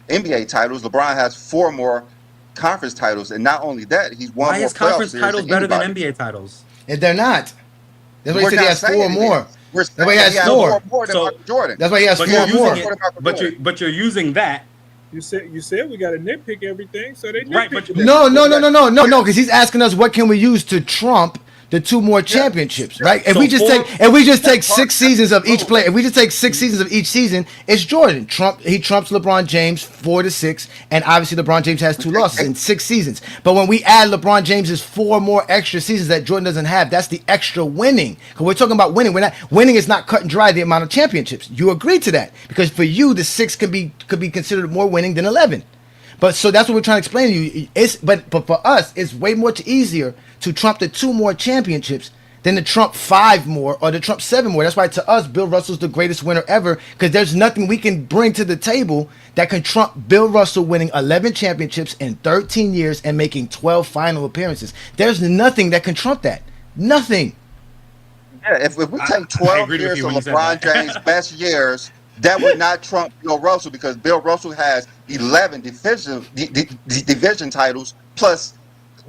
NBA titles, LeBron has 4 more conference titles, and not only that, he's won Why more is conference playoff titles series better than anybody. NBA titles? If they're not. That's why We're he said he not has 4 saying more. it is. We're That's why he saying has he has 4. more than So- Michael Jordan. That's why he has But 4 you're more. using it. But you're using that. You said we got to nitpick everything, so they nitpick Right, but- it. No, because he's asking us what can we use to trump the 2 more championships, right? If So we just take 6 seasons of each Oh, player, if we just take 6 seasons of each season, it's Jordan. He trumps LeBron James 4-6, and obviously LeBron James has 2 losses in 6 seasons. But when we add LeBron James's 4 more extra seasons that Jordan doesn't have, that's the extra winning. Because we're talking about winning. Winning is not cut and dry the amount of championships. You agree to that because for you the 6 could be considered more winning than 11. But so that's what we're trying to explain to you. But for us, it's way much easier to trump the 2 more championships than to trump 5 more or to trump 7 more. That's why to us, Bill Russell's the greatest winner ever because there's nothing we can bring to the table that can trump Bill Russell winning 11 championships in 13 years and making 12 final appearances. There's nothing that can trump that. Nothing. Yeah, if we take 12 agreed with years you of when you said LeBron that. James' best years, that would not trump Bill Russell because Bill Russell has 11 division titles plus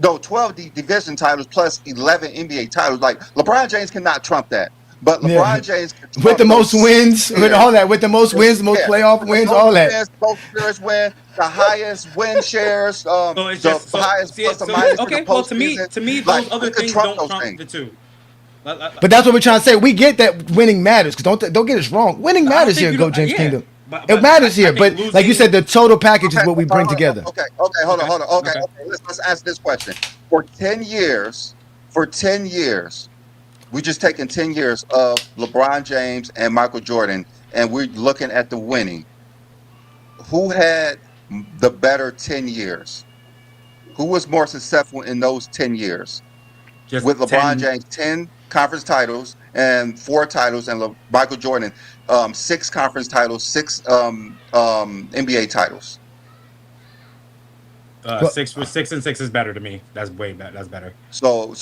12 division titles plus 11 NBA titles. Like LeBron James cannot trump that. But LeBron James can trump with the most those wins, with all that, with the most wins, the most playoff wins, all that. Both years win, the highest win shares, highest plus or minus. Okay, well to me, those other things don't trump the 2. But that's what we're trying to say. We get that winning matters. Because don't get us wrong. Winning matters here, Go James Kingdom. But it matters here. But losing, like you said, the total package is what we bring together. Okay, hold on. Okay. Let's ask this question. For 10 years, we just taken 10 years of LeBron James and Michael Jordan, and we're looking at the winning. Who had the better 10 years? Who was more successful in those 10 years? With LeBron James 10 conference titles and 4 titles, and Michael Jordan 6 conference titles, 6 NBA titles. 6 and 6 is better to me. That's way better. That's better. So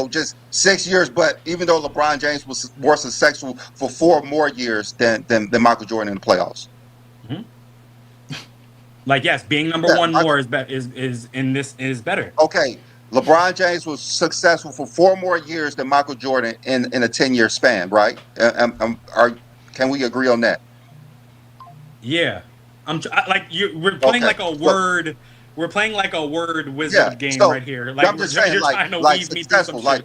just 6 years, but even though LeBron James was more successful for 4 more years than Michael Jordan in the playoffs. Mm-hmm. Like yes, being number 1 more is better. Okay. LeBron James was successful for 4 more years than Michael Jordan in a 10-year span, right? Can we agree on that? Yeah, we're playing like a word. We're playing like a word wizard game right here. Like I'm just saying, you're trying to weave me through some shit.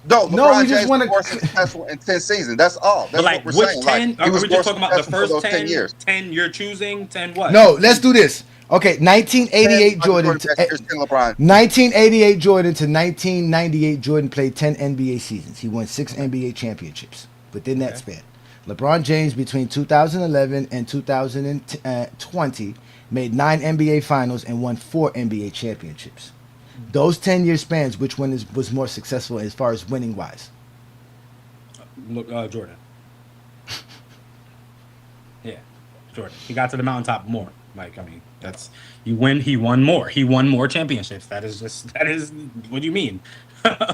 LeBron James was more successful in 10 seasons. That's all. That's but what we're saying. 10? Are we just talking about the first 10 years? 10 you're choosing? 10 what? No, let's do this. Okay, 1988 Jordan. 1988 Jordan to 1998 Jordan played 10 NBA seasons. He won 6 NBA championships within that span. LeBron James between 2011 and 2020 made 9 NBA finals and won 4 NBA championships. Those 10-year spans, which one was more successful as far as winning wise? Jordan. Yeah, Jordan. He got to the mountaintop more. Like, I mean, he won more. He won more championships. That is what do you mean?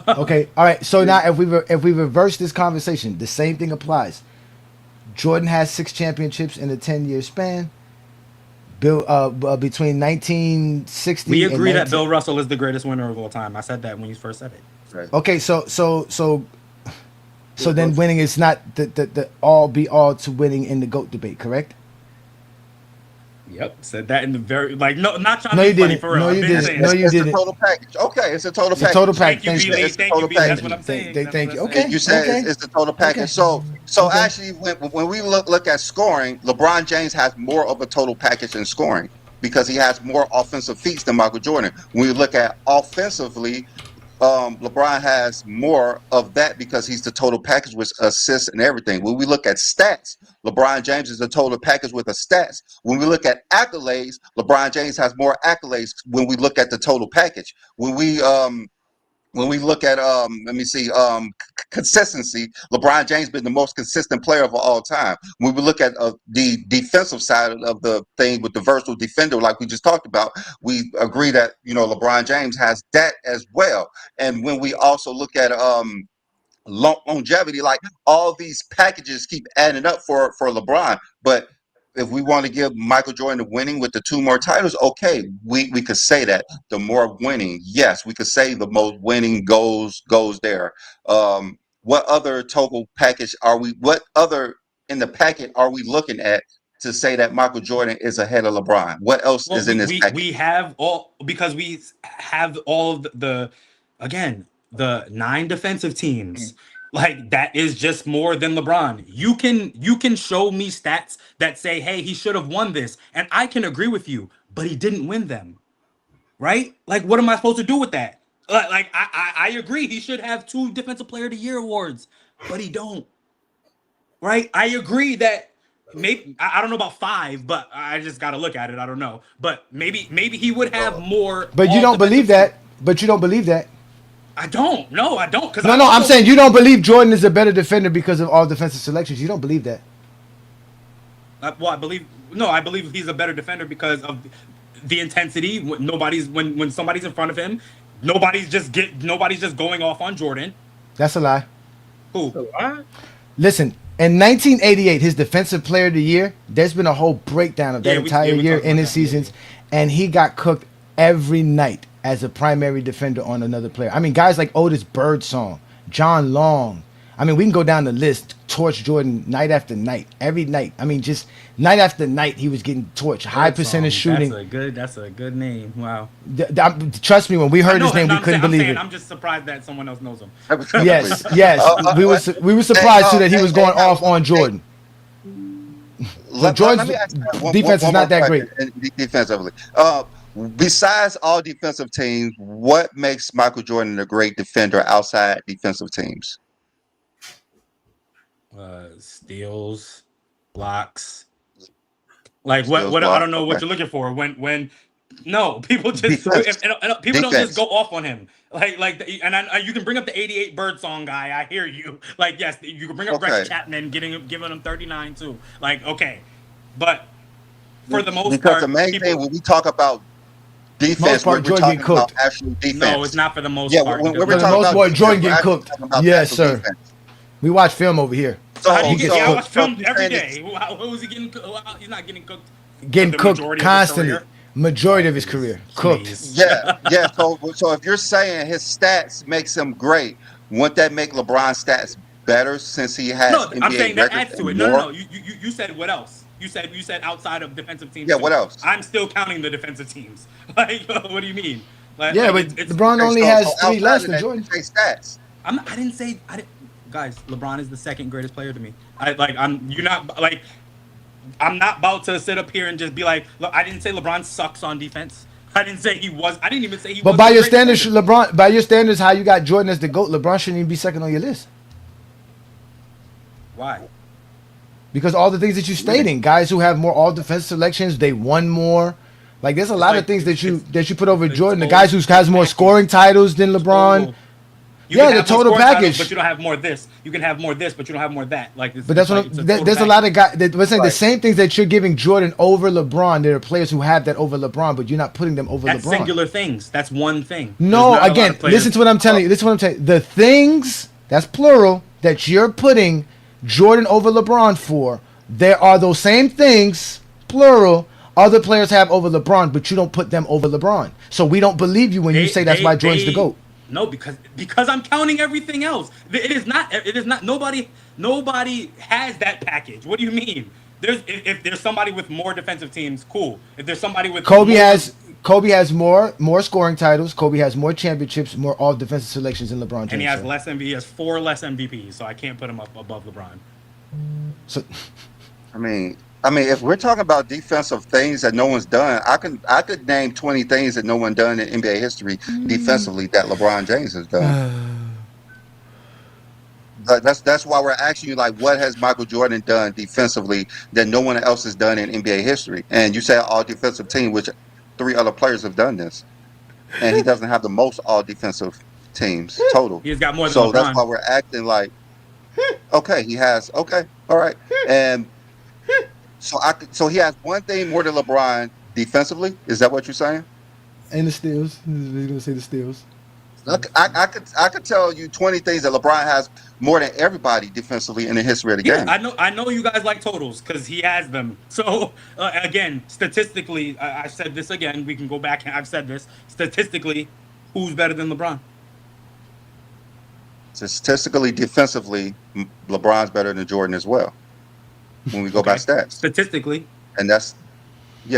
Okay, all right. So now if we reverse this conversation, the same thing applies. Jordan has 6 championships in a 10-year span. Bill between 1960. We agree that Bill Russell is the greatest winner of all time. I said that when you first said it. Right. Okay, so then winning is not the all be all to winning in the GOAT debate, correct? Yep, said that in the very not trying No, to you be funny didn't. for real. No, I've you been didn't. saying No, it. you It's the didn't. total package. Okay, it's a total It's a package. total package. Thank you, Thank you. Billy. It's the Thank you, total Billy. That's package. what I'm saying. Thank you. That's what I'm Okay. You said Okay. it's the total package. Okay. So Okay. actually, when we look at scoring, LeBron James has more of a total package in scoring because he has more offensive feats than Michael Jordan. When we look at offensively, LeBron has more of that because he's the total package with assists and everything. When we look at stats, LeBron James is the total package with the stats. When we look at accolades, LeBron James has more accolades when we look at the total package. When we look at let me see consistency, LeBron James been the most consistent player of all time. When we look at the defensive side of the thing with the versatile defender like we just talked about, we agree that LeBron James has that as well. And when we also look at longevity, like all these packages keep adding up for LeBron. But if we want to give Michael Jordan the winning with the 2 more titles, okay, we could say that. The more winning, yes, we could say the most winning goes there. What other total package are we? What other in the packet are we looking at to say that Michael Jordan is ahead of LeBron? What else Well, is in this package? we have all because we have all of the again the 9 defensive teams. Like that is just more than LeBron. You can show me stats that say, hey, he should have won this, and I can agree with you, but he didn't win them, right? Like, what am I supposed to do with that? Like I agree, he should have 2 Defensive Player of the Year awards, but he don't, right? I agree that maybe I don't know about 5, but I just got to look at it. I don't know, but maybe he would have more. But you don't believe that. But you don't believe that. I don't. No, I don't. No, I'm saying you don't believe Jordan is a better defender because of all defensive selections. You don't believe that. Well, I believe he's a better defender because of the intensity. When somebody's in front of him, nobody's just going off on Jordan. That's a lie. Who? Listen, in 1988, his Defensive Player of the Year, there's been a whole breakdown of that entire year in his seasons, and he got cooked every night as a primary defender on another player. I mean, guys like Otis Birdsong, John Long. I mean, we can go down the list. Torch Jordan night after night, every night. I mean, just night after night, he was getting torched. High percentage shooting. That's a good name. Wow. Trust me, when we heard his name, we couldn't believe it. I'm just surprised that someone else knows him. Yes. We were surprised too that he was going off on Jordan. Jordan's defense is not that great. Defensively. Besides all defensive teams, what makes Michael Jordan a great defender outside defensive teams? Steals, blocks. Like Steals, what? blocks, I don't know what okay. you're looking for. When no, people just people don't just go off on him. You can bring up the 88 Birdsong guy. I hear you. Like, yes, you can bring up Rex Chapman, giving him 39 too. Like, okay, but for the most part, the main thing when we talk about defense, we're talking about actual defense. No, it's not for the most part. When for the most part, Jordan getting cooked. Yes, sir. Defense. We watch film over here. So how do you get? I watch film every day. Who is he getting? He's not getting cooked. Getting cooked constantly. Majority of his career cooked. Yeah. So if you're saying his stats makes him great, wouldn't that make LeBron's stats better since he has? No, NBA I'm saying that adds to it. No. You said what else? You said outside of defensive teams. Yeah, what else? I'm still counting the defensive teams. Like, what do you mean? Like, yeah, but LeBron only has 3 less than Jordan. Stats. I didn't say. Guys, LeBron is the second greatest player to me. I'm not about to sit up here and just be like, look, I didn't say LeBron sucks on defense. I didn't say he was. I didn't even say he was. But by your standards, LeBron, by your standards, how you got Jordan as the GOAT, LeBron shouldn't even be second on your list. Why? Because all the things that you're stating, guys who have more all defense selections, they won more. Like, there's a lot of things that you put over Jordan. The guys who has more scoring titles than LeBron. The total package. Titles, but you don't have more this. You can have more this, but you don't have more that. Like, but that's what there's a lot of guys. We're saying the same things that you're giving Jordan over LeBron. There are players who have that over LeBron, but you're not putting them over that's LeBron. Singular things. That's one thing. No, again, listen to what I'm telling you. Listen to what I'm telling you. The things, that's plural, that you're putting Jordan over LeBron for, there are those same things, plural, other players have over LeBron, but you don't put them over LeBron. So we don't believe you when you say that's why Jordan's the GOAT. No, because I'm counting everything else. It is not. Nobody has that package. What do you mean? if there's somebody with more defensive teams, cool. If there's somebody with Kobe more, has more scoring titles. Kobe has more championships, more all defensive selections than LeBron James. and he has sir. less MVP. He has 4 less MVPs, so I can't put him up above LeBron. So I mean, if we're talking about defensive things that no one's done, I could name 20 things that no one done in NBA history defensively that LeBron James has done. That's why we're asking you, like, what has Michael Jordan done defensively that no one else has done in NBA history? And you say all defensive team, which 3 other players have done this, and he doesn't have the most all defensive teams total. He's got more than So LeBron. that's why we're acting like, okay, he has, okay, all right, and so he has one thing more than LeBron defensively. Is that what you're saying? and the steals. He's gonna say the steals. Look, I could tell you 20 things that LeBron has more than everybody defensively in the history of the game. I know you guys like totals because he has them. So again, statistically, I've said this again. We can go back and I've said this. Statistically, who's better than LeBron? Statistically, defensively, LeBron's better than Jordan as well. When we go by stats, Statistically, and that's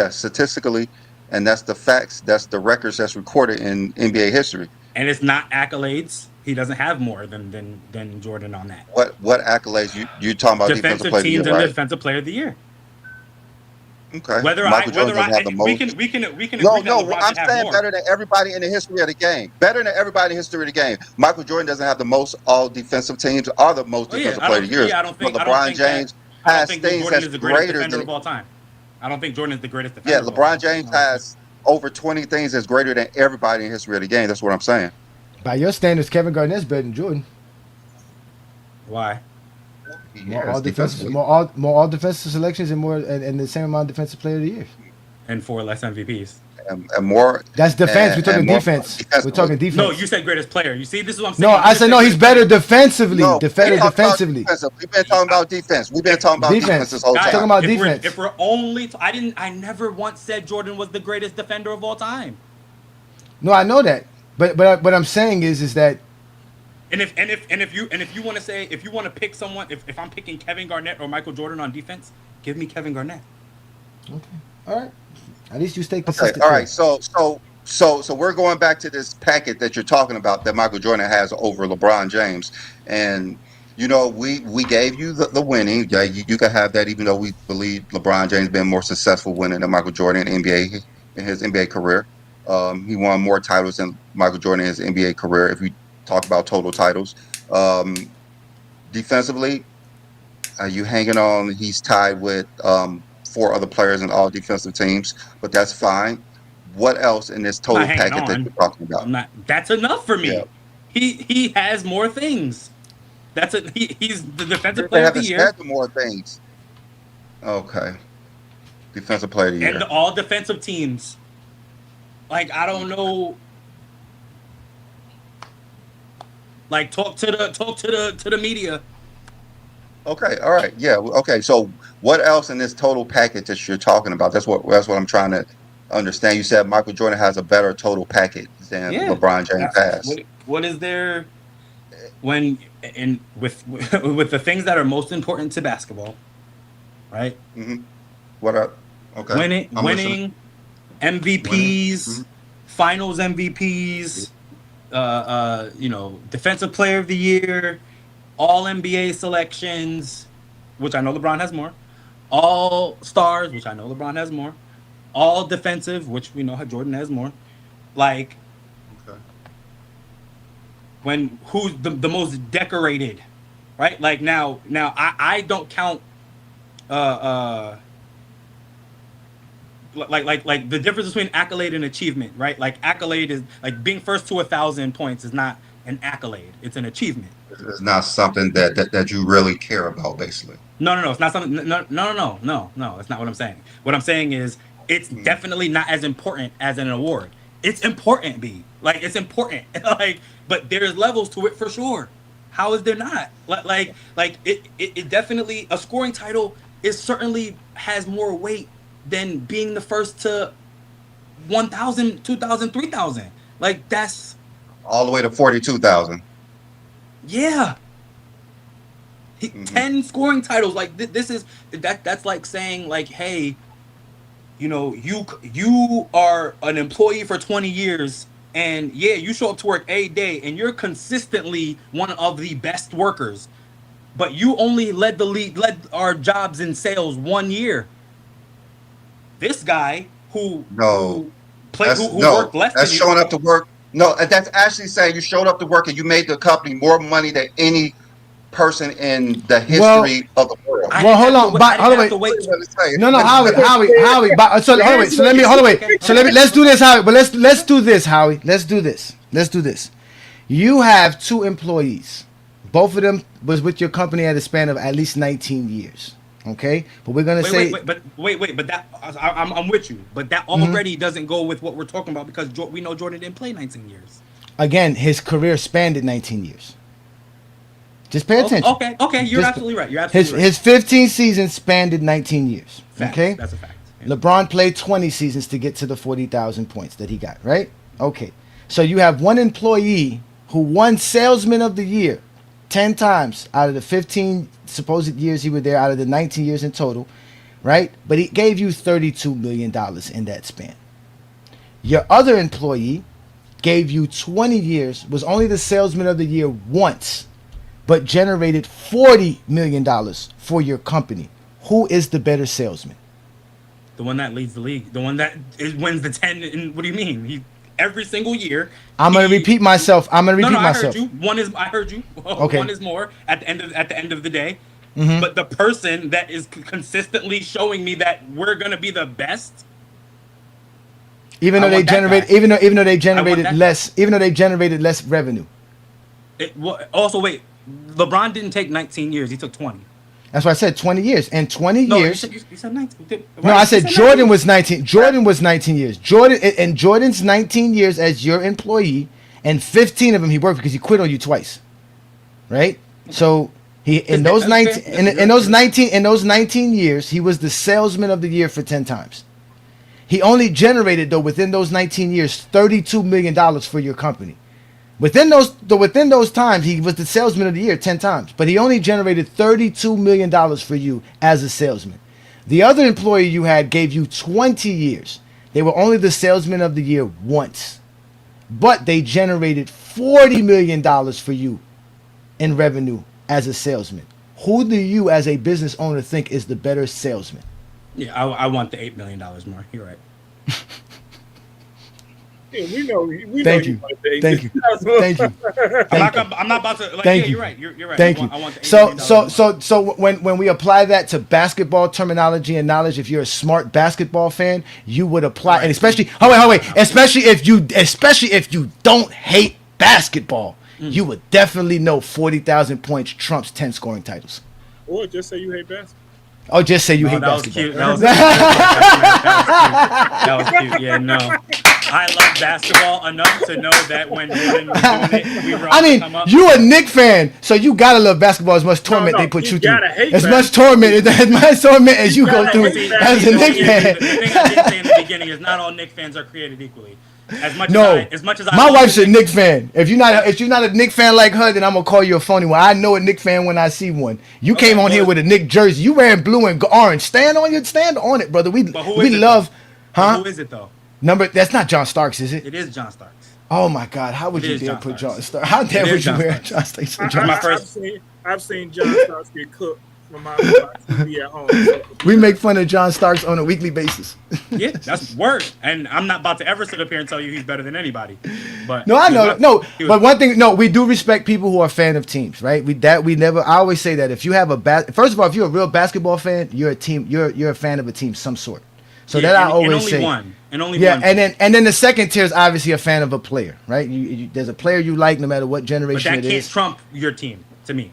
statistically, and that's the facts. That's the records that's recorded in NBA history. and it's not accolades. He doesn't have more than Jordan on that. What accolades you talking about? Defensive Player of the teams year, and right? defensive player of the year. Okay. Michael Jordan doesn't have the most. we can agree that No, LeBron I'm should have saying more. better than everybody in the history of the game. Better than everybody in the history of the game. Michael Jordan doesn't have the most all defensive teams or the most defensive player of the year. But LeBron James has things Jordan that's is the greatest greater defender than. of all time. I don't think Jordan is the greatest defender. Yeah, of all LeBron time. James has over 20 things that's greater than everybody in the history of the game. That's what I'm saying. By your standards, Kevin Garnett's better than Jordan. Why? More all defensive selections and the same amount of defensive player of the year. And 4 less MVPs. And more. That's defense. and- We're talking and more defense. defensively. We're talking defense. No, you said greatest player. You see, this is what I'm saying. No, I said no. He's better defensively. No, Better we talked about defensively. defensive. We've been talking about defense. We've been talking about defense this whole Guys, time. Talking about if defense. If we're only, I never once said Jordan was the greatest defender of all time. No, I know that. But what I'm saying is that And if you want to say, if you want to pick someone, if I'm picking Kevin Garnett or Michael Jordan on defense, give me Kevin Garnett. okay, all right. At least you stay Okay, consistent. all right. So we're going back to this packet that you're talking about that Michael Jordan has over LeBron James, and we gave you the winning. Yeah, you can have that, even though we believe LeBron James been more successful winning than Michael Jordan in his NBA career. He won more titles than Michael Jordan in his NBA career. If we talk about total titles, defensively, you hanging on. He's tied with 4 other players in all defensive teams, but that's fine. What else in this total Not hanging packet that on. you're talking about? I'm not. That's enough for me. Yeah. He has more things. He's the defensive They player have of to the year schedule more things. Okay, defensive player of the year. and all defensive teams. Like, I don't know. Like, talk to the media. Okay, all right, yeah, okay. So, what else in this total package that you're talking about? That's what I'm trying to understand. You said Michael Jordan has a better total package than LeBron James has. What is there when with the things that are most important to basketball, right? Mm-hmm. What up? Okay. Winning, listening. MVPs, Finals MVPs, Defensive Player of the Year, All NBA selections, which I know LeBron has more, All Stars, which I know LeBron has more, All Defensive, which we know how Jordan has more. Like, Okay. when who's the most decorated, right? Like now I don't count like the difference between accolade and achievement, right? Like, accolade is like being first to 1,000 points is not an accolade, it's an achievement. It's not something that you really care about, basically. No, it's not something. No, that's not what I'm saying. What I'm saying is it's definitely not as important as an award. It's important, B. Like, it's important. Like, but there's levels to it for sure. How is there not? Like it definitely, a scoring title is certainly has more weight than being the first to 1,000, 2,000, 3,000. Like, that's All the way to 42,000. yeah. 10 scoring titles. Like this is that's like saying like, hey, you know, you are an employee for 20 years, and yeah, you show up to work a day, and you're consistently one of the best workers, but you only led our jobs in sales 1 year. This guy who No, who worked less that's than you. showing up to work. No, that's actually saying you showed up to work and you made the company more money than any person in the history of the world. Well, hold on, wait. No, Howie. So let's do this, Howie. But let's do this, Howie. Let's do this. You have 2 employees. Both of them was with your company at a span of at least 19 years. Okay, but we're gonna say. Wait. But that I'm with you. But that already doesn't go with what we're talking about because we know Jordan didn't play 19 years. Again, his career spanned 19 years. Just pay attention. Okay, you're absolutely right. His 15 seasons spanned 19 years. Fact. Okay, that's a fact. Yeah. LeBron played 20 seasons to get to the 40,000 points that he got. Right? Okay, so you have one employee who won Salesman of the Year 10 times out of the 15 supposed years he was there, out of the 19 years in total, right? But he gave you $32 million in that span. Your other employee gave you 20 years, was only the Salesman of the Year once, but generated $40 million for your company. Who is the better salesman? The one that leads the league. The one that wins the 10. What do you mean? Every single year. I'm gonna repeat myself. I heard you. I heard you. Okay. One is more at the end of the day. Mm-hmm. But the person that is consistently showing me that we're gonna be the best. Even though they generated less revenue. Wait. LeBron didn't take 19 years. He took 20. That's why I said 20 years. And 20 years. You said 19. No, I said Jordan was 19. Jordan was 19 years. Jordan's 19 years as your employee, and 15 of them he worked because he quit on you twice. Right? So in those 19 years, he was the salesman of the year for 10 times. He only generated, though, within those 19 years, $32 million for your company. Within those times, he was the salesman of the year 10 times, but he only generated $32 million for you as a salesman. The other employee you had gave you 20 years. They were only the salesman of the year once, but they generated $40 million for you in revenue as a salesman. Who do you, as a business owner, think is the better salesman? Yeah, I want the $8 million more. You're right. Yeah, we know. Thank you. I'm not about to. Like, Thank yeah, you. you're right. You're right. Thank you. I want the $8 million So when we apply that to basketball terminology and knowledge, if you're a smart basketball fan, you would apply, right. And especially if you don't hate basketball, you would definitely know 40,000 points trumps 10 scoring titles. Or just say you hate basketball. Oh, just say you hate that basketball. Was cute. That was cute. Yeah, no. I love basketball enough to know that when Jordan was doing it, we were all come up. You a Knick fan, so you gotta love basketball as much torment they put you through. As much torment as you go through as a Knick fan. The thing I did say in the beginning is not all Knick fans are created equally. As much as my wife's a Knick fan. If you're not a Knick fan like her, then I'm gonna call you a phony one. I know a Knick fan when I see one. You came on here with a Knick jersey. You wearing blue and orange. Stand on it, brother. We love. Who is it though? That's not John Starks, is it? It is John Starks. Oh my God! How would you dare put John Starks? How dare would you wear John Starks? I've seen John Starks get cooked from my TV at home. So. We make fun of John Starks on a weekly basis. Yeah, that's word. And I'm not about to ever sit up here and tell you he's better than anybody. But no, I know. But one thing, we do respect people who are fan of teams, right? I always say that if you have first of all, if you're a real basketball fan, you're a team. You're a fan of a team, some sort. So yeah, that I always say. One. And only yeah, one. and then the second tier is obviously a fan of a player, right? There's a player you like no matter what generation it is. But that can't trump your team, to me.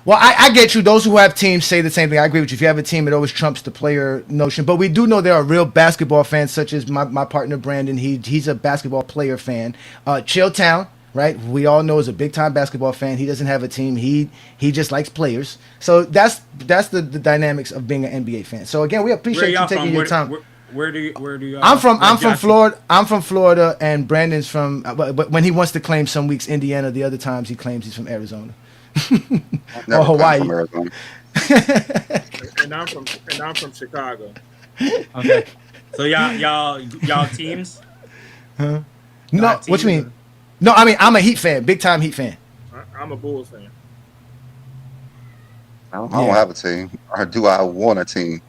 Well, I get you. Those who have teams say the same thing. I agree with you. If you have a team, it always trumps the player notion. But we do know there are real basketball fans, such as my partner Brandon. He's a basketball player fan. Chilltown, right? We all know is a big time basketball fan. He doesn't have a team. He just likes players. So that's the dynamics of being an NBA fan. So again, we appreciate you taking your time. Where do you? I'm from Florida. I'm from Florida, and Brandon's from. But when he wants to claim some weeks Indiana, the other times he claims he's from Arizona. Never come Hawaii. from Arizona. And I'm from Chicago. Okay. So y'all teams? No, Not what you teams. mean? No, I mean I'm a Heat fan, big time Heat fan. I'm a Bulls fan. I don't have a team. Or do I want a team?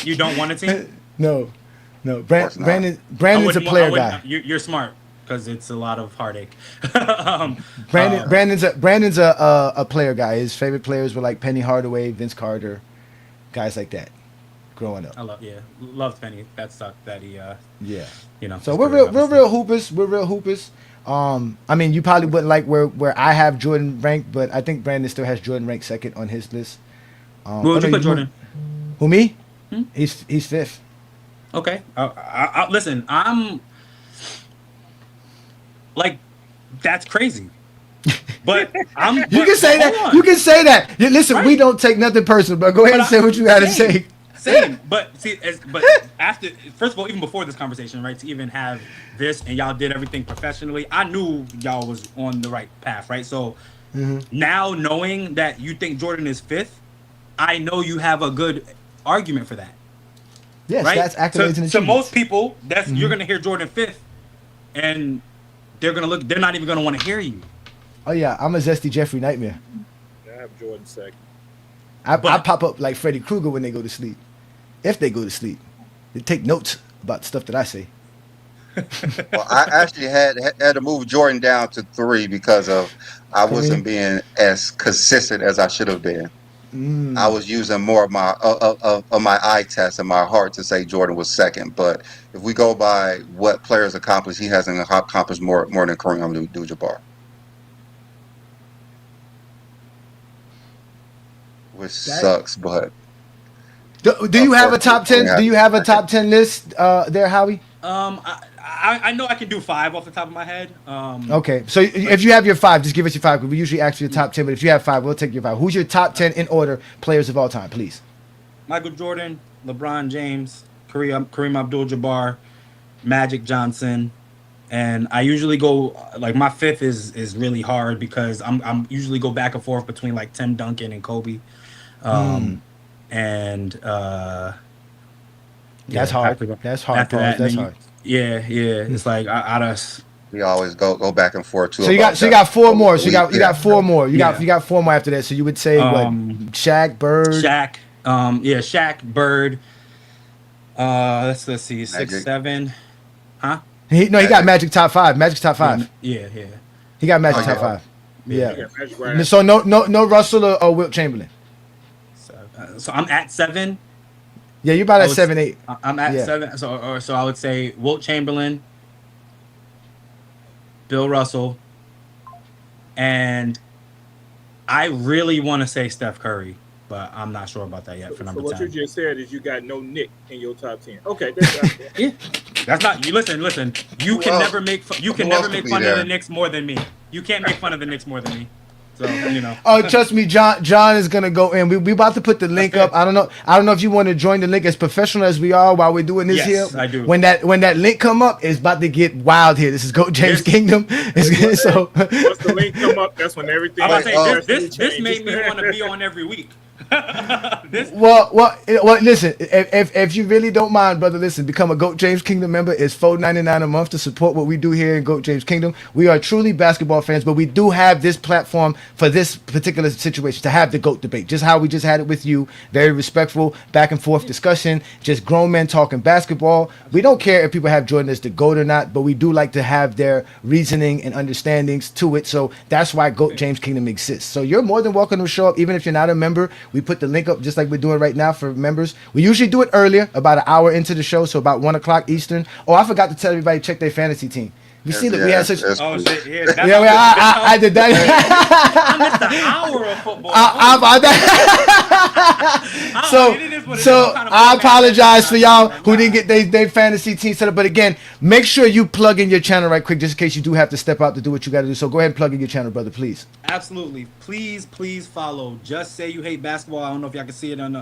You don't want a team? No. course not. Brandon's a I player wouldn't- guy. You're smart because it's a lot of heartache. Brandon's a player guy. His favorite players were like Penny Hardaway, Vince Carter, guys like that. Growing up, Loved Penny. That sucked that he yeah. So his we're career, real hoopers. We're real hoopers. I mean, you probably wouldn't like where I have Jordan ranked, but I think Brandon still has Jordan ranked second on his list. Where would you put Jordan? Who me? He's fifth. Okay. Listen, I'm like, that's crazy. But You can say that. You can say that. Listen, Right. we don't take nothing personal, but go ahead and say what you got to say. Same, but see, but after, first of all, even before this conversation, right, to even have this and y'all did everything professionally, I knew y'all was on the right path, right? So now knowing that you think Jordan is fifth, I know you have a good argument for that, Yes, right? that's accolades and To achievements. most people, that's you're gonna hear Jordan fifth, and they're gonna look. They're not even gonna want to hear you. Oh yeah, I'm a Zesty Jeffrey nightmare. I have Jordan second. I But- pop up like Freddy Krueger when they go to sleep. If they go to sleep, they take notes about stuff that I say. Well, I actually had to move Jordan down to 3 because of I wasn't being as consistent as I should have been. I was using more of my my eye test and my heart to say Jordan was second. But if we go by what players accomplished, he hasn't accomplished more than Kareem Abdul-Jabbar, which sucks. But Do you have a top 10? Do you have a top 10 list there, Howie? I know I can do 5 off the top of my head. Okay, so if you have your 5, just give us your 5. We usually ask for your top 10, but if you have 5, we'll take your 5. Who's your top 10 in order players of all time, please? Michael Jordan, LeBron James, Kareem Abdul-Jabbar, Magic Johnson, and I usually go like my 5th is really hard because I'm usually go back and forth between like Tim Duncan and Kobe, and That's hard. That's hard. That's hard. Yeah. It's like out of. we always go back and forth too. So you got 4 more. So you got 4 more. You Yeah. got 4 more after that. So you would say what? Shaq, Bird. Shaq, Shaq, Bird. Let's see, 6, Magic. 7, huh? He got Magic top 5. Magic top 5. Yeah. He got Magic Oh, top yeah. 5. Yeah. Yeah, that's right. So no Russell or Wilt Chamberlain. So I'm at 7. Yeah, you're about I at would- 7, 8. I'm at Yeah. 7. So I would say Wilt Chamberlain, Bill Russell, and I really want to say Steph Curry, but I'm not sure about that yet for So number what 10. you just said is you got no Nick in your top 10. Okay, that's Yeah, that's not you. Listen. You Who can else? never make you can Who never else make could be fun of there? the Knicks more than me. You can't make fun of the Knicks more than me. So Oh, trust me, John is gonna go in. We about to put the link up. I don't know if you want to join the link. As professional as we are while we're doing this Yes, here, I do. When that link come up, it's about to get wild here. This is Go James Yes. Kingdom. So once the link come up, that's when everything. I'm about to Oh. say this made me want to be on every week. well, listen. If you really don't mind, brother, listen. Become a Goat James Kingdom member. It's $4.99 a month to support what we do here in Goat James Kingdom. We are truly basketball fans, but we do have this platform for this particular situation to have the Goat debate. Just how we just had it with you. Very respectful, back and forth discussion. Just grown men talking basketball. We don't care if people have Jordan as the Goat or not, but we do like to have their reasoning and understandings to it. So that's why Goat James Kingdom exists. So you're more than welcome to show up, even if you're not a member. We put the link up just like we're doing right now for members. We usually do it earlier, about an hour into the show, so about 1 o'clock Eastern. Oh, I forgot to tell everybody to check their fantasy team. You see that we had such. that's Oh cool. shit! Yeah, I did that. I missed an hour of football. So I apologize for y'all who didn't get their fantasy team set up. But again, make sure you plug in your channel right quick, just in case you do have to step out to do what you got to do. So go ahead and plug in your channel, brother, please. Absolutely. Please follow. Just Say You Hate Basketball. I don't know if y'all can see it on the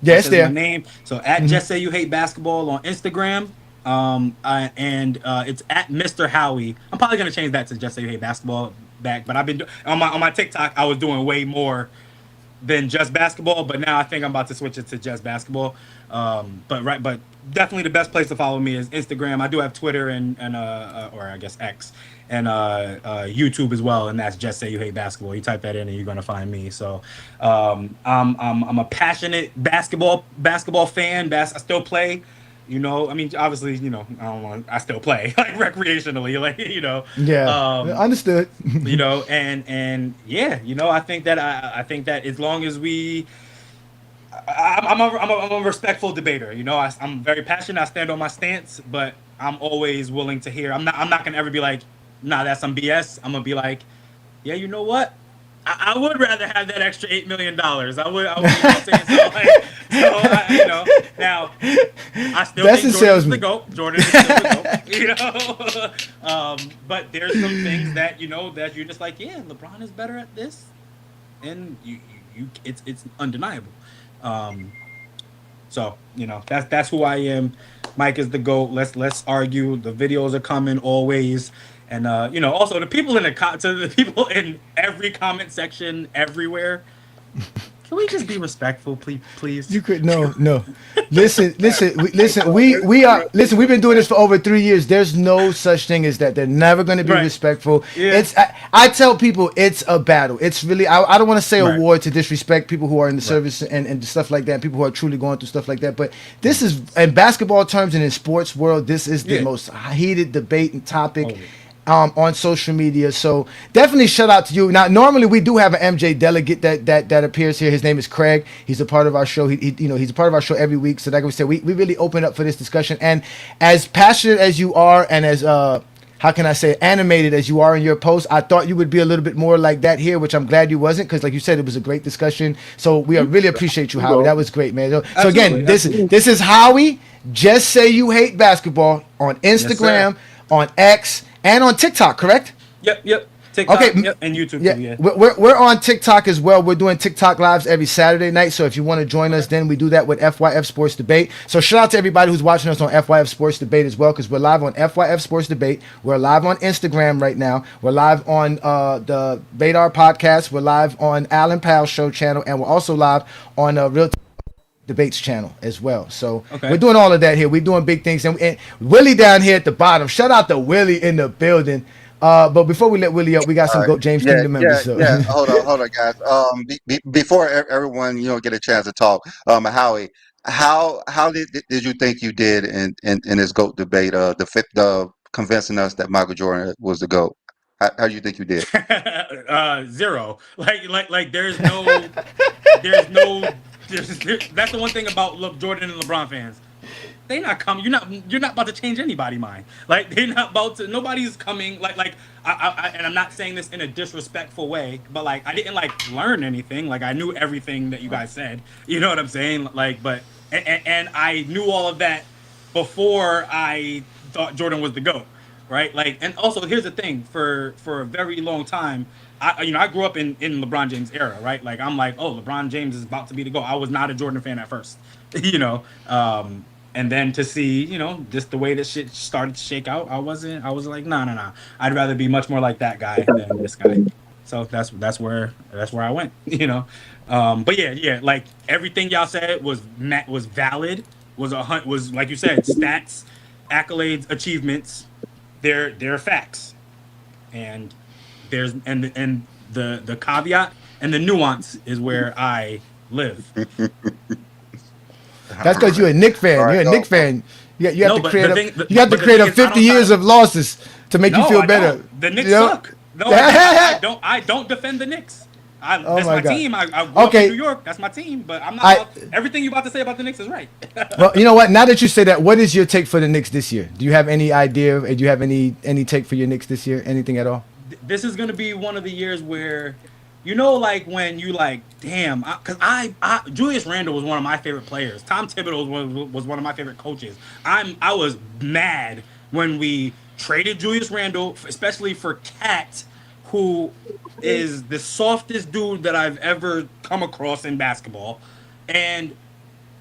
Yeah, it's says there. my name. So at Just Say You Hate Basketball on Instagram. And it's at Mr. Howie. I'm probably gonna change that to Just Say You Hate Basketball back. But I've been on my TikTok. I was doing way more than just basketball, but now I think I'm about to switch it to just basketball. But definitely the best place to follow me is Instagram. I do have Twitter and or I guess X and YouTube as well, and that's Just Say You Hate Basketball. You type that in and you're gonna find me. So I'm a passionate basketball fan. I still play. You know, I mean, obviously, you know, I still play like recreationally, like, you know. Yeah, understood. You know, and yeah, you know, I think that as long as I'm a respectful debater. You know, I'm very passionate. I stand on my stance, but I'm always willing to hear. I'm not gonna ever be like, nah, that's some BS. I'm gonna be like, yeah, you know what? I would rather have that extra $8 million. I would, you know what I'm saying? You know, now I still That's think a Jordan is salesman. the GOAT. Jordan is still the GOAT. You know, but there's some things that you know that you're just like, yeah, LeBron is better at this, and it's undeniable. So you know that's who I am. Mike is the GOAT. Let's argue. The videos are coming always. And you know, also the people in the people in every comment section everywhere. Can we just be respectful, please? You could no. Listen. We've been doing this for over 3 years. There's no such thing as that. They're never going to be Right. respectful. Yeah. I tell people it's a battle. It's really I don't want to say Right. a war to disrespect people who are in the service and stuff like that. People who are truly going through stuff like that. But this is in basketball terms and in sports world. This is the Yeah. most heated debate and topic. Always. On social media, so definitely shout out to you. Now, normally we do have an MJ delegate that appears here. His name is Craig. He's a part of our show. He's a part of our show every week. So like we said, we really open up for this discussion. And as passionate as you are, and as how can I say animated as you are in your posts, I thought you would be a little bit more like that here, which I'm glad you wasn't, because like you said, it was a great discussion. So we really appreciate you, Howie. That was great, man. So again, this is Howie. Just Say You Hate Basketball on Instagram, on X, and on TikTok, correct? Yep. TikTok, Okay. yep, and YouTube Yeah, too. Yeah. we're on TikTok as well. We're doing TikTok lives every Saturday night. So if you want to join us, then we do that with FYF Sports Debate. So shout out to everybody who's watching us on FYF Sports Debate as well, because we're live on FYF Sports Debate. We're live on Instagram right now. We're live on the Vadar podcast. We're live on Alan Powell's show channel, and we're also live on Real Debates channel as well. So we're doing all of that here. We're doing big things, and Willie down here at the bottom. Shout out to Willie in the building. But before we let Willie up, we got some GOAT James Kingdom members. So. Yeah. Hold on, guys. Before everyone, get a chance to talk, Howie, how did you think you did in this GOAT debate? The convincing us that Michael Jordan was the GOAT. How do you think you did? 0. Like there's no. That's the one thing about Jordan and LeBron fans. They not coming. You're not about to change anybody's mind. Like they're not about to. Nobody's coming. Like and I'm not saying this in a disrespectful way, but like I didn't learn anything. Like I knew everything that you guys said. You know what I'm saying? Like, but and I knew all of that before I thought Jordan was the GOAT, right? Like, and also here's the thing: for a very long time, I grew up in LeBron James era, right? Like I'm like, oh, LeBron James is about to be the GOAT. I was not a Jordan fan at first, and then to see, just the way that shit started to shake out, I was like, nah. I'd rather be much more like that guy than this guy. So that's where I went, But yeah, like everything y'all said was valid, was like you said, stats, accolades, achievements, they're facts. And there's and the caveat and the nuance is where I live. That's because you're a Knicks fan. Right, you're a Knicks fan. You have to create you have to create 50 years of losses to make you feel better. The Knicks suck. No, I don't defend the Knicks. That's my team. I grew up in New York. That's my team. But I'm not. Everything you about to say about the Knicks is right. Well, you know what? Now that you say that, what is your take for the Knicks this year? Do you have any idea? Do you have any take for your Knicks this year? Anything at all? This is gonna be one of the years where, like when you damn, because Julius Randle was one of my favorite players. Tom Thibodeau was one of my favorite coaches. I was mad when we traded Julius Randle, especially for Cat, who is the softest dude that I've ever come across in basketball. And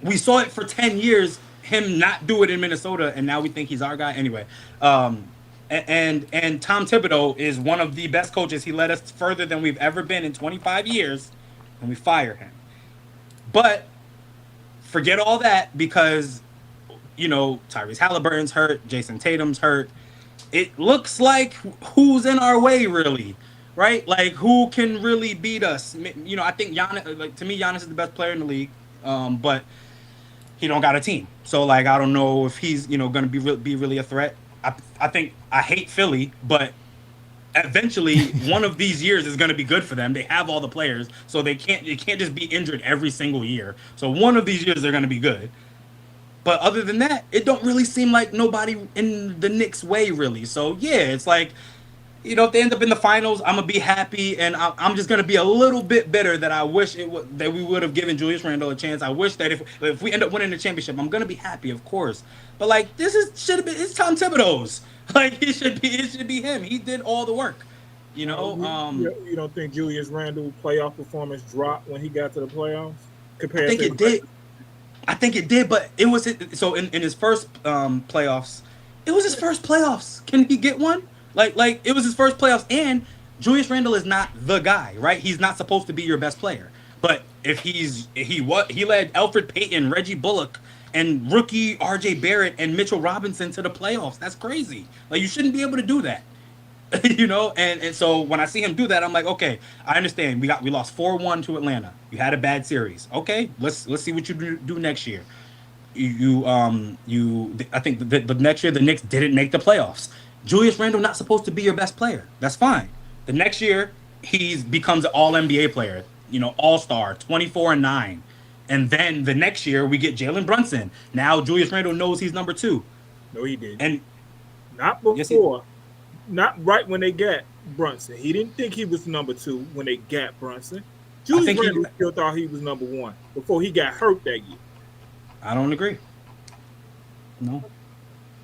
we saw it for 10 years, him not do it in Minnesota, and now we think he's our guy. Anyway, And Tom Thibodeau is one of the best coaches. He led us further than we've ever been in 25 years, and we fire him. But forget all that because, Tyrese Halliburton's hurt, Jason Tatum's hurt. It looks like who's in our way, really, right? Like, who can really beat us? I think Giannis, to me, Giannis is the best player in the league, but he don't got a team. So, I don't know if he's, going to be really a threat. I think I hate Philly, but eventually one of these years is going to be good for them. They have all the players, so they can't just be injured every single year. So one of these years they're going to be good. But other than that, it don't really seem like nobody in the Knicks' way, really. So yeah, it's like, if they end up in the finals, I'm gonna be happy, and I'm just gonna be a little bit bitter that I wish that we would have given Julius Randle a chance. I wish that if we end up winning the championship, I'm gonna be happy, of course. But should have been, it's Tom Thibodeau's. It should be him. He did all the work. You don't think Julius Randle's playoff performance dropped when he got to the playoffs? I think it did, but it was so in his first playoffs. It was his first playoffs. Can he get one? Like it was his first playoffs, and Julius Randle is not the guy, right? He's not supposed to be your best player. But if he led Elfrid Payton, Reggie Bullock, and rookie RJ Barrett and Mitchell Robinson to the playoffs. That's crazy. You shouldn't be able to do that. And so when I see him do that, I'm like, okay, I understand. We lost 4-1 to Atlanta. You had a bad series. Okay, let's see what you do next year. I think the next year the Knicks didn't make the playoffs. Julius Randle not supposed to be your best player. That's fine. The next year he becomes an All NBA player. All-Star, 24-9. And then the next year we get Jalen Brunson. Now Julius Randle knows he's number 2. No, he didn't. And not before. Not right when they got Brunson. He didn't think he was number 2 when they got Brunson. Julius Randle still thought he was number 1 before he got hurt that year. I don't agree. No.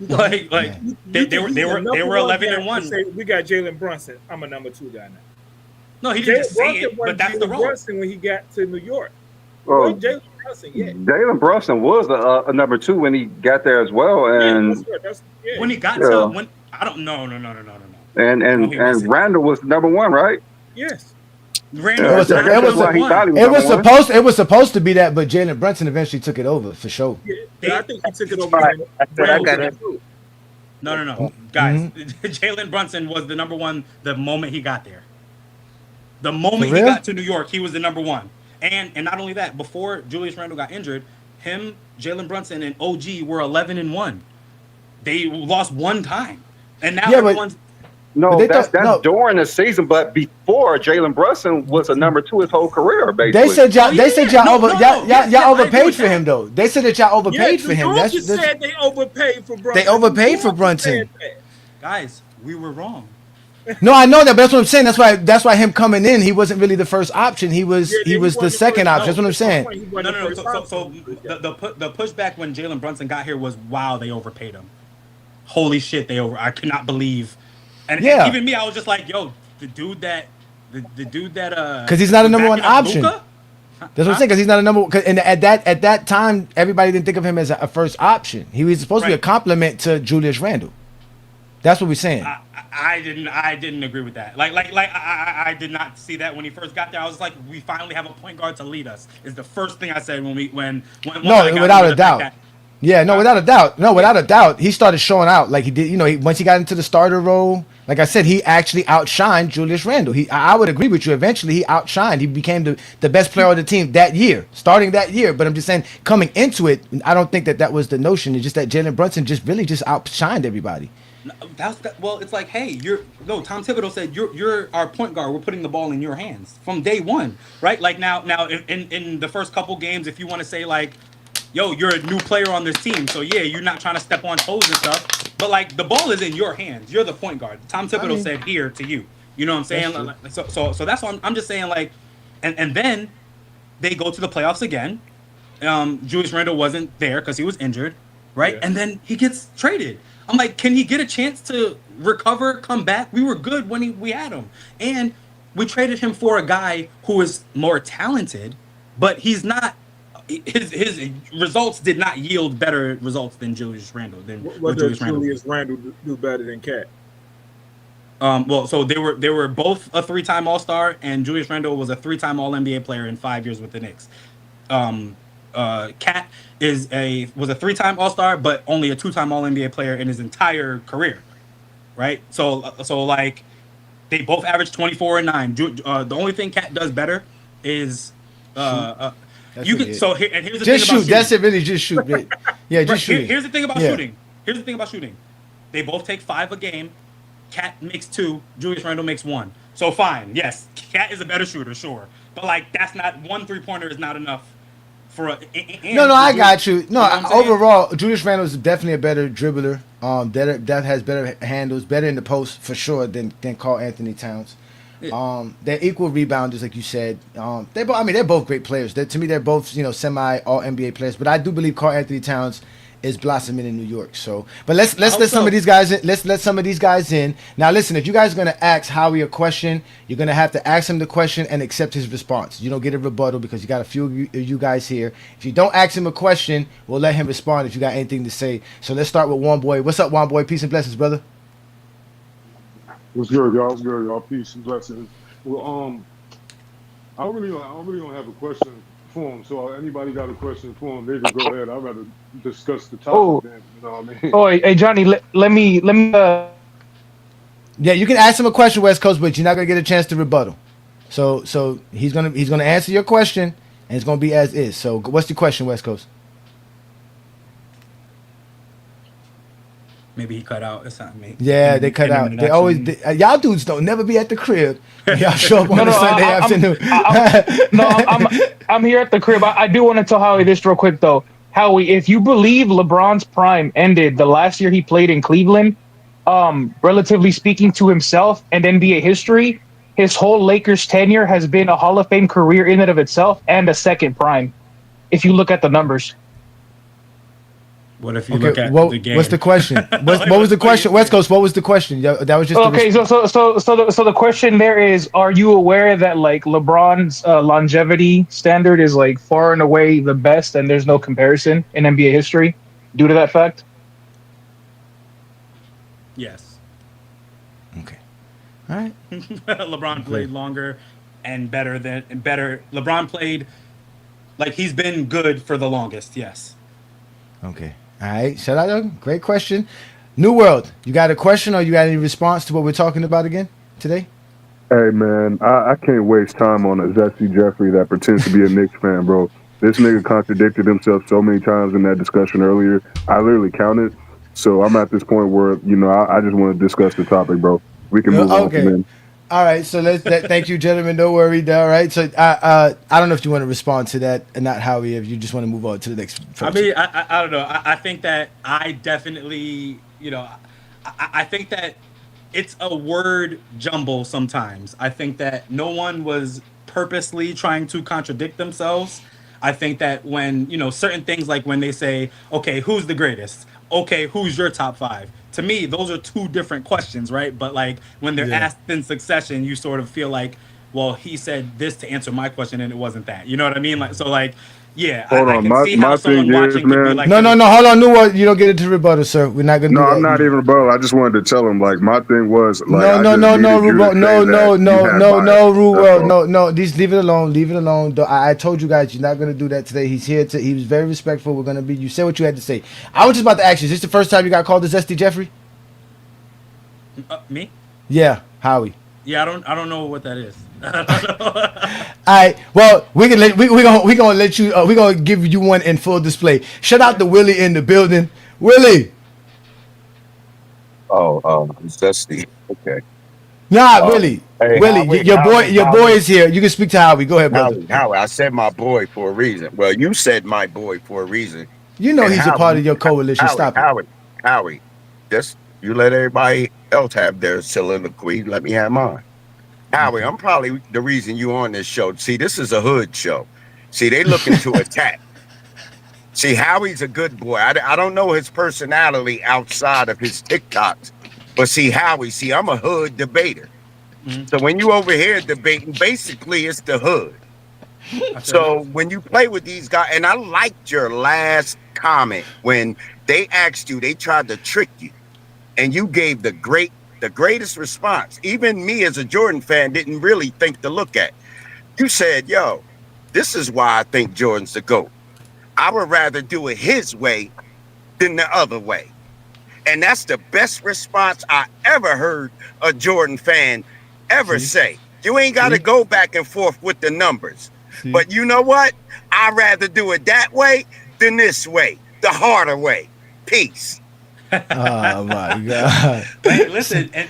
They were 11-1. We got Jalen Brunson. I'm a number 2 guy now. No, he didn't just say it, but that's the role. Brunson when he got to New York. Jalen Brunson, yeah. Jalen Brunson was a number 2 when he got there as well, and when he got to when I don't no. And Randle was number 1, right? Yes. It was supposed to be that, but Jalen Brunson eventually took it over for sure. Yeah, I think he took it over. I got it. No, guys. Jalen Brunson was the number 1 the moment he got there. The moment he got to New York, he was the number 1. And not only that, before Julius Randle got injured, him, Jalen Brunson, and OG were 11-1. They lost one time, and now everyone's. That's during the season, but before Jalen Brunson was a number 2 his whole career, basically. They said y'all overpaid for him though. They said that y'all overpaid for him. That's said they overpaid for Brunson. They overpaid for Brunson. Guys, we were wrong. No, I know that, but that's what I'm saying. That's why him coming in, he wasn't really the first option. He was the second option. That's what I'm saying. No. So the pushback when Jalen Brunson got here was, wow, they overpaid him. Holy shit, I cannot believe. And even me, I was just like, yo, the dude that because he's not a number 1 option. Luka? That's what I'm saying. Because he's not a number 1. And at that time, everybody didn't think of him as a first option. He was supposed to be a compliment to Julius Randle. That's what we're saying. I didn't agree with that. I did not see that when he first got there. I was like, we finally have a point guard to lead us. Is the first thing I said when without a doubt. Yeah, no, without a doubt. No, without a doubt. He started showing out like he did. Once he got into the starter role, like I said, he actually outshined Julius Randle. I would agree with you. Eventually, he outshined. He became the best player on the team that year, starting that year. But I'm just saying, coming into it, I don't think that was the notion. It's just that Jalen Brunson just outshined everybody. Well, it's like, hey, Tom Thibodeau said you're our point guard. We're putting the ball in your hands from day one, right? Like now in the first couple games, if you want to say like, yo, you're a new player on this team, so yeah, you're not trying to step on toes and stuff, but like the ball is in your hands. You're the point guard. Tom Thibodeau said here to you. You know what I'm saying? So that's why I'm just saying like, and then they go to the playoffs again. Julius Randle wasn't there because he was injured, right? Yeah. And then he gets traded. I'm like, can he get a chance to recover, come back? We were good when we had him. And we traded him for a guy who is more talented, but he's not, his results did not yield better results than Julius Randle. What does Julius Randle do better than Cat? Well, so they were both a 3-time All-Star, and Julius Randle was a 3-time All-NBA player in 5 years with the Knicks. Cat was a 3-time All-Star, but only a 2-time All-NBA player in his entire career, right? So like they both averaged 24 and 9. The only thing Cat does better is you can. So here, and here's the just thing about shoot. That's it. Really, just shoot. Yeah, just shoot. Here's the thing about shooting. Here's the thing about shooting. They both take 5 a game. Cat makes 2. Julius Randle makes 1. So fine, yes, Cat is a better shooter, sure, but like that's not 1 3-pointer is not enough. No, I got you. No, overall, Julius Randle is definitely a better dribbler. That has better handles, better in the post for sure than Karl Anthony Towns. They're equal rebounders, like you said. They're both great players. To me, they're both semi all NBA players. But I do believe Karl Anthony Towns is blossoming in New York. So, but let's let some of these guys in. Let's let some of these guys in. Now, listen, if you guys are gonna ask Howie a question, you're gonna have to ask him the question and accept his response. You don't get a rebuttal because you got a few of you guys here. If you don't ask him a question, we'll let him respond if you got anything to say. So let's start with One Boy. What's up, One Boy? Peace and blessings, brother. What's good, y'all? What's good, y'all? Peace and blessings. Well, I really don't have a question for him. So anybody got a question for him, they can go ahead. I'd rather discuss the topic. Then, you know what I mean? Oh, hey Johnny, let me. Yeah, you can ask him a question, West Coast, but you're not gonna get a chance to rebuttal. So he's gonna answer your question, and it's gonna be as is. So what's the question, West Coast? Maybe he cut out. It's not me. Yeah, they cut out. They always y'all dudes don't never be at the crib. Y'all show up on a Sunday afternoon. I'm here at the crib. I do want to tell Howie this real quick though. Howie, if you believe LeBron's prime ended the last year he played in Cleveland, relatively speaking to himself and NBA history, his whole Lakers tenure has been a Hall of Fame career in and of itself and a second prime. If you look at the numbers. What if you look at the game? What's the question? What was the question, West Coast? What was the question? That was just okay. So the question there is: are you aware that like LeBron's longevity standard is like far and away the best, and there's no comparison in NBA history due to that fact? Yes. Okay. All right. LeBron played longer and better. LeBron played like he's been good for the longest. Yes. Okay. All right, shout out. Great question. New World, you got a question or you got any response to what we're talking about again today? Hey, man, I can't waste time on a Zesty Jeffrey that pretends to be a Knicks fan, bro. This nigga contradicted himself so many times in that discussion earlier. I literally counted. So I'm at this point where, I just want to discuss the topic, bro. We can move on from there. All right, so thank you, gentlemen. Don't worry. All right, so I don't know if you want to respond to that, and not Howie. If you just want to move on to the next. I mean, I don't know. I think that I definitely, I think that it's a word jumble sometimes. I think that no one was purposely trying to contradict themselves. I think that when certain things, like when they say, "Okay, who's the greatest?" Okay, who's your top 5? To me, those are 2 different questions, right? But like when they're asked in succession, you sort of feel like, well, he said this to answer my question, and it wasn't that. You know what I mean? Like, so like, yeah, I can see how someone watching could be like, no, hold on, New World, you don't get it to rebuttal, sir. We're not gonna. No, I'm not even rebuttal. I just wanted to tell him, like, my thing was, like, no, just leave it alone. I told you guys you're not gonna do that today. He's here he was very respectful. We're gonna be. You say what you had to say. I was just about to ask you. Is this the first time you got called the Zesty Jeffrey? Me? Yeah, Howie. Yeah, I don't know what that is. All right. Well, we gonna let you. We gonna give you one in full display. Shout out to Willie in the building. Willie. Zesty. Okay. Nah, Willie. Hey, Willie, Howie, your boy is here. You can speak to Howie. Go ahead, brother. Howie, I said my boy for a reason. Well, you said my boy for a reason. You know he's a part of your coalition. Stop it. Howie, just you let everybody else have their soliloquy. Let me have mine. Howie, I'm probably the reason you on this show. See, this is a hood show. See, they looking to attack. See, Howie's a good boy. I don't know his personality outside of his TikToks. But see, Howie, I'm a hood debater. Mm-hmm. So when you over here debating, basically it's the hood. So when you play with these guys, and I liked your last comment when they asked you, they tried to trick you, and you gave the great the greatest response, even me as a Jordan fan didn't really think to look at. You said, yo, this is why I think Jordan's the GOAT. I would rather do it his way than the other way. And that's the best response I ever heard a Jordan fan ever say. You ain't got to go back and forth with the numbers. But you know what? I'd rather do it that way than this way, the harder way. Peace. Oh my God! Hey, listen, and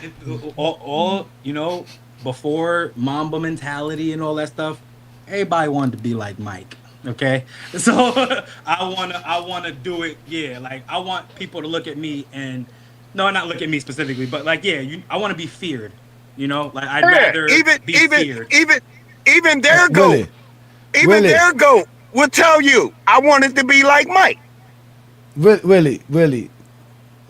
all you know, before Mamba mentality and all that stuff, everybody wanted to be like Mike. Okay, so I wanna do it. Yeah, like I want people to look at me and no, not look at me specifically, but like I want to be feared. You know, like I'd rather be feared. Even their GOAT, their GOAT will tell you, I wanted to be like Mike. Willie.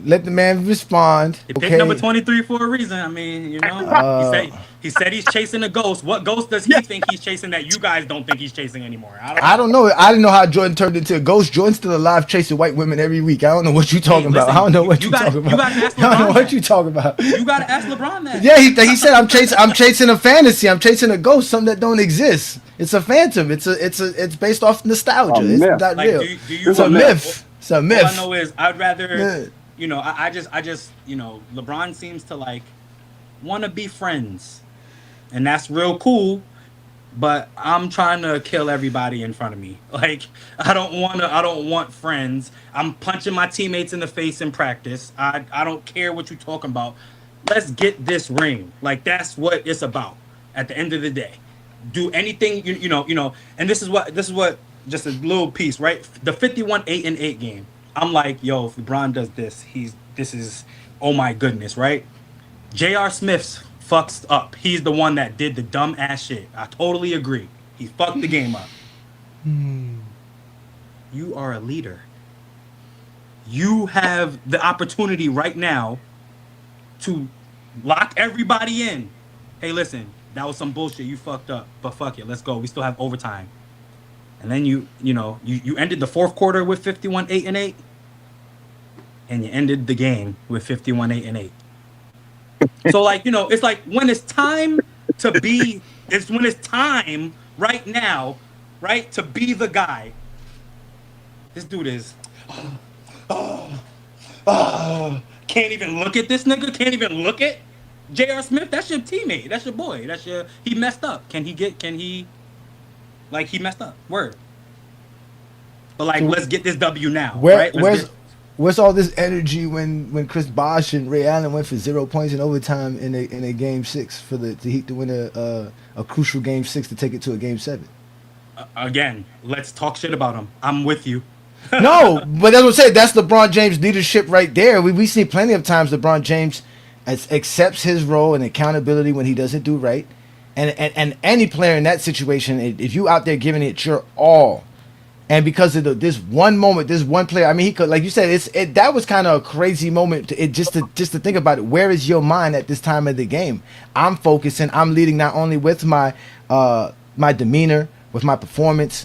Let the man respond. He picked number 23 for a reason. I mean, you know, he said he's chasing a ghost. What ghost does he think he's chasing that you guys don't think he's chasing anymore? I don't know. I didn't know how Jordan turned into a ghost. Jordan's still alive chasing white women every week. I don't know what you're talking about. I don't know what you're talking about. You gotta ask LeBron. I don't know what you're talking about. You gotta ask LeBron that. Yeah, he said I'm chasing a fantasy. I'm chasing a ghost, something that don't exist. It's a phantom. It's based off nostalgia. It's not real. It's a myth. It's a myth. All I know is I'd rather. You know, I just, you know, LeBron seems to like want to be friends, and that's real cool. But I'm trying to kill everybody in front of me. Like I don't want friends. I'm punching my teammates in the face in practice. I don't care what you're talking about. Let's get this ring. Like that's what it's about. At the end of the day, do anything you know. And this is what just a little piece, right? The 51-8-8 game. I'm like, yo, if LeBron does this, this is, oh my goodness, right? J.R. Smith's fucks up. He's the one that did the dumb ass shit. I totally agree. He fucked the game up. You are a leader. You have the opportunity right now to lock everybody in. Hey, listen, that was some bullshit. You fucked up, but fuck it. Let's go. We still have overtime. And then you ended the fourth quarter with 51-8-8. And you ended the game with 51-8-8. So like, you know, it's like when it's time to be, it's when it's time right now, right, to be the guy. This dude is can't even look at this nigga, can't even look at J.R. Smith. That's your teammate, that's your boy, he messed up. He messed up. Word. But like, let's get this W now. Right? Where's all this energy when Chris Bosh and Ray Allen went for 0 points in overtime in a game 6 for the Heat to win a crucial game 6 to take it to a game 7? Again, let's talk shit about him. I'm with you. No, but that's what I'm saying. That's LeBron James' leadership right there. We see plenty of times LeBron James accepts his role and accountability when he doesn't do right. And any player in that situation, if you out there giving it your all, and because of this one moment, this one player, I mean, he could, like you said, that was kind of a crazy moment. Just to think about it. Where is your mind at this time of the game? I'm focusing. I'm leading not only with my demeanor, with my performance,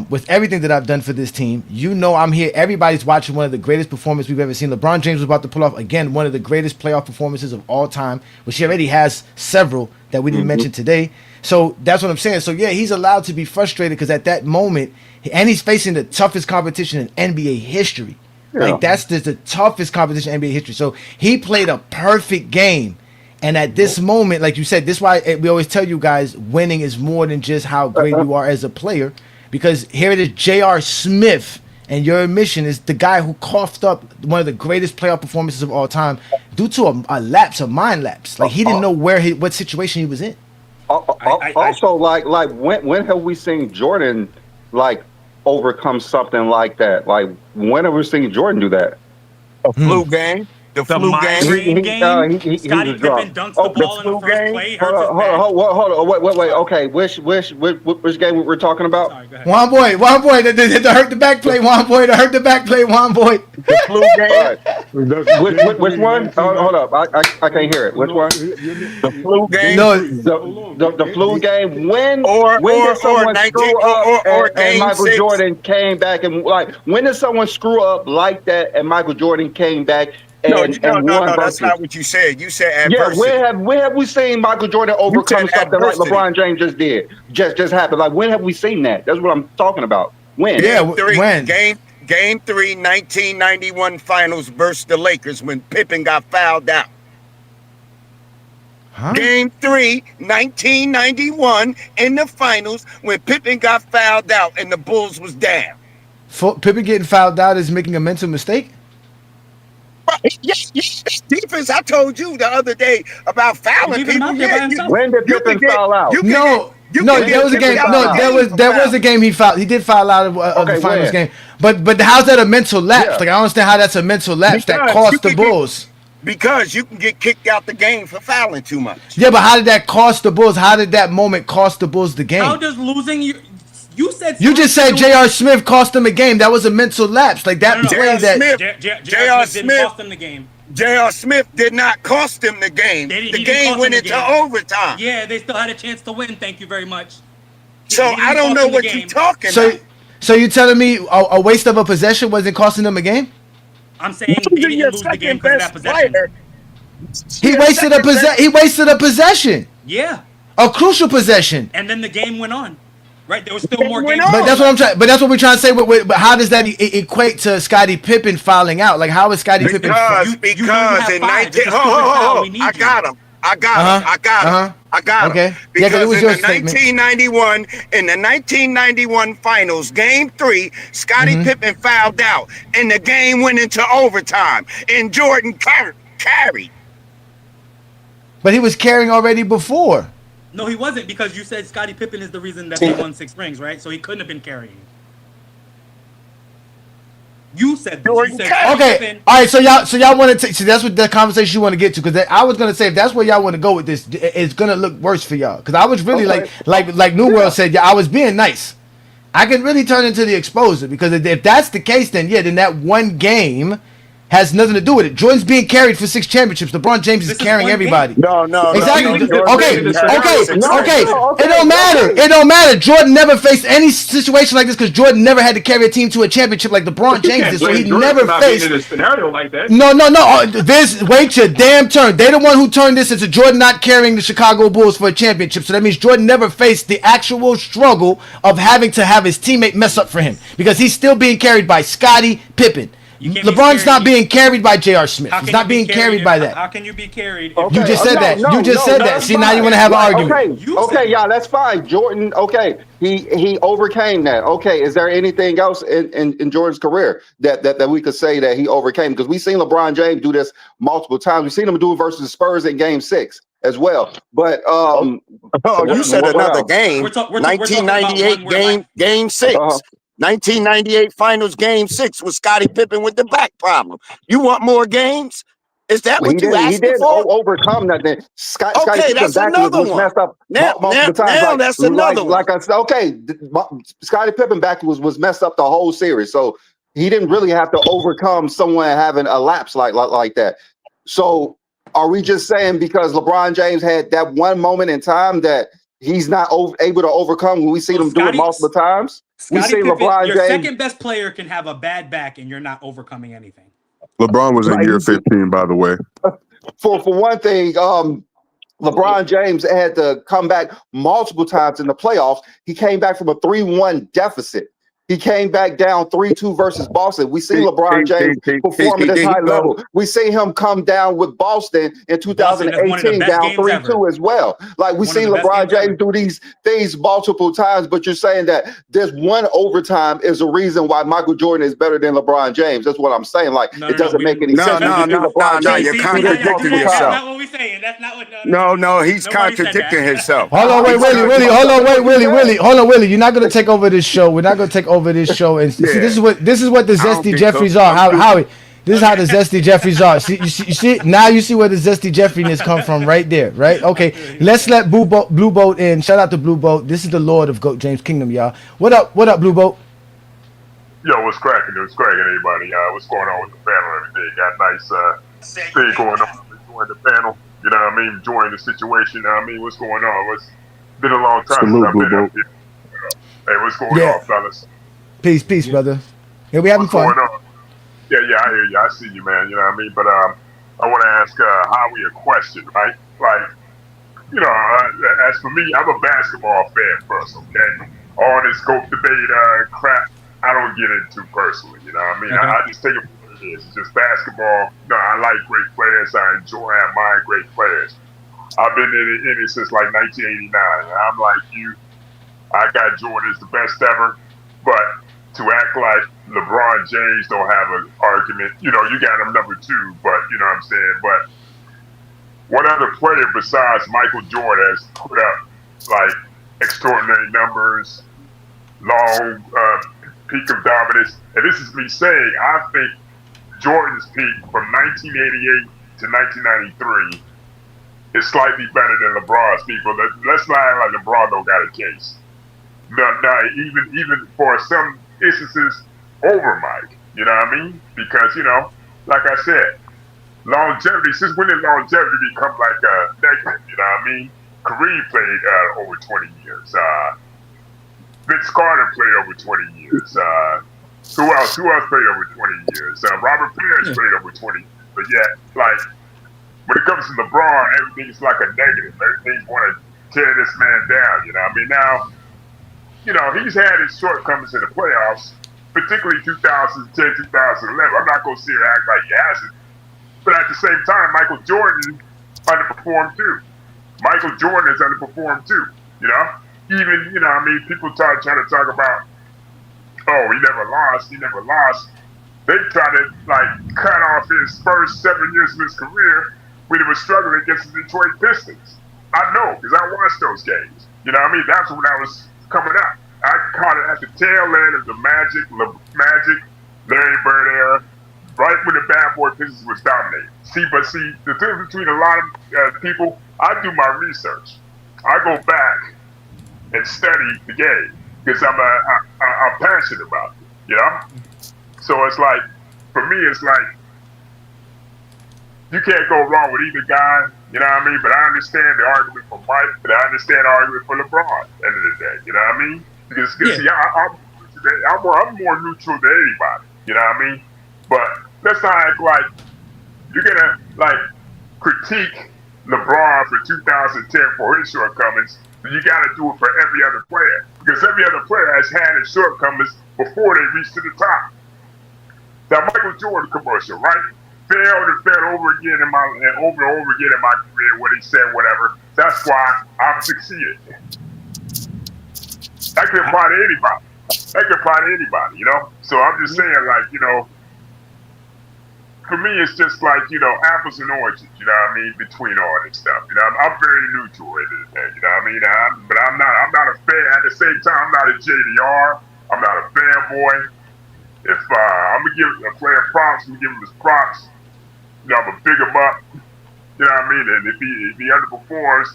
with everything that I've done for this team. You know, I'm here. Everybody's watching one of the greatest performances we've ever seen. LeBron James was about to pull off again one of the greatest playoff performances of all time, which he already has several that we didn't mention today. So that's what I'm saying. So yeah, he's allowed to be frustrated because at that moment, and he's facing the toughest competition in NBA history. Yeah. Like that's the toughest competition in NBA history. So he played a perfect game. And at this moment, like you said, this is why we always tell you guys, winning is more than just how great you are as a player. Because here it is, J.R. Smith, and your admission is the guy who coughed up one of the greatest playoff performances of all time due to a mind lapse. Like he didn't know what situation he was in. Also, when have we seen Jordan overcome something like that? Like when have we seen Jordan do that? A flu game. The flu game. Scottie Pippen dunks the ball in the first play. Hold on. Wait. Okay, which game we're talking about? Sorry, go ahead. One boy. To hurt the back play. One boy. The flu game. Which one? Hold up. I can't hear it. Which one? The flu game. No, the flu game. When did someone screw up and Michael Jordan came back and when did someone screw up like that and Michael Jordan came back and won That's versus. not what you said. You said Yeah, adversity. where have we seen Michael Jordan overcome said something like adversity. LeBron James just did? Just happened. Like when have we seen that? That's what I'm talking about. When? Game three, when? Game 3, 1991 Finals versus the Lakers when Pippen got fouled out. Huh? Game 3, 1991 in the Finals when Pippen got fouled out and the Bulls was down. Pippen getting fouled out is making a mental mistake? Yes, defense. I told you the other day about fouling people. When did Pippen foul out? No, there was a game. No, there was a game he fouled. He did foul out of the finals game. But how's that a mental lapse? Yeah. Like I don't understand how that's a mental lapse that cost the Bulls. Because you can get kicked out the game for fouling too much. Yeah, but how did that cost the Bulls? How did that moment cost the Bulls the game? How does losing you said You just said J.R. Smith cost them a game. That was a mental lapse. Like that play that J.R. Smith didn't cost them the game. J.R. Smith did not cost them the game. The game went into overtime. Yeah, they still had a chance to win. Thank you very much. So I don't know what you're talking about. So you telling me a waste of a possession wasn't costing them a game? I'm saying they didn't lose the game because of that possession. He wasted a possession. Yeah. A crucial possession. And then the game went on. Right? There was still more games. But that's what I'm trying. But that's what we're trying to say. But how does that equate to Scottie Pippen fouling out? Like how is Scottie Pippen? Because in 19, I got him. I got him. Okay. Because it was in your the 1991 Finals, Game 3, Scottie Pippen fouled out, and the game went into overtime, and Jordan carried. But he was carrying already before. No, he wasn't, because you said Scottie Pippen is the reason that they won 6 rings, right? So he couldn't have been carrying. You said this. You said okay. Pippen. All right. So y'all want to take. So that's what the conversation you want to get to. Because I was gonna say if that's where y'all want to go with this, it's gonna look worse for y'all. Because I was really like New World said. Yeah, I was being nice. I could really turn into the exposer because if that's the case, then that one game has nothing to do with it. Jordan's being carried for 6 championships. LeBron James is carrying everybody. No. Exactly. No, Okay. It don't matter. Jordan never faced any situation like this because Jordan never had to carry a team to a championship like LeBron James did. So he never faced in a scenario like that. No. Wait your damn turn. They're the one who turned this into Jordan not carrying the Chicago Bulls for a championship. So that means Jordan never faced the actual struggle of having to have his teammate mess up for him because he's still being carried by Scottie Pippen. LeBron's not being carried by J.R. Smith. He's not being carried by that. How can you be carried? You just said that. You just said that. See, now you want to have an argument. Okay, y'all, that's fine. Jordan, okay, he overcame that. Okay, is there anything else in Jordan's career that we could say that he overcame? Because we've seen LeBron James do this multiple times. We've seen him do it versus the Spurs in Game 6 as well. But you said another game. 1998 game 6. 1998 Finals Game 6 with Scottie Pippen with the back problem. You want more games? Is that what you asked for? He did overcome that. Then Scottie Pippen's back was messed up multiple times. That's another one. Like I said, okay, Scottie Pippen back was messed up the whole series. So he didn't really have to overcome someone having a lapse like that. So are we just saying because LeBron James had that one moment in time that he's not able to overcome when we see him do it multiple times? Scottie Pippen, your second best player can have a bad back and you're not overcoming anything. LeBron was in year 15, by the way. For one thing, LeBron James had to come back multiple times in the playoffs. He came back from a 3-1 deficit. He came back down 3-2 versus Boston. We see LeBron James perform at this high level. We see him come down with Boston in 2018 down 3-2 as well. Like we see LeBron James do these things multiple times, but you're saying that this one overtime is a reason why Michael Jordan is better than LeBron James. That's what I'm saying. Like it doesn't make any sense. No, you're contradicting yourself. That's not what we're saying. That's not what. No, he's contradicting himself. Hold on, Willie. Hold on, Willie. You're not gonna take over this show. We're not gonna take over this show and see this is what the Zesty Jeffries are. Howie, this is how the Zesty Jeffries are. See, you see now you see where the Zesty Jeffriness come from right there, right? Okay, let's let Blue Boat in. Shout out to Blue Boat. This is the Lord of Goat James Kingdom, y'all. What up, Blue Boat? Yo, what's cracking? Everybody? What's going on with the panel and everything? Got a nice thing going on. Enjoying the panel. You know what I mean? Enjoying the situation. You know what I mean? What's going on? It's been a long time since I've been up here. Hey, what's going on, fellas? Peace, brother. Yeah, we having fun. Yeah, I hear you. I see you, man. You know what I mean? But I want to ask Howie a question, right? Like, as for me, I'm a basketball fan first, okay? All this GOAT debate crap, I don't get into personally. You know what I mean? Okay. I just take it for what it is. It's just basketball. No, I like great players. I enjoy and admire great players. I've been in it since like 1989. And I'm like you. I got Jordan as the best ever, but to act like LeBron James don't have an argument, you got him number two, but you know what I'm saying. But what other player besides Michael Jordan has put up like extraordinary numbers, long peak of dominance? And this is me saying, I think Jordan's peak from 1988 to 1993 is slightly better than LeBron's peak. But let's not act like LeBron don't got a case. No, even for some instances over Mike. You know what I mean? Because like I said, longevity. Since when did longevity become like a negative? You know what I mean? Kareem played over 20 years. Vince Carter played over 20 years. Who else played over 20 years? Robert Parish played over 20 years. But yet, like, when it comes to LeBron, everything's like a negative. Everything's want to tear this man down. You know what I mean? Now, he's had his shortcomings in the playoffs, particularly 2010, 2011. I'm not going to sit here and act like he hasn't. But at the same time, Michael Jordan underperformed too. Michael Jordan has underperformed too. Even people trying to talk about, oh, he never lost. They try to like cut off his first 7 years of his career when he was struggling against the Detroit Pistons. I know because I watched those games. You know what I mean? That's when I was coming up. I caught it at the tail end of the Magic, Larry Bird era, right when the bad boy Pistons was dominating. See, the difference between a lot of people, I do my research. I go back and study the game because I'm passionate about it. So it's like, for me, it's like you can't go wrong with either guy. You know what I mean? But I understand the argument for Mike, and I understand the argument for LeBron. At the end of the day, you know what I mean? Because see, I'm more neutral than anybody. You know what I mean? But let's not act like you're gonna like critique LeBron for 2010 for his shortcomings. But you got to do it for every other player because every other player has had his shortcomings before they reach to the top. That Michael Jordan commercial, right? Failed and failed over again in my career, what he said, whatever. That's why I've succeeded. That can apply to anybody. So I'm just saying, like, for me, it's just like, apples and oranges, you know what I mean, between all this stuff. I'm very neutral in it, you know what I mean? But I'm not a fan. At the same time, I'm not a JDR. I'm not a fanboy. If I'm going to give a player props, I'm going to give him his props. I'm going to big him up. You know what I mean? And if he underperforms,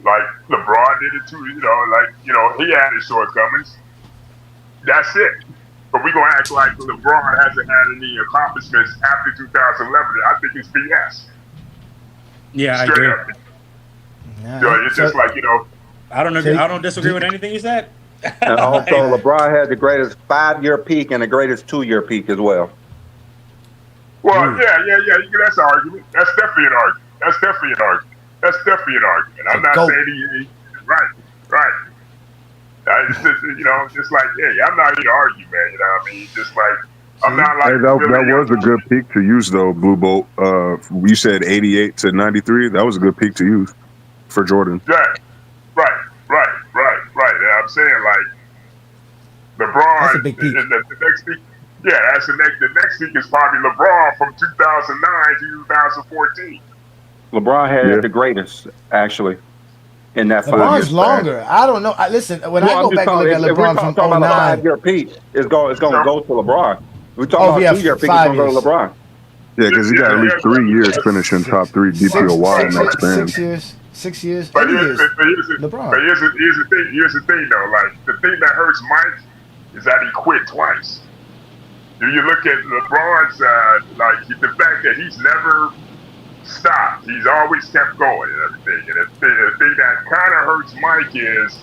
like LeBron did it too, he had his shortcomings. That's it. But we're going to act like LeBron hasn't had any accomplishments after 2011. I think it's BS. Yeah, straight I agree. up. It's just like, I don't disagree with anything you said. And also, LeBron had the greatest 5-year peak and the greatest 2-year peak as well. Well, yeah. That's an argument. That's definitely an argument. I'm not saying he right. It's just like, hey, I'm not here to argue, man. You know what I mean? Just like, I'm not like. Hey, that was a good peak to use, though, Blue Bolt. You said 88 to 93. That was a good peak to use for Jordan. Right. And I'm saying, like, LeBron. That's a big peak. The next peak. Yeah, that's the next peak is probably LeBron from 2009 to 2014. LeBron had the greatest, actually, in that 5 years. LeBron's longer. I don't know. Listen, when I go back and look at LeBron from 09. About a 5-year peak, it's going to go to LeBron. We're talking about 2-year peak, it's going to go to LeBron. Yeah, because he got at least 3 years finishing top 3 DPOY in that span. 6 years. But here's LeBron. But here's the thing, though. Like, the thing that hurts Mike is that he quit twice. If you look at LeBron's, the fact that he's never stopped, he's always kept going and everything. And the thing that kind of hurts Mike is,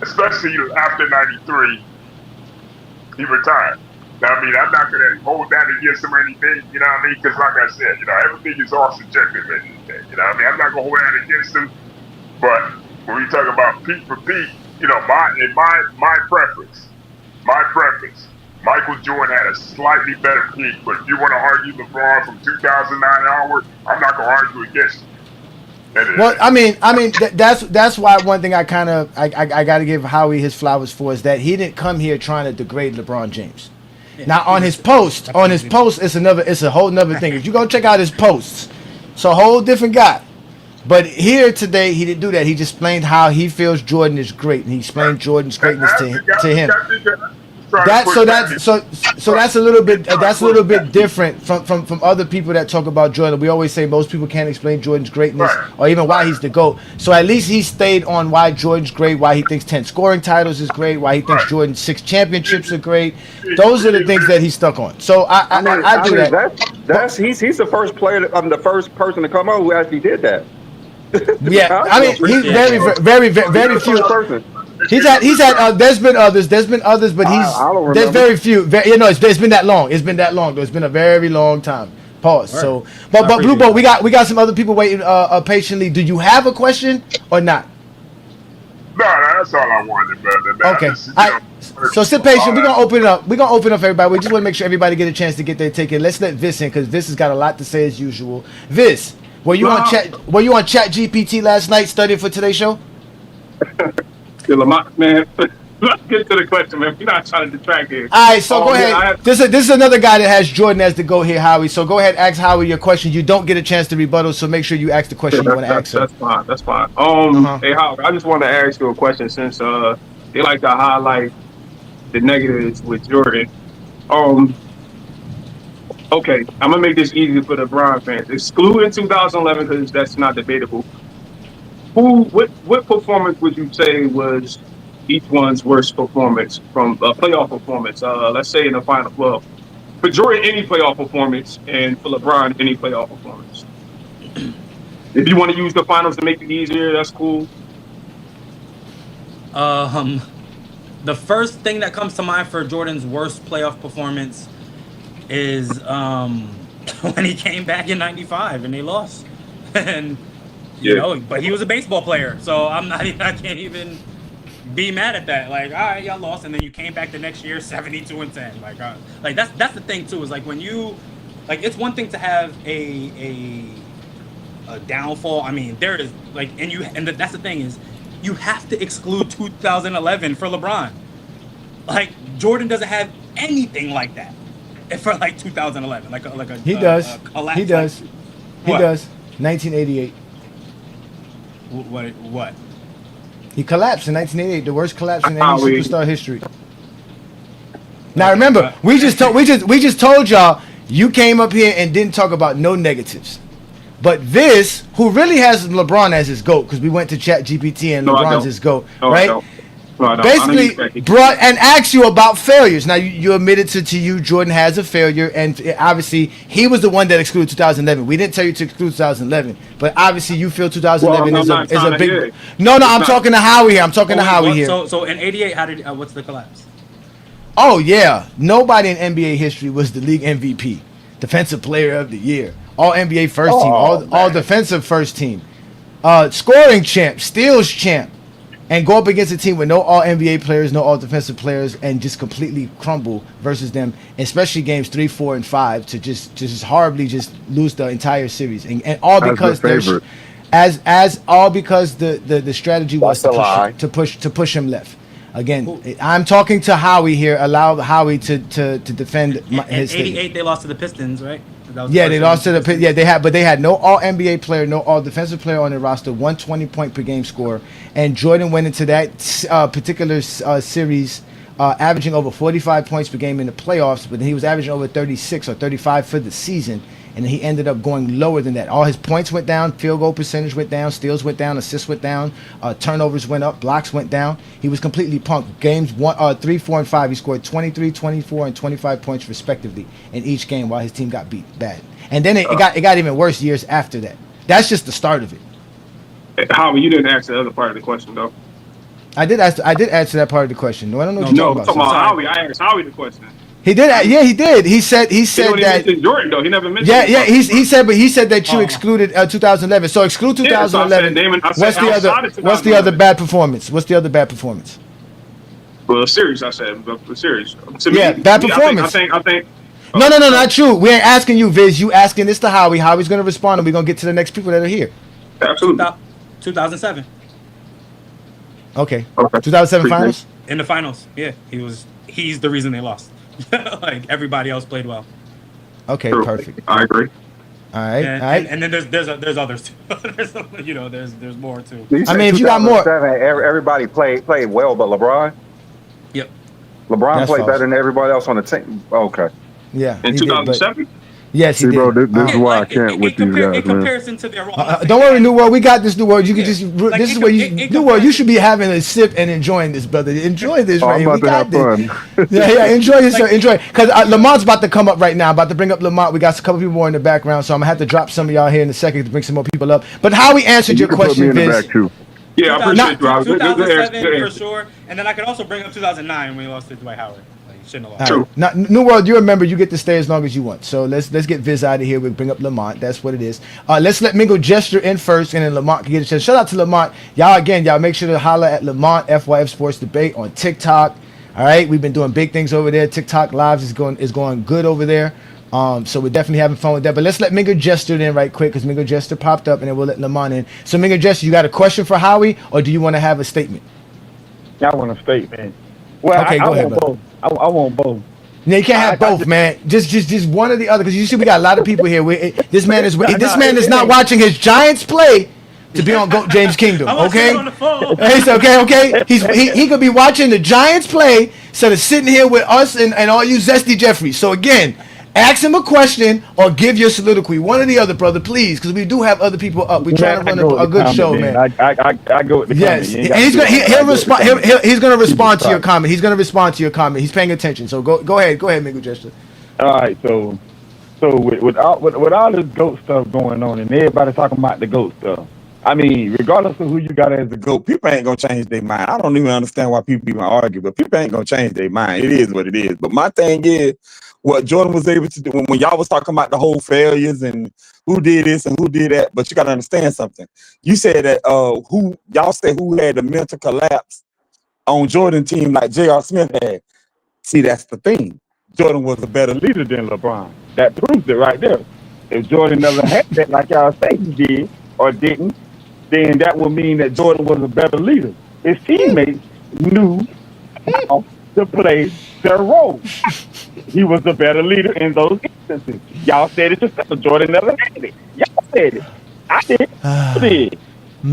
especially after '93, he retired. I mean, I'm not going to hold that against him or anything, you know what I mean? Because like I said, you know, everything is all subjective at the day, you know what I mean? I'm not going to hold that against him, but when we talk about peak for peak, you know, my preference, Michael Jordan had a slightly better peak, but if you want to argue LeBron from 2009 onward, I'm not going to argue against you. Well, that's why one thing I got to give Howie his flowers for is that he didn't come here trying to degrade LeBron James. Yeah, now on his post, it's a whole nother thing. If you go check out his posts, it's a whole different guy. But here today, he didn't do that. He just explained how he feels Jordan is great, and he explained Jordan's greatness to him. That's a little bit different from other people that talk about Jordan. We always say most people can't explain Jordan's greatness or even why he's the GOAT. So at least he stayed on why Jordan's great, why he thinks 10 scoring titles is great, why he thinks Jordan's 6 championships are great. Those are the things that he's stuck on. So I do that. He's the first player. I'm the first person to come on who actually did that. Yeah, I mean he's very few. He's had. There's been others, but there's very few. It's been that long. It's been that long. It's been a very long time. Pause. Right. So, but Blue Bolt, we got some other people waiting patiently. Do you have a question or not? No, that's all I wanted, brother. Okay. So sit patient. We're gonna open it up. Everybody. We just want to make sure everybody get a chance to get their ticket. Let's let Vis in because Vis has got a lot to say as usual. Vis, were you on Chat GPT last night studying for today's show? Man, let's get to the question, man. We're not trying to detract here. All right, so go ahead. This is another guy that has Jordan as the GOAT here, Howie. So go ahead, ask Howie your question. You don't get a chance to rebuttal, so make sure you ask the question you want to ask. That's fine. Hey, Howie, I just want to ask you a question since they like to highlight the negatives with Jordan. Okay, I'm gonna make this easy for the Bron fans. Excluding 2011 because that's not debatable. What performance would you say was each one's worst performance from a playoff performance? Let's say in the final. Well, for Jordan, any playoff performance, and for LeBron, any playoff performance. If you want to use the finals to make it easier, that's cool. The first thing that comes to mind for Jordan's worst playoff performance is when he came back in '95 and they lost, and. You know, but he was a baseball player, so I can't even be mad at that. Like, all right, y'all lost, and then you came back the next year, 72-10. Like that's the thing too. Is like when you, like, it's one thing to have a downfall. I mean, there is like, that's the thing is, you have to exclude 2011 for LeBron. Like Jordan doesn't have anything like that for like 2011. He does. 1988. What? He collapsed in 1988, the worst collapse in any superstar history. Now remember, we just told y'all you came up here and didn't talk about no negatives. But this, who really has LeBron as his GOAT, because we went to Chat GPT and LeBron's his GOAT, right? Basically brought and asked you about failures. Now you admitted to you Jordan has a failure, and obviously he was the one that excluded 2011. We didn't tell you to exclude 2011, but obviously you feel 2011 is a big. No, I'm talking to Howie here. So in '88, how did what's the collapse? Oh yeah, nobody in NBA history was the league MVP, defensive player of the year, all NBA first team, all defensive first team, scoring champ, steals champ. And go up against a team with no all NBA players, no all defensive players, and just completely crumble versus them, especially games 3, 4, and 5, to just horribly just lose the entire series, and all because the strategy was to push him left. Again, I'm talking to Howie here. Allow Howie to defend his. In '88, they lost to the Pistons, right? They lost to the they had no all NBA player, no all defensive player on their roster, 120 point per game score, and Jordan went into that particular series averaging over 45 points per game in the playoffs, but then he was averaging over 36 or 35 for the season, and he ended up going lower than that. All his points went down, field goal percentage went down, steals went down, assists went down, turnovers went up, blocks went down. He was completely punked. Games 3, 4, and 5, he scored 23, 24, and 25 points respectively in each game while his team got beat bad. And then it got even worse years after that. That's just the start of it. Howie, you didn't answer the other part of the question though. I did answer that part of the question. No, I don't know what you're talking about. Howie. I asked Howie the question. He did. Yeah, he did. He said that. Jordan though. He never mentioned. Yeah. He said that you excluded 2011. So exclude 2011. What's the other bad performance? What's the other bad performance? Well, series. I said the series. Bad performance. I think. No, not you. We ain't asking you, Viz. You asking this to Howie. Howie's gonna respond, and we're gonna get to the next people that are here. Absolutely. 2007. Okay. 2007 finals. In the finals, yeah, he's the reason they lost. Like everybody else played well. Okay, perfect. I agree. All right. And then there's others too. there's more too. I mean, if you got more, everybody played well, but LeBron. Yep. LeBron played better than everybody else on the team. Okay. Yeah. In 2007. Yes, he did. Bro, this is why I can't with these guys, in comparison to their don't worry, New World. We got this, New World. You can just. This is where New World. You should be having a sip and enjoying this, brother. Enjoy this right here. We got this. Yeah. Enjoy yourself. Enjoy. Because Lamont's about to come up right now. About to bring up Lamont. We got a couple people more in the background, so I'm gonna have to drop some of y'all here in a second to bring some more people up. But how we answered your question, Vince. Yeah, I appreciate you, Rob. 2007 for sure, and then I could also bring up 2009 when he lost to Dwight Howard. Shouldn't have lost. Now, New World, you remember you get to stay as long as you want. So let's get Viz out of here. We'll bring up Lamont. That's what it is. Let's let Mingo gesture in first, and then Lamont can get a chance. Shout out to Lamont. Y'all make sure to holler at Lamont FYF Sports Debate on TikTok. All right, we've been doing big things over there. TikTok Lives is going good over there. So we're definitely having fun with that. But let's let Mingo gesture in right quick because Mingo gesture popped up, and then we'll let Lamont in. So Mingo gesture, you got a question for Howie, or do you want to have a statement? I want a statement. Well, okay, go ahead, want both. I want both. No, you can't have both, man. Just one or the other. Because you see, we got a lot of people here. This man is not watching his Giants play to be on GOAT James Kingdom. Okay, it's okay. He could be watching the Giants play instead of sitting here with us and all you zesty Jeffries. So again, ask him a question or give your soliloquy. One or the other, brother, please, because we do have other people up. We're trying to run a good show, man. I go with the yes, comment. And he'll respond. He's going to respond to your comment. He's going to respond to your comment. He's paying attention. So go ahead, Mingo Gesture. All right, so with all this GOAT stuff going on and everybody talking about the GOAT stuff. I mean, regardless of who you got as the GOAT, people ain't gonna change their mind. I don't even understand why people even argue, but people ain't gonna change their mind. It is what it is. But my thing is, what Jordan was able to do when y'all was talking about the whole failures and who did this and who did that, but you gotta understand something. You said that who had the mental collapse on Jordan team like J.R. Smith had. See, that's the thing. Jordan was a better leader than LeBron. That proves it right there. If Jordan never had that, like y'all say he did or didn't, then that would mean that Jordan was a better leader. His teammates knew how to play their role. He was a better leader in those instances. Y'all said it yourself. Jordan never had it. Y'all said it. I did. I did.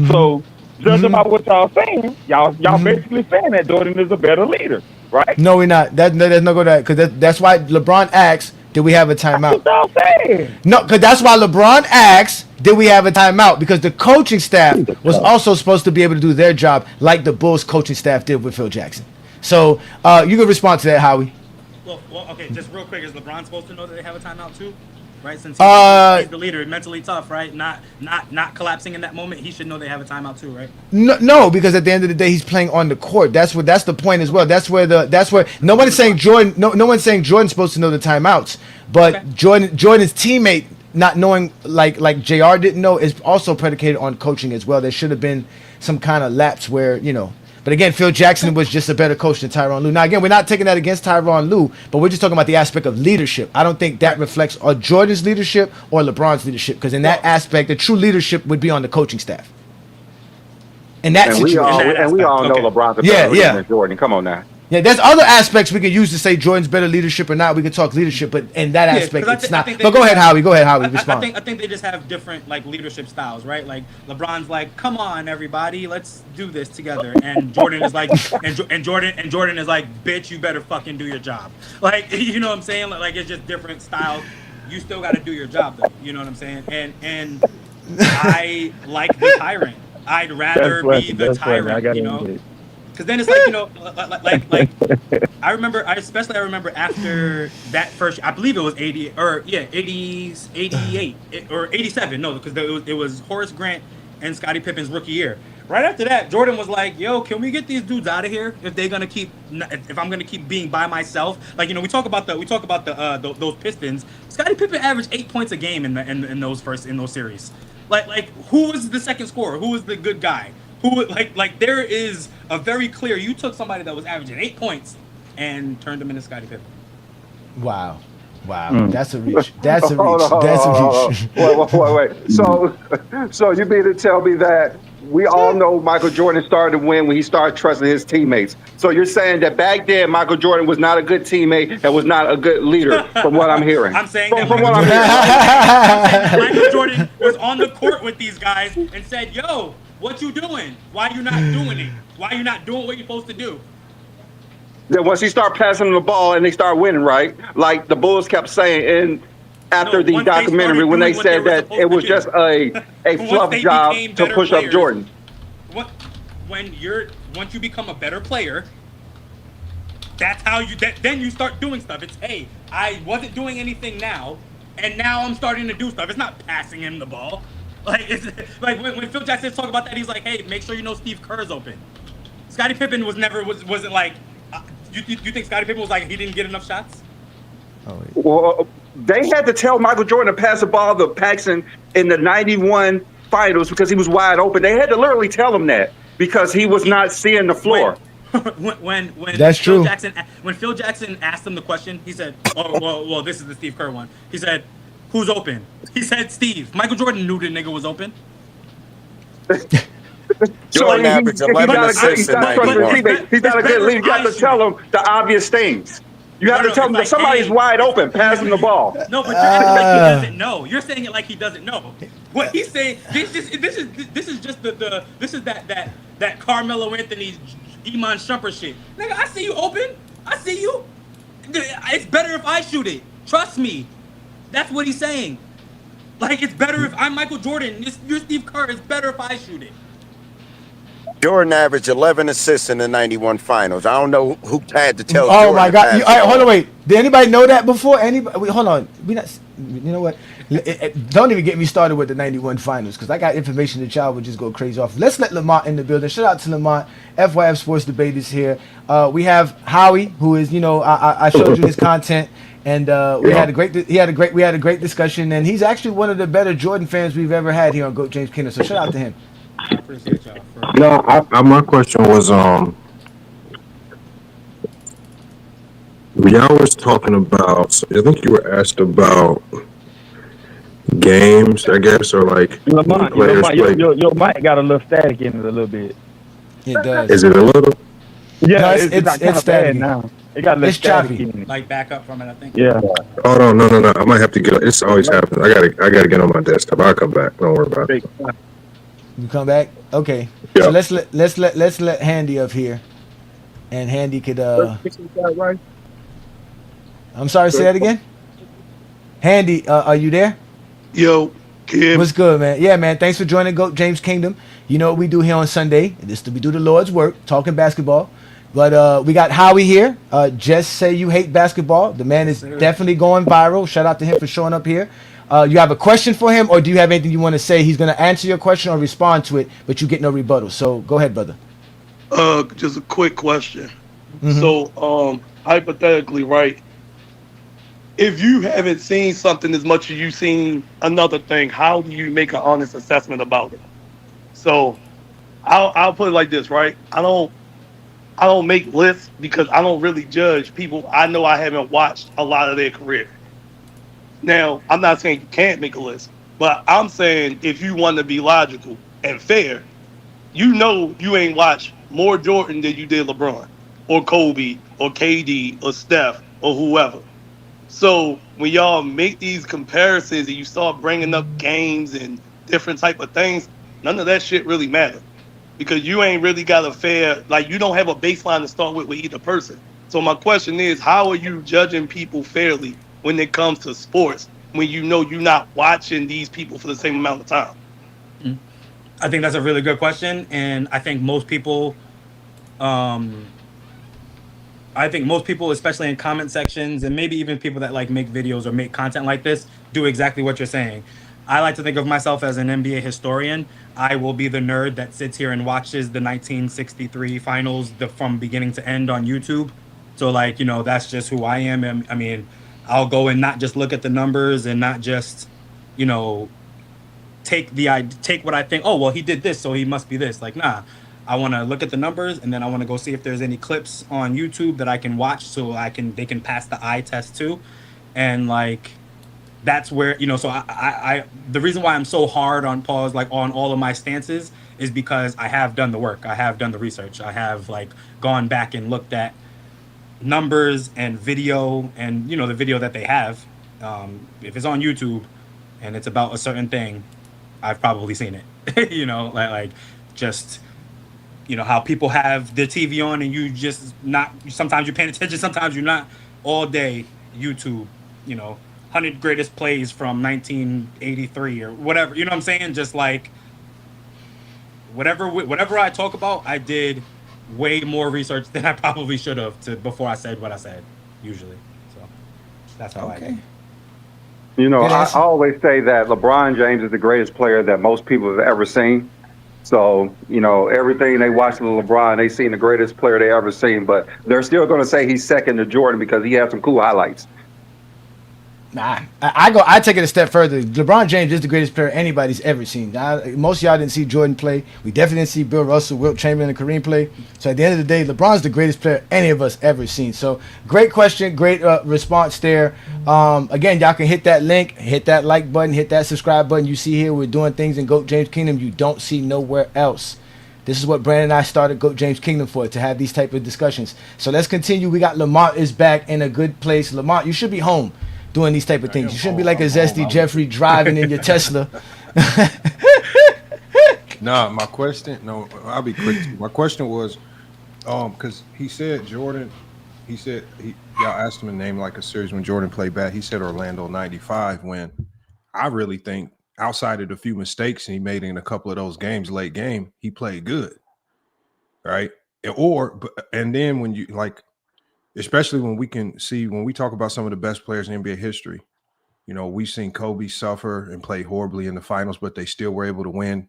So, judging by what y'all saying, y'all basically saying that Jordan is a better leader, right? No, we're not. There's no go to that because that's why LeBron asked, "Did we have a timeout?" That's what y'all saying. No, because that's why LeBron asked, "Did we have a timeout?" Because the coaching staff was also supposed to be able to do their job like the Bulls coaching staff did with Phil Jackson. So you can respond to that, Howie. Well, okay, just real quick, is LeBron supposed to know that they have a timeout too? Right, since he's the leader, mentally tough, right? Not collapsing in that moment. He should know they have a timeout too, right? No, because at the end of the day, he's playing on the court. That's the point as well. That's where no one is saying Jordan. No one's saying Jordan's supposed to know the timeouts, but okay. Jordan's teammate not knowing like JR didn't know is also predicated on coaching as well. There should have been some kind of lapse where But again, Phil Jackson was just a better coach than Tyronn Lue. Now, again, we're not taking that against Tyronn Lue, but we're just talking about the aspect of leadership. I don't think that reflects on Jordan's leadership or LeBron's leadership, because in that aspect, the true leadership would be on the coaching staff. In that situation. We all know LeBron's a better leader than Jordan. Come on now. Yeah, there's other aspects we could use to say Jordan's better leadership or not. We could talk leadership, but in that aspect, it's not. But go ahead, Howie. Respond. I think they just have different leadership styles, right? Like LeBron's like, "Come on, everybody, let's do this together," and Jordan is like, and Jordan is like, "Bitch, you better fucking do your job." Like, you know what I'm saying? Like it's just different styles. You still got to do your job, though. You know what I'm saying? And I like the tyrant. I'd rather be the tyrant. You know. Because then it's like I remember after that first, I believe it was 88 or 88 or 87. No, because it was Horace Grant and Scottie Pippen's rookie year. Right after that, Jordan was like, "Yo, can we get these dudes out of here? If they're gonna keep, if I'm gonna keep being by myself, like we talk about those Pistons. Scottie Pippen averaged 8 points a game in those series. Like who was the second scorer? Who was the good guy? Who like there is a very clear. You took somebody that was averaging 8 points and turned them into Scottie Pippen. Wow. That's a reach. That's a reach. That's a reach. Wait. So you mean to tell me that we all know Michael Jordan started to win when he started trusting his teammates? So you're saying that back then Michael Jordan was not a good teammate and was not a good leader, from what I'm hearing. I'm saying that Michael Jordan was on the court with these guys and said, "Yo, what you doing? Why you not doing it? Why you not doing what you're supposed to do?" Then once he started passing them the ball and they started winning, right? Like the Bulls kept saying after the documentary when they said that it was just a fluff job to push up Jordan. Once you become a better player, that's how then you start doing stuff. It's, hey, I wasn't doing anything now, and now I'm starting to do stuff. It's not passing him the ball. Like it's like when Phil Jackson talked about that, he's like, hey, make sure you know Steve Kerr's open. Scottie Pippen wasn't like. You think Scottie Pippen was like he didn't get enough shots? Well, they had to tell Michael Jordan to pass the ball to Paxson in the '91 finals because he was wide open. They had to literally tell him that because he was not seeing the floor. When That's Phil true. When Phil Jackson asked him the question, he said, "Oh, well, this is the Steve Kerr one." He said, "Who's open?" He said, "Steve." Michael Jordan knew the nigga was open. Jordan averaged 11 assists in 91. He's not a good leader. You got to tell him the obvious things. You have to tell him that somebody's wide open, pass him the ball. No, but you're acting like he doesn't know. You're saying it like he doesn't know. What he's saying, this is just that Carmelo Anthony, Iman Shumpert shit. Nigga, I see you open. I see you. It's better if I shoot it. Trust me. That's what he's saying. Like, it's better if I'm Michael Jordan. You're Steve Kerr. It's better if I shoot it. Jordan averaged 11 assists in the 91 finals. I don't know who had to tell Oh Jordan my to God! pass the All right, hold ball. on, wait. Did anybody know that before? Anybody? Wait, hold on. We not. You know what? Don't even get me started with the '91 finals because I got information that y'all would just go crazy off. Let's let Lamont in the building. Shout out to Lamont. FYF Sports Debate is here. We have Howie, who is I showed you his content, and we had a great discussion, and he's actually one of the better Jordan fans we've ever had here on GOAT James Kingdom. So shout out to him. Appreciate y'all. No, my question was y'all was talking about. So I think you were asked about games, I guess, or like Lamont, players play. your mic got a little static in it a little bit. It does. Is it a little? Yeah, No, it's kind of bad staticky. now. It got a little It's static choppy. in it. Like back up from it, I think. Yeah. Hold on, no. I might have to get. It's always happens. I gotta get on my desktop. I'll come back. Don't worry about it. You come back? Okay. Yeah. So let's let Handy up here, and Handy could I'm sorry. Say that again. Handy, are you there? Yo, Kim. What's good, man? Yeah, man. Thanks for joining GOAT James Kingdom. You know what we do here on Sunday? We do the Lord's work, talking basketball. But we got Howie here. Just say you hate basketball. The man is definitely going viral. Shout out to him for showing up here. You have a question for him, or do you have anything you want to say? He's going to answer your question or respond to it, but you get no rebuttal. So go ahead, brother. Just a quick question. So, hypothetically, right? If you haven't seen something as much as you've seen another thing, how do you make an honest assessment about it? So, I'll put it like this, right? I don't make lists because I don't really judge people. I know I haven't watched a lot of their career. Now, I'm not saying you can't make a list, but I'm saying if you want to be logical and fair, you know you ain't watched more Jordan than you did LeBron or Kobe or KD or Steph or whoever. So when y'all make these comparisons and you start bringing up games and different type of things, none of that shit really matters because you ain't really got a fair, like you don't have a baseline to start with either person. So my question is, how are you judging people fairly when it comes to sports when you know you're not watching these people for the same amount of time? I think that's a really good question, and I think most people, especially in comment sections, and maybe even people that like make videos or make content like this, do exactly what you're saying. I like to think of myself as an NBA historian. I will be the nerd that sits here and watches the 1963 finals from beginning to end on YouTube. So like, that's just who I am. And I mean, I'll go and not just look at the numbers and not just, you know, take what I think, oh well he did this, so he must be this. Like, nah. I want to look at the numbers and then I want to go see if there's any clips on YouTube that I can watch so they can pass the eye test too. And like that's where so I the reason why I'm so hard on pause like on all of my stances is because I have done the work, I have done the research, I have like gone back and looked at numbers and video and the video that they have. If it's on YouTube and it's about a certain thing, I've probably seen it. Like just how people have their TV on and you just not, sometimes you're paying attention, sometimes you're not. All day YouTube, 100 greatest plays from 1983 or whatever, you know what I'm saying? Just like whatever I talk about, I did way more research than I probably should have before I said what I said usually. So that's how I do. I always say that LeBron James is the greatest player that most people have ever seen. So, everything they watch with LeBron, they seen the greatest player they ever seen, but they're still going to say he's second to Jordan because he has some cool highlights. Nah, I take it a step further. LeBron James is the greatest player anybody's ever seen. Most of y'all didn't see Jordan play. We definitely didn't see Bill Russell, Wilt Chamberlain, and Kareem play. So at the end of the day, LeBron's the greatest player any of us ever seen. So great question, great response there. Again, y'all can hit that link, hit that like button, hit that subscribe button. You see here, we're doing things in GOAT James Kingdom you don't see nowhere else. This is what Brandon and I started GOAT James Kingdom for, to have these type of discussions. So let's continue. We got Lamont is back in a good place. Lamont, you should be home doing these type of things. You shouldn't be like a zesty Jeffrey driving in your Tesla. Nah, my question, no, I'll be quick. My question was, because he said Jordan, y'all asked him to name like a series when Jordan played bad. He said Orlando 95, when I really think outside of the few mistakes he made in a couple of those games, late game, he played good. Right. And then when you like, especially when we talk about some of the best players in NBA history, we've seen Kobe suffer and play horribly in the finals, but they still were able to win.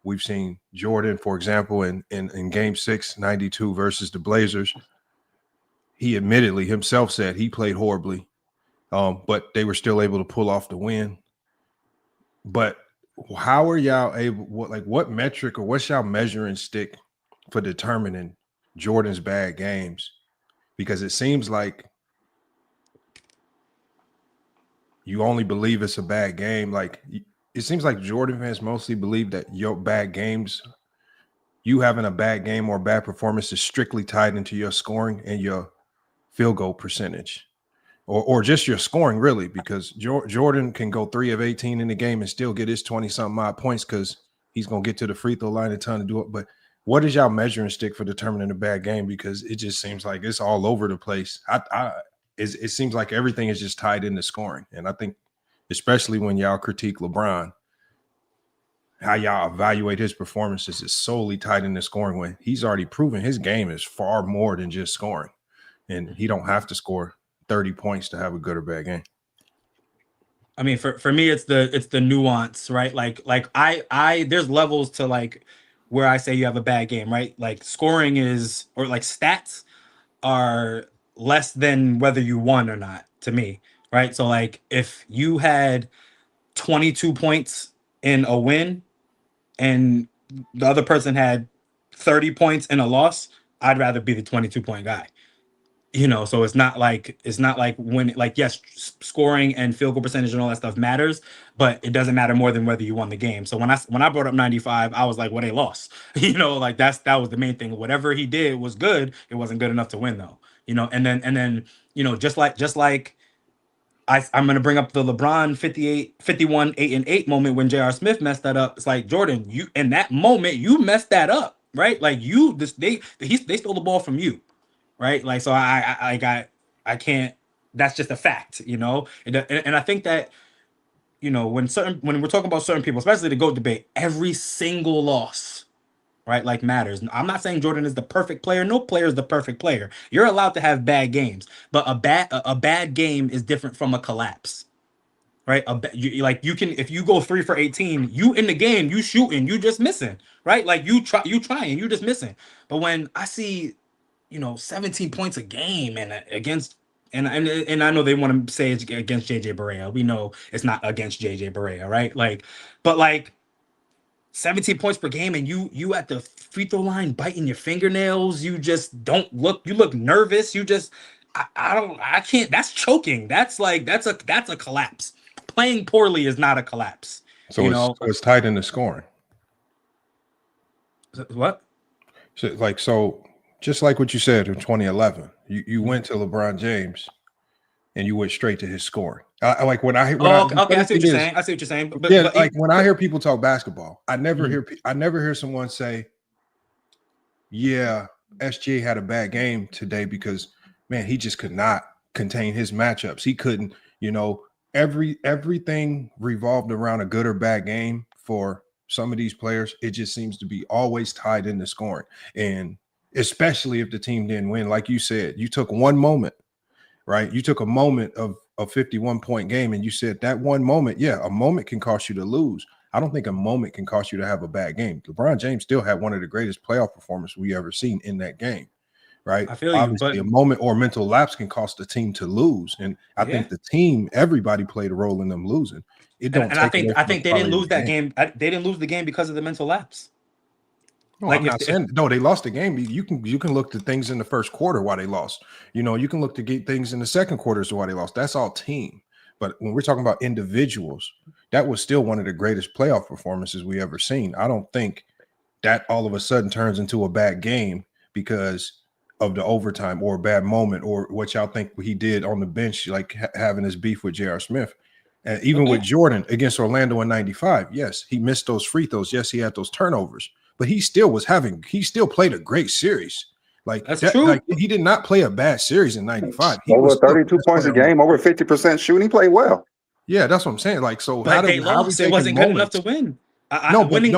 We've seen Jordan, for example, in game 6, 92 versus the Blazers. He admittedly himself said he played horribly, but they were still able to pull off the win. But how are y'all able, what metric or what's y'all measuring stick for determining Jordan's bad games? Because it seems like you only believe it's a bad game. Like, it seems like Jordan fans mostly believe that your bad games, you having a bad game or bad performance, is strictly tied into your scoring and your field goal percentage, or just your scoring, really, because Jordan can go 3 of 18 in the game and still get his 20-something odd points because he's going to get to the free throw line a ton to do it. But what is y'all measuring stick for determining a bad game? Because it just seems like it's all over the place. It seems like everything is just tied into scoring. And I think, especially when y'all critique LeBron, how y'all evaluate his performances is solely tied into scoring, when he's already proven his game is far more than just scoring. And he don't have to score 30 points to have a good or bad game. I mean, for me, it's the nuance, right? Like I there's levels to like where I say you have a bad game, right? Like scoring is, or like stats are less than whether you won or not to me, right? So like if you had 22 points in a win and the other person had 30 points in a loss, I'd rather be the 22 point guy. So it's not like when, like, yes, scoring and field goal percentage and all that stuff matters, but it doesn't matter more than whether you won the game. So when I brought up 95, I was like, well, they lost. Like that was the main thing. Whatever he did was good. It wasn't good enough to win though. And then just like I'm gonna bring up the LeBron 51, 8-8 moment when J.R. Smith messed that up. It's like, Jordan, you in that moment you messed that up, right? Like they stole the ball from you. Right. Like, so I can't, that's just a fact, and I think that, when we're talking about certain people, especially the GOAT debate, every single loss, right, like, matters. I'm not saying Jordan is the perfect player. No player is the perfect player. You're allowed to have bad games, but a bad game is different from a collapse. right? You can, if you go 3 for 18, you in the game, you shooting, you just missing, right? Like you trying, you just missing. But when I see, 17 points a game and against, and I know they want to say it's against JJ Barea. We know it's not against JJ Barea, right? But 17 points per game, and you at the free throw line biting your fingernails. You just don't look. You look nervous. You just, I can't. That's choking. That's a collapse. Playing poorly is not a collapse. So it's tied in the scoring. What? So just like what you said in 2011, you went to LeBron James, and you went straight to his scoring. I see what you're saying. I see what you're saying. But when I hear people talk basketball, I never hear someone say, "Yeah, SGA had a bad game today because man, he just could not contain his matchups. He couldn't, everything revolved around a good or bad game for some of these players. It just seems to be always tied into scoring, and especially if the team didn't win, like you said, you took one moment." Right. You took a moment of a 51-point game and you said that one moment, a moment can cost you to lose. I don't think a moment can cost you to have a bad game. LeBron James still had one of the greatest playoff performances we ever seen in that game. Right. I feel Obviously, you, but a moment or mental lapse can cost the team to lose. And I think the team, everybody played a role in them losing. I think they didn't lose that game. They didn't lose the game because of the mental lapse. No, I'm not saying no. They lost the game. You can look to things in the first quarter why they lost. You can look to get things in the second quarter as to why they lost. That's all team. But when we're talking about individuals, that was still one of the greatest playoff performances we ever seen. I don't think that all of a sudden turns into a bad game because of the overtime or a bad moment or what y'all think he did on the bench, like having his beef with J.R. Smith. And even with Jordan against Orlando in 95, yes, he missed those free throws. Yes, he had those turnovers. But he still played a great series. That's true. He did not play a bad series in 95. Over 32 points a game, over 50% shooting. He played well. Yeah, that's what I'm saying. But they lost. It wasn't good enough to win. Winning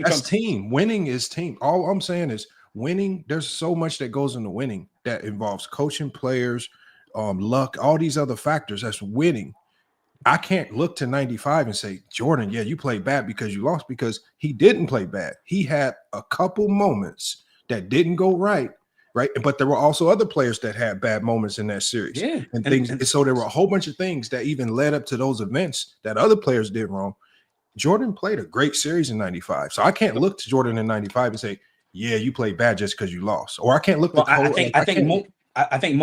that's team. Winning is team. All I'm saying is winning. There's so much that goes into winning that involves coaching, players, luck, all these other factors. That's winning. I can't look to 95 and say, Jordan, you played bad because you lost, because he didn't play bad. He had a couple moments that didn't go right? But there were also other players that had bad moments in that series. And so there were a whole bunch of things that even led up to those events that other players did wrong. Jordan played a great series in 95. So I can't look to Jordan in 95 and say, you played bad just because you lost. Or I can't look I think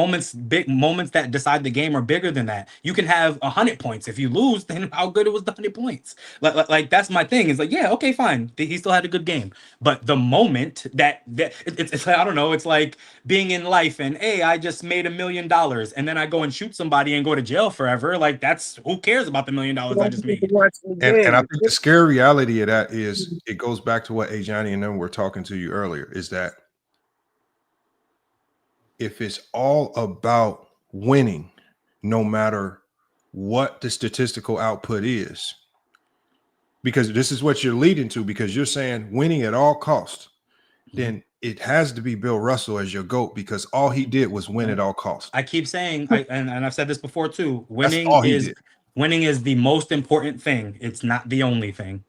big moments that decide the game are bigger than that. You can have 100 points. If you lose, then how good it was the 100 points. Like that's my thing. It's okay, fine. He still had a good game. But the moment that it's I don't know. It's like being in life and hey, I just made $1 million and then I go and shoot somebody and go to jail forever. Like that's, who cares about the $1 million I just made? And I think the scary reality of that is it goes back to what Ajani and them were talking to you earlier, is that if it's all about winning, no matter what the statistical output is, because this is what you're leading to, because you're saying winning at all costs, then it has to be Bill Russell as your GOAT, because all he did was win at all costs. I keep saying, and I've said this before too, winning is the most important thing. It's not the only thing,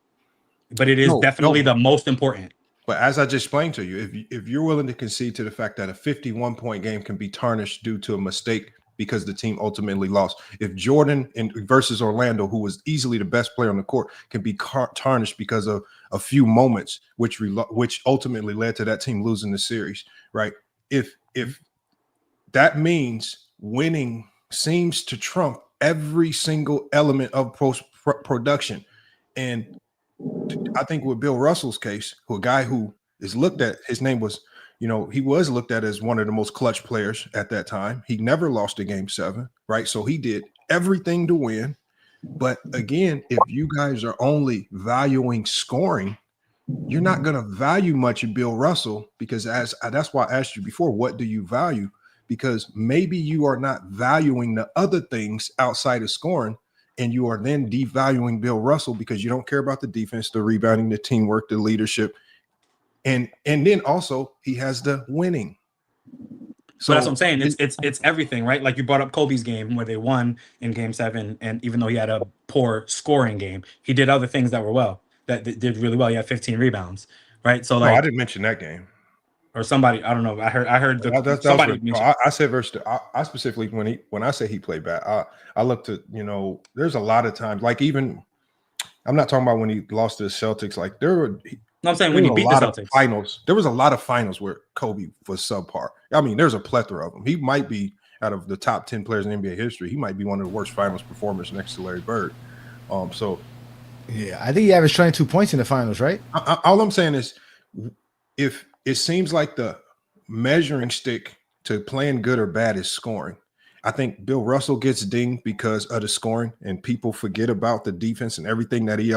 but it is definitely the most important. But as I just explained to you, if you're willing to concede to the fact that a 51-point game can be tarnished due to a mistake because the team ultimately lost, if Jordan versus Orlando, who was easily the best player on the court, can be tarnished because of a few moments, which ultimately led to that team losing the series, right? If that means winning seems to trump every single element of post-production, and I think with Bill Russell's case, a guy who is looked at, his name was, he was looked at as one of the most clutch players at that time. He never lost a game 7, right? So he did everything to win. But again, if you guys are only valuing scoring, you're not going to value much of Bill Russell, because that's why I asked you before, what do you value? Because maybe you are not valuing the other things outside of scoring, and you are then devaluing Bill Russell because you don't care about the defense, the rebounding, the teamwork, the leadership. And then also he has the winning. So that's what I'm saying. It's everything, right? Like you brought up Kobe's game where they won in Game 7, and even though he had a poor scoring game, he did other things that were that did really well. He had 15 rebounds, right? So No, I like, didn't mention that game. or somebody, I don't know. I heard somebody mention. I said versus. I specifically when I say he played bad, I looked at there's a lot of times like even I'm not talking about when he lost to the Celtics. Like I'm saying when he beat the Celtics. Finals. There was a lot of finals where Kobe was subpar. I mean, there's a plethora of them. He might be out of the top 10 players in NBA history. He might be one of the worst finals performers next to Larry Bird. Yeah, I think he averaged 22 points in the finals, right? All I'm saying is, if it seems like the measuring stick to playing good or bad is scoring, I think Bill Russell gets dinged because of the scoring, and people forget about the defense and everything that he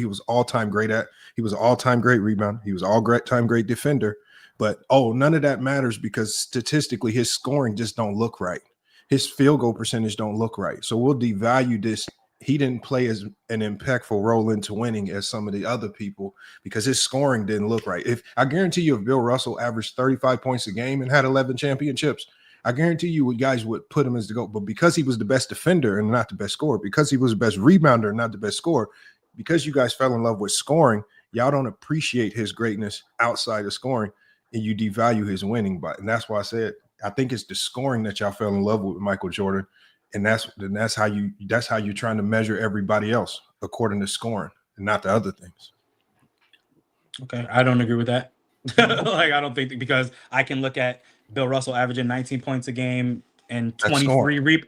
was all-time great at. He was an all-time great rebounder. He was all-time great defender. But, none of that matters because statistically his scoring just don't look right. His field goal percentage don't look right. So we'll devalue this. He didn't play as an impactful role into winning as some of the other people because his scoring didn't look right. I guarantee you if Bill Russell averaged 35 points a game and had 11 championships, I guarantee you guys would put him as the GOAT. But because he was the best defender and not the best scorer, because he was the best rebounder and not the best scorer, because you guys fell in love with scoring, y'all don't appreciate his greatness outside of scoring, and you devalue his winning. And that's why I said I think it's the scoring that y'all fell in love with Michael Jordan, and that's how you're trying to measure everybody else according to scoring and not the other things. Okay, I don't agree with that. Like I don't think because I can look at Bill Russell averaging 19 points a game and 23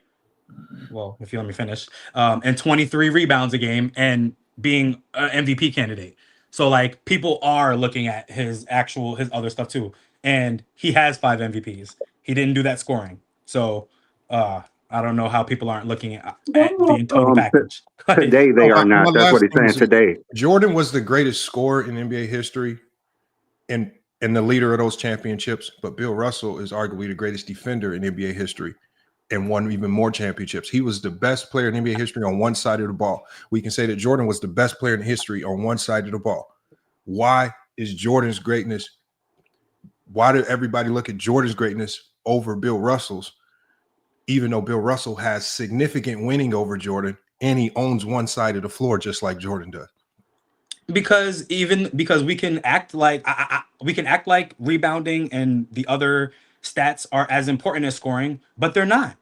well, if you let me finish, and 23 rebounds a game and being an MVP candidate. So like people are looking at his other stuff too. And he has 5 MVPs. He didn't do that scoring. So I don't know how people aren't looking at the total package. Today they are not. That's what he's saying today. Jordan was the greatest scorer in NBA history and the leader of those championships, but Bill Russell is arguably the greatest defender in NBA history and won even more championships. He was the best player in NBA history on one side of the ball. We can say that Jordan was the best player in history on one side of the ball. Why is Jordan's greatness? Why did everybody look at Jordan's greatness over Bill Russell's, even though Bill Russell has significant winning over Jordan and he owns one side of the floor just like Jordan does? Because we can act like rebounding and the other stats are as important as scoring, but they're not.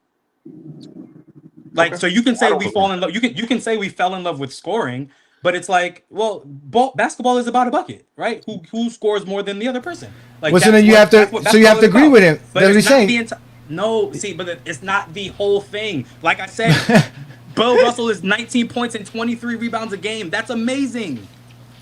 Like, so you can say we fall in love. You can say we fell in love with scoring, but it's like, well, basketball is about a bucket, right? Who scores more than the other person? Like, well, so then you have to agree with him. But that's what he's saying. But it's not the whole thing. Like I said, Bill Russell is 19 points and 23 rebounds a game. That's amazing.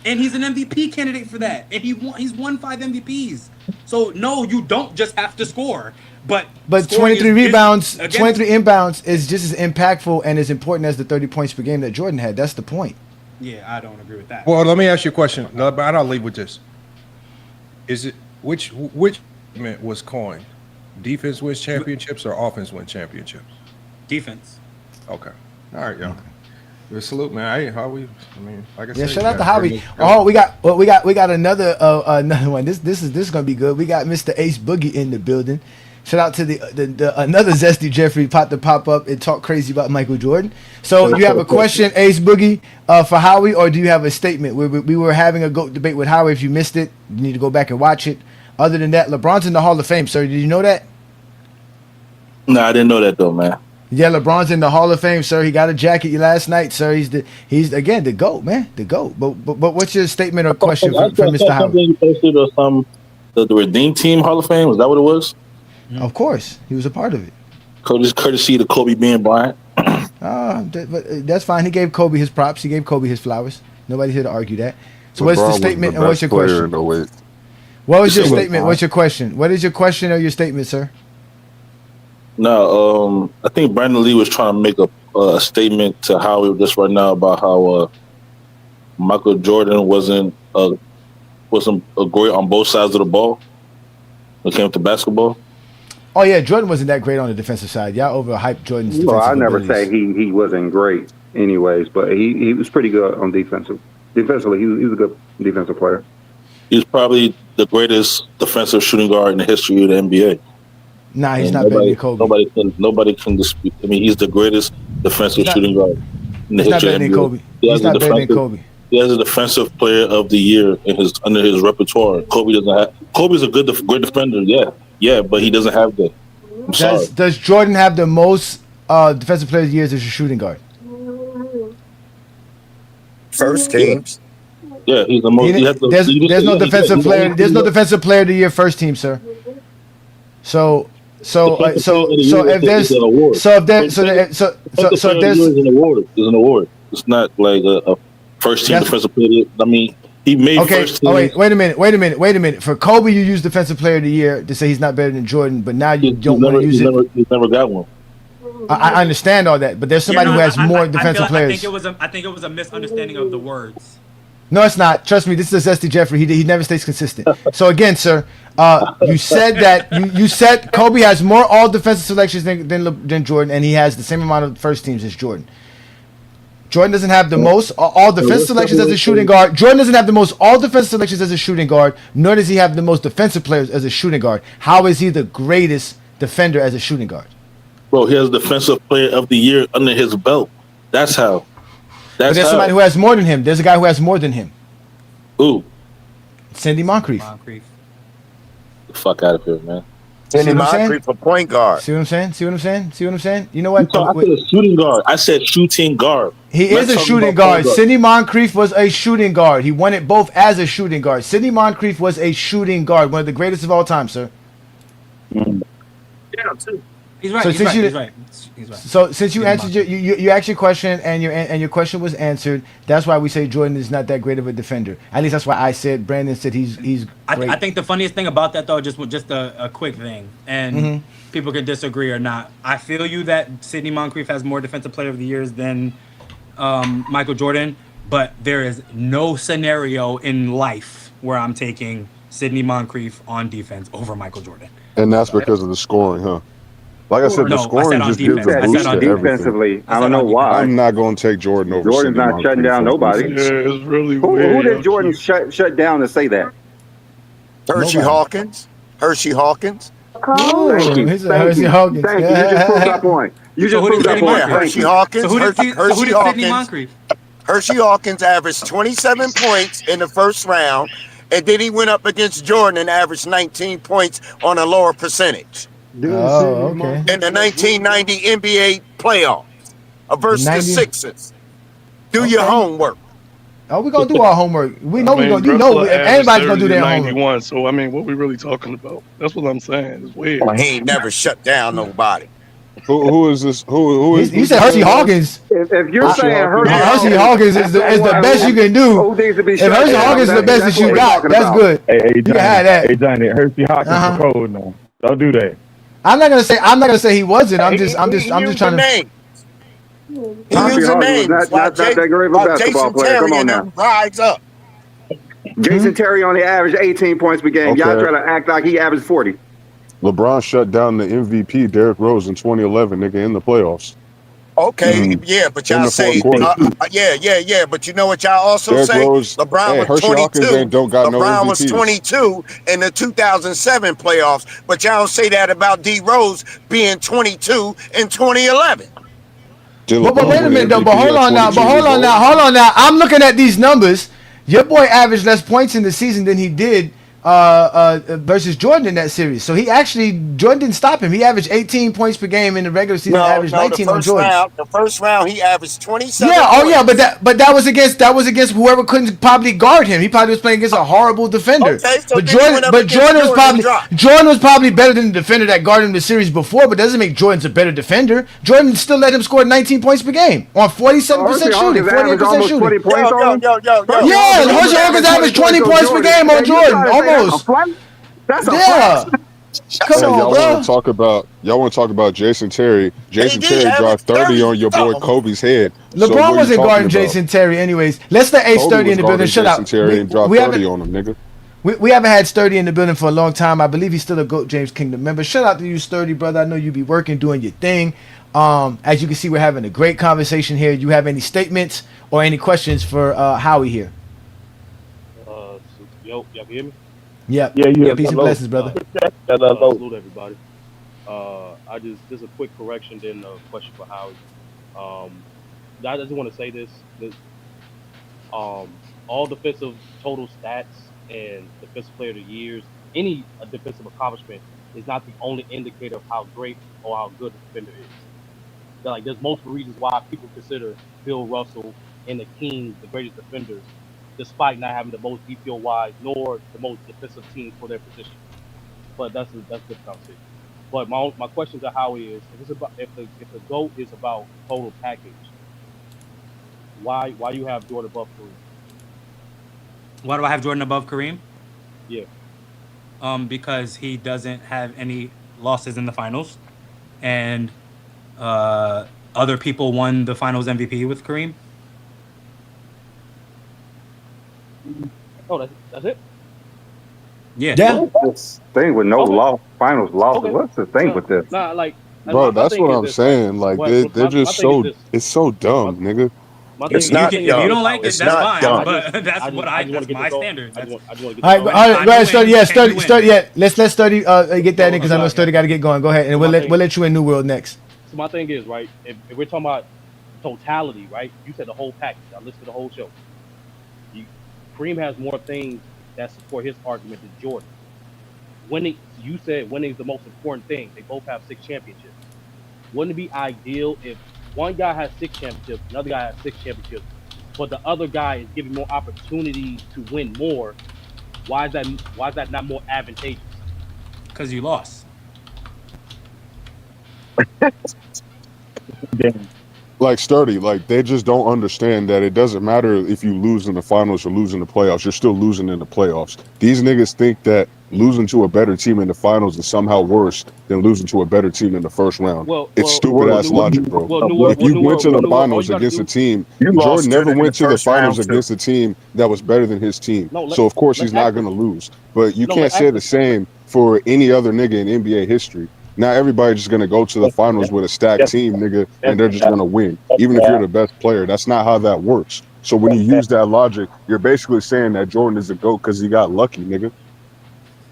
And he's an MVP candidate for that. And he's won 5 MVPs. So no, you don't just have to score. But 23 rebounds, 23 inbounds is just as impactful and as important as the 30 points per game that Jordan had. That's the point. Yeah, I don't agree with that. Well, let me ask you a question. No, but I'll leave with this. Is it which argument was coined? Defense wins championships or offense wins championships? Defense. Okay. All right, y'all. Salute, man. Hey, Howie. I mean, like I said, shout out to Howie. Oh, we got another one. This is gonna be good. We got Mr. Ace Boogie in the building. Shout out to the another Zesty Jeffrey to pop up and talk crazy about Michael Jordan. So you have a question, Ace Boogie, for Howie, or do you have a statement? We were having a GOAT debate with Howie. If you missed it, you need to go back and watch it. Other than that, LeBron's in the Hall of Fame, sir. Did you know that? No, I didn't know that though, man. Yeah, LeBron's in the Hall of Fame, sir. He got a jacket last night, sir. He's again the GOAT, man, the GOAT. But what's your statement or question for Mr. Howie? The Redeem Team Hall of Fame, was that what it was? Of course, he was a part of it. Courtesy to Kobe Bean Bryant. But that's fine. He gave Kobe his props. He gave Kobe his flowers. Nobody's here to argue that. So what's the statement and what's your question? What was your statement? What's your question? What is your question or your statement, sir? No, I think Brandon Lee was trying to make a statement to Howie just right now about how Michael Jordan wasn't a great on both sides of the ball when it came to basketball. Oh yeah, Jordan wasn't that great on the defensive side. Y'all overhyped Jordan's defensive Well, I never abilities. say he wasn't great, anyways, but he was pretty good on defensive. Defensively, he was a good defensive player. He's probably the greatest defensive shooting guard in the history of the NBA. Nah, he's And not better than Kobe. Nobody can dispute. I mean, he's the greatest defensive shooting guard in the He's not history better of than NBA. Kobe. He's not better than Kobe. He has a defensive player of the year under his repertoire. Kobe doesn't have. Kobe's a great defender. Yeah, but he doesn't have that. I'm sorry. Does Jordan have the most defensive player of the year as a shooting guard? First teams. Yeah, he's the most. There's no defensive player. There's no defensive player of the year first team, sir. So if there's an award. There's an award. There's an award. It's not like a first team defensive player. I mean, he made first team. Oh wait a minute. For Kobe, you use defensive player of the year to say he's not better than Jordan, but now you don't want to use it. He's never got one. I understand all that, but there's somebody who has more defensive players. I think it was a misunderstanding of the words. No, it's not. Trust me, this is a Zesty Jeffrey. He never stays consistent. So again, sir, you said that you said Kobe has more all defensive selections than Jordan, and he has the same amount of first teams as Jordan. Jordan doesn't have the most all defensive selections as a shooting guard. Jordan doesn't have the most all defensive selections as a shooting guard, nor does he have the most defensive players as a shooting guard. How is he the greatest defender as a shooting guard? Bro, he has defensive player of the year under his belt. That's how. But there's somebody who has more than him. There's a guy who has more than him. Who? Cindy Moncrief. The fuck out of here, man. Cindy Moncrief for point guard. See what I'm saying? You know what? I said shooting guard. I said shooting guard. He is a shooting guard. Sidney Moncrief was a shooting guard. He won it both as a shooting guard. Sidney Moncrief was a shooting guard, one of the greatest of all time, sir. Yeah, too. He's right. He's right. So since you answered you asked your question and your question was answered, that's why we say Jordan is not that great of a defender. At least that's why I said. Brandon said he's great. I think the funniest thing about that though, just a quick thing, and people can disagree or not. I feel you that Sidney Moncrief has more defensive player of the years than Michael Jordan, but there is no scenario in life where I'm taking Sidney Moncrief on defense over Michael Jordan. And that's because of the scoring, huh? Like I said, the scoring just gives a boost to everything. I don't know why. I'm not going to take Jordan over. Jordan's not shutting down nobody. Yeah, it's really weird. Who did Jordan shut down to say that? Hershey Hawkins. Thank you. Thank you. You just proved that point. Hershey Hawkins. Who did Sidney Moncrief? Hershey Hawkins averaged 27 points in the first round, and then he went up against Jordan and averaged 19 points on a lower percentage. Okay. In the 1990 NBA playoffs versus the Sixers. Do your homework. Oh, we're gonna do our homework. We know we're gonna do. Everybody's gonna do their homework. 91. So I mean, what we really talking about? That's what I'm saying. It's weird. Well, he ain't never shut down nobody. Who is this? Who is? You said Hershey Hawkins. If you're saying Hershey Hawkins is the best you can do. If Hershey Hawkins is the best that you got, that's good. Hey, you can have that. Hey, Johnny, Hershey Hawkins is cold now. Don't do that. I'm not gonna say he wasn't. I'm just trying to. He used the name. Not that great of a basketball player. Come on now. Rise up. Jason Terry only averaged 18 points per game. Y'all try to act like he averaged 40. LeBron shut down the MVP Derrick Rose in 2011, nigga, in the playoffs. Okay, yeah, but y'all say, yeah, but you know what y'all also Derrick say? Rose, LeBron was Hershey Hawkins 22. don't got LeBron no was MVPs. 22 in the 2007 playoffs, but y'all don't say that about D. Rose being 22 in 2011. But wait a minute though. But hold on now. I'm looking at these numbers. Your boy averaged less points in the season than he did versus Jordan in that series. So Jordan didn't stop him. He averaged 18 points per game in the regular season. Averaged 19 on Jordan. The first round he averaged 27. Yeah, but that was against whoever couldn't probably guard him. He probably was playing against a horrible defender. Okay, so Jordan was probably better than the defender that guarded him the series before. But doesn't make Jordan's a better defender. Jordan still let him score 19 points per game on 47% shooting, 48% shooting. Hershey Hawkins averaged 20 points per game on Jordan. That's a Come on, bro. Y'all want to talk about Jason Terry? Jason Terry dropped 30 on your boy Kobe's head. LeBron wasn't guarding Jason Terry anyways. Let's let Sturdy in the building. Shut up. Jason Terry and dropped 30 on him, nigga. We haven't had Sturdy in the building for a long time. I believe he's still a GOAT James Kingdom member. Shout out to you, Sturdy, brother. I know you be working, doing your thing. As you can see, we're having a great conversation here. You have any statements or any questions for Howie here? Yo, y'all can hear me? Yeah. Yeah. Peace and blessings, brother. Salute everybody. I just a quick correction, then a question for Howie. I just want to say this: all defensive total stats and defensive player of the years, any defensive accomplishment is not the only indicator of how great or how good the defender is. Like, there's multiple reasons why people consider Bill Russell and the Kings the greatest defenders, despite not having the most DPOYs nor the most defensive teams for their position. But that's a different conversation. But my question to Howie is: if the GOAT is about total package, why you have Jordan above Kareem? Why do I have Jordan above Kareem? Yeah. Because he doesn't have any losses in the finals, and other people won the finals MVP with Kareem. Oh, that's it. Yeah. This thing with no finals losses. Okay. What's the thing with this? Nah, like Bro, my that's thing what is I'm this, right? saying. Like they're just so it's so dumb, nigga. If you don't like it, that's fine. But that's my standard. I just want to get. All right, go ahead, study. Yeah, study. Yeah, let's study. Get that in because I know study got to get going. Go ahead, and we'll let you in New World next. So my thing is, right, if we're talking about totality, right? You said the whole package. I listened to the whole show. Kareem has more things that support his argument than Jordan. Winning, you said winning is the most important thing. They both have 6 championships. Wouldn't it be ideal if one guy has 6 championships, another guy has 6 championships, but the other guy is given more opportunity to win more? Why is that not more advantageous? Because you lost. Like Sturdy, like they just don't understand that it doesn't matter if you lose in the finals or lose in the playoffs. You're still losing in the playoffs. These niggas think that losing to a better team in the finals is somehow worse than losing to a better team in the first round. It's stupid ass logic, bro. If you went to the finals against a team, Jordan never went to the finals against a team that was better than his team. So of course he's not gonna lose. But you can't say the same for any other nigga in NBA history. Now everybody's just gonna go to the finals with a stacked team, nigga, and they're just gonna win. Even if you're the best player, that's not how that works. So when you use that logic, you're basically saying that Jordan is a GOAT because he got lucky, nigga.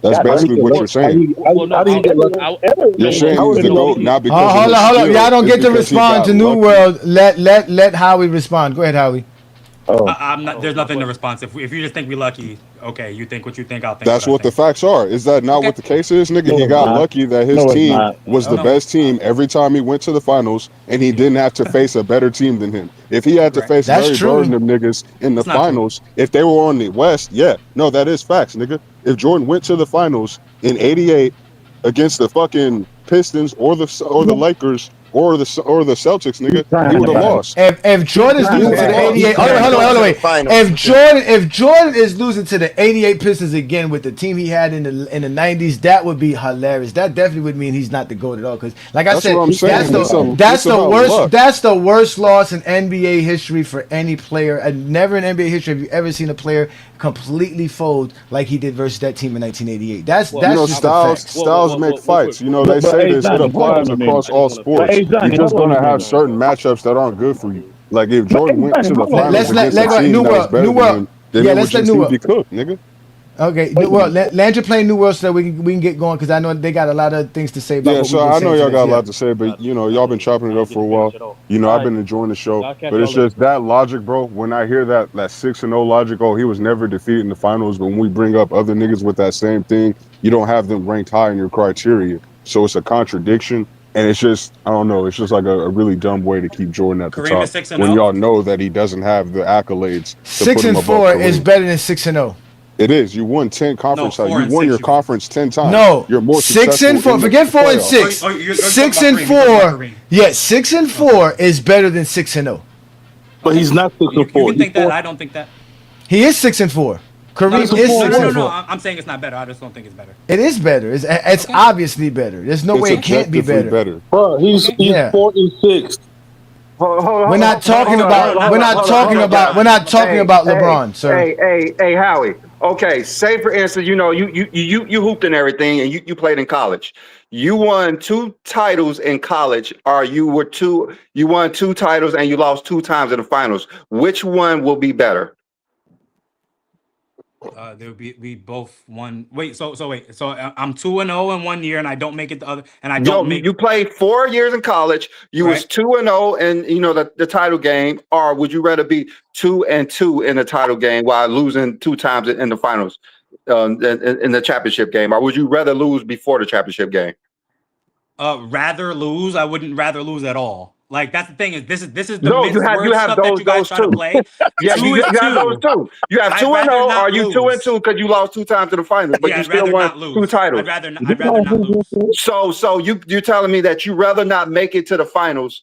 That's basically what you're saying. You're saying he's the GOAT not because hold of on. Y'all don't get to respond to New World. Let Howie respond. Go ahead, Howie. I'm not. There's nothing to response. If you just think we lucky, okay, you think what you think. I'll think. That's what the facts are. Is that not what the case is, nigga? He got lucky that his team was the best team every time he went to the finals, and he didn't have to face a better team than him. If he had to face Larry Bird and them niggas in the finals, if they were on the West, that is facts, nigga. If Jordan went to the finals in '88 against the fucking Pistons or the Lakers or the Celtics, nigga, he would have lost. If Jordan's losing to the '88, hold on, wait. If Jordan is losing to the '88 Pistons again with the team he had in the '90s, that would be hilarious. That definitely would mean he's not the GOAT at all. Because, like I said, that's the worst loss in NBA history for any player. And never in NBA history have you ever seen a player completely fold like he did versus that team in 1988. That's styles make fights. You know, they say this. It applies across all sports. You're just gonna have certain matchups that aren't good for you. Like if Jordan went to the finals against a team that was better than him, then it would just be cooked, nigga. Okay, New World. Land your plane, New World, so that we can get going because I know they got a lot of things to say about. Yeah, so I know y'all got a lot to say, but you know y'all been chopping it up for a while. You know I've been enjoying the show, but it's just that logic, bro. When I hear that 6-0 logic, he was never defeated in the finals. But when we bring up other niggas with that same thing, you don't have them ranked high in your criteria, so it's a contradiction. And it's just, I don't know, it's just like a really dumb way to keep Jordan at the top when y'all know that he doesn't have the accolades. 6-4 is better than 6-0. It is. You won 10 conference titles. You won your conference 10 times. No, you're more 6-4. Forget 4 and 6. 6-4. Yeah, 6-4 is better than 6-0. But he's not 6-4. You can think that. I don't think that. He is 6-4. Kareem is 6-4. No. I'm saying it's not better. I just don't think it's better. It is better. It's obviously better. There's no way it can't be better. Bro, he's 4 and 6. We're not talking about LeBron, sir. Hey, Howie. Okay, say for instance, you know, you hooped and everything, and you played in college. You won 2 titles in college, or you won 2 titles and you lost 2 times in the finals. Which one will be better? We both won. Wait, so I'm 2-0 in 1 year, and I don't make it the other, and I Yo, don't make. you played 4 years in college. You was Right. 2-0 in the title game, or would you rather be 2-2 in the title game while losing 2 times in the finals, in the championship game, or would you rather lose before the championship game? Rather lose. I wouldn't rather lose at all. Like that's the thing is this is the No, you mixed have word stuff that you guys those try to two. play. Yeah, Two you is have those two. two. You have I'd 2-0, rather or not you lose. 2-2 because you lost 2 times in the finals, but Yeah, you I'd still rather won not lose. 2 titles. I'd rather not lose. So you're telling me that you rather not make it to the finals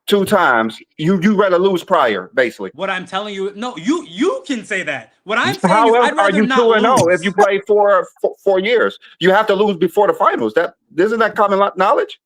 2 times. You rather lose prior, basically. What I'm telling you, no, you can say that. What I'm saying How is else I'd are rather you not 2-0 if lose. you play for 4 years? You have to lose before the finals. That isn't that common knowledge?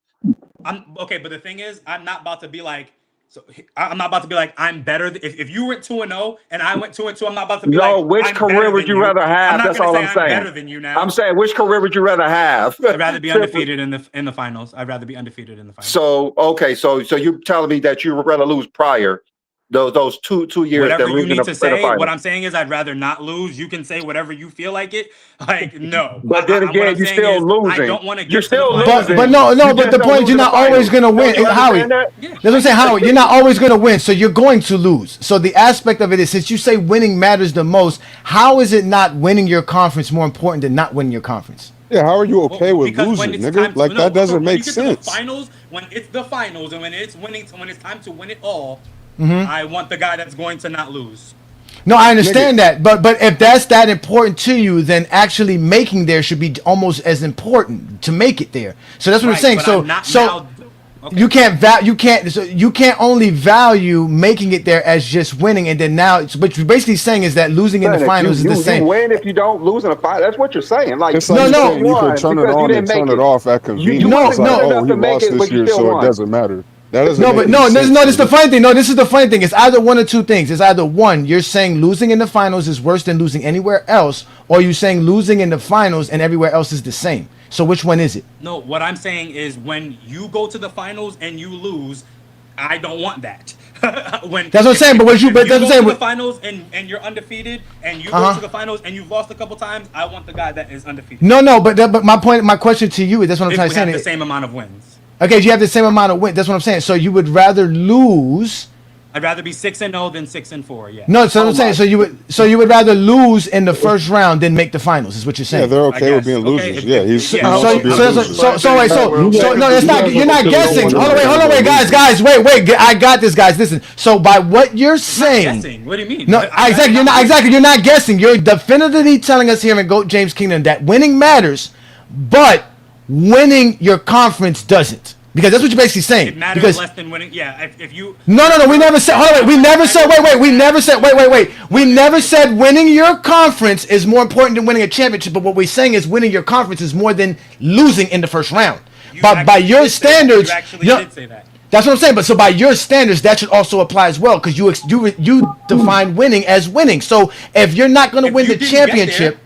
I'm okay, but the thing is, I'm not about to be like. So I'm not about to be like I'm better. If you went 2-0 and I went 2-2, I'm not about to be No, like which I'm career better would than you rather have? I'm not That's gonna all say I'm I'm saying. better than you now. I'm saying, which career would you rather have? I'd rather be undefeated in the finals. I'd rather be undefeated in the finals. So okay, so you're telling me that you would rather lose prior those two years Whatever than you losing need to in the say, finals. what I'm saying is I'd rather not lose. You can say whatever you feel like it. Like no, But then what again, I'm you're saying still is losing. I don't want to You're get to the still finals. losing. But no, You but just the don't point is lose you're in the not always finals. gonna win. Don't you Howie, understand that? that's what I'm saying. Howie, you're not always gonna win, so you're going to lose. So the aspect of it is, since you say winning matters the most, how is it not winning your conference more important than not winning your conference? Yeah, how are you okay with Because when losing, it's nigga? time to, Like that doesn't when you make get to the sense. finals, when it's the finals, and when it's winning, when it's time to win it all, Mhm. I want the guy that's going to not lose. No, I understand that, but if that's that important to you, then actually making there should be almost as important to make it there. So that's what I'm Right, saying. but So I'm not so now- you can't only value making it there as just winning, and then now what you're basically saying is that losing in the Saying that finals is the you same. win if you don't lose in a fight. That's what you're saying. Like It's like you you're still saying you can won turn it because you on didn't and turn make it it. off at You convenience. No, It's like, wasn't good oh, enough he to make lost it, this but you year, still so it won. doesn't matter. That doesn't No, make but any no, sense. no, this is the nigga. funny thing. No, this is the funny thing. It's either one or two things. It's either one, you're saying losing in the finals is worse than losing anywhere else, or you're saying losing in the finals and everywhere else is the same. So which one is it? No, what I'm saying is when you go to the finals and you lose, I don't want that. When That's what I'm saying. But what you, if but you that's go what I'm to the saying. finals and you're undefeated, and you go Uh-huh. to the finals and you've lost a couple times, I want the guy that is undefeated. No, but my point, my question to you is that's what I'm If trying we to have say. the same amount of wins, Okay, you have the same amount of wins. That's what I'm saying. So you would rather lose. I'd rather be 6-0 than 6-4. Yeah. No, so I'm saying. So you would rather lose in the first round than make the finals. Is what you're saying? Yeah, they're I okay with guess. being Okay, losers. if- Yeah, if- he's yeah. he wants to be a loser. So no, it's not. You're not guessing. Hold on, wait, guys, wait. I got this, guys. Listen. So by what you're saying, guessing. What do you mean? no, exactly. You're not guessing. You're definitively telling us here in Goat James Kingdom that winning matters, but winning your conference doesn't. Because that's what you're basically saying. It matters Because less than winning. Yeah, if you. no. We never said. Hold on, wait. We never said. Wait. We never said. Wait. We never said winning your conference is more important than winning a championship. But what we're saying is winning your conference is more than losing in the first round. By your standards, You actually did say that. that's what I'm saying. But so by your standards, that should also apply as well, because you define winning as winning. So if you're not going to win the you didn't get championship,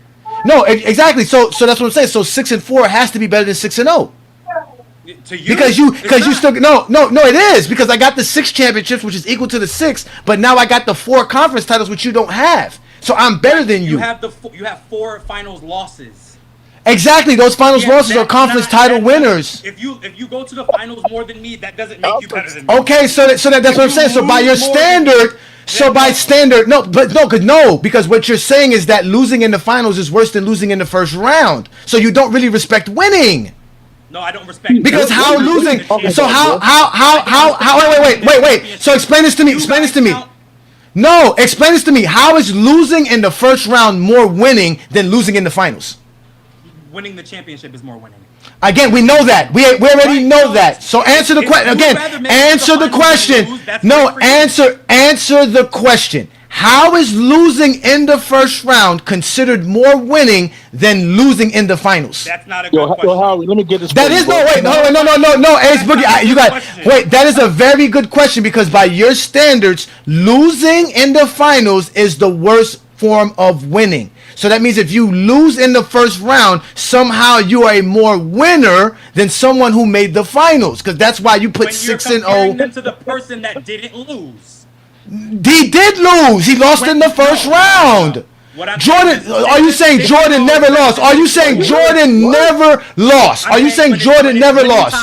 no, exactly. So that's what I'm saying. So 6-4 has to be better than 6-0. To you, Because you still no it is, because I got the 6 championships, which is equal to the 6, but now I got the 4 conference titles, which you don't have. So I'm better than you. You have 4 finals losses. Exactly, those finals losses are conference title winners. If you go to the finals more than me, that doesn't make you better than me. Okay, so that's what I'm saying. So by your standard, because what you're saying is that losing in the finals is worse than losing in the first round. So you don't really respect winning. No, I don't respect. Because how losing? So how? Wait. So explain this to me. Explain this to me. No, explain this to me. How is losing in the first round more winning than losing in the finals? Winning the championship is more winning. Again, we know that. We already know that. So answer the question again. Answer the question. No, answer the question. How is losing in the first round considered more winning than losing in the finals? That's not a good question. Howie, let me get this. That is no. Ace Boogie, you got wait. That is a very good question, because by your standards, losing in the finals is the worst form of winning. So that means if you lose in the first round, somehow you are a more winner than someone who made the finals, because that's why you put 6-0. Them to the person that didn't lose. He did lose. He lost in the first round. Jordan, are you saying Jordan never lost? Are you saying Jordan never lost? Are you saying Jordan never lost?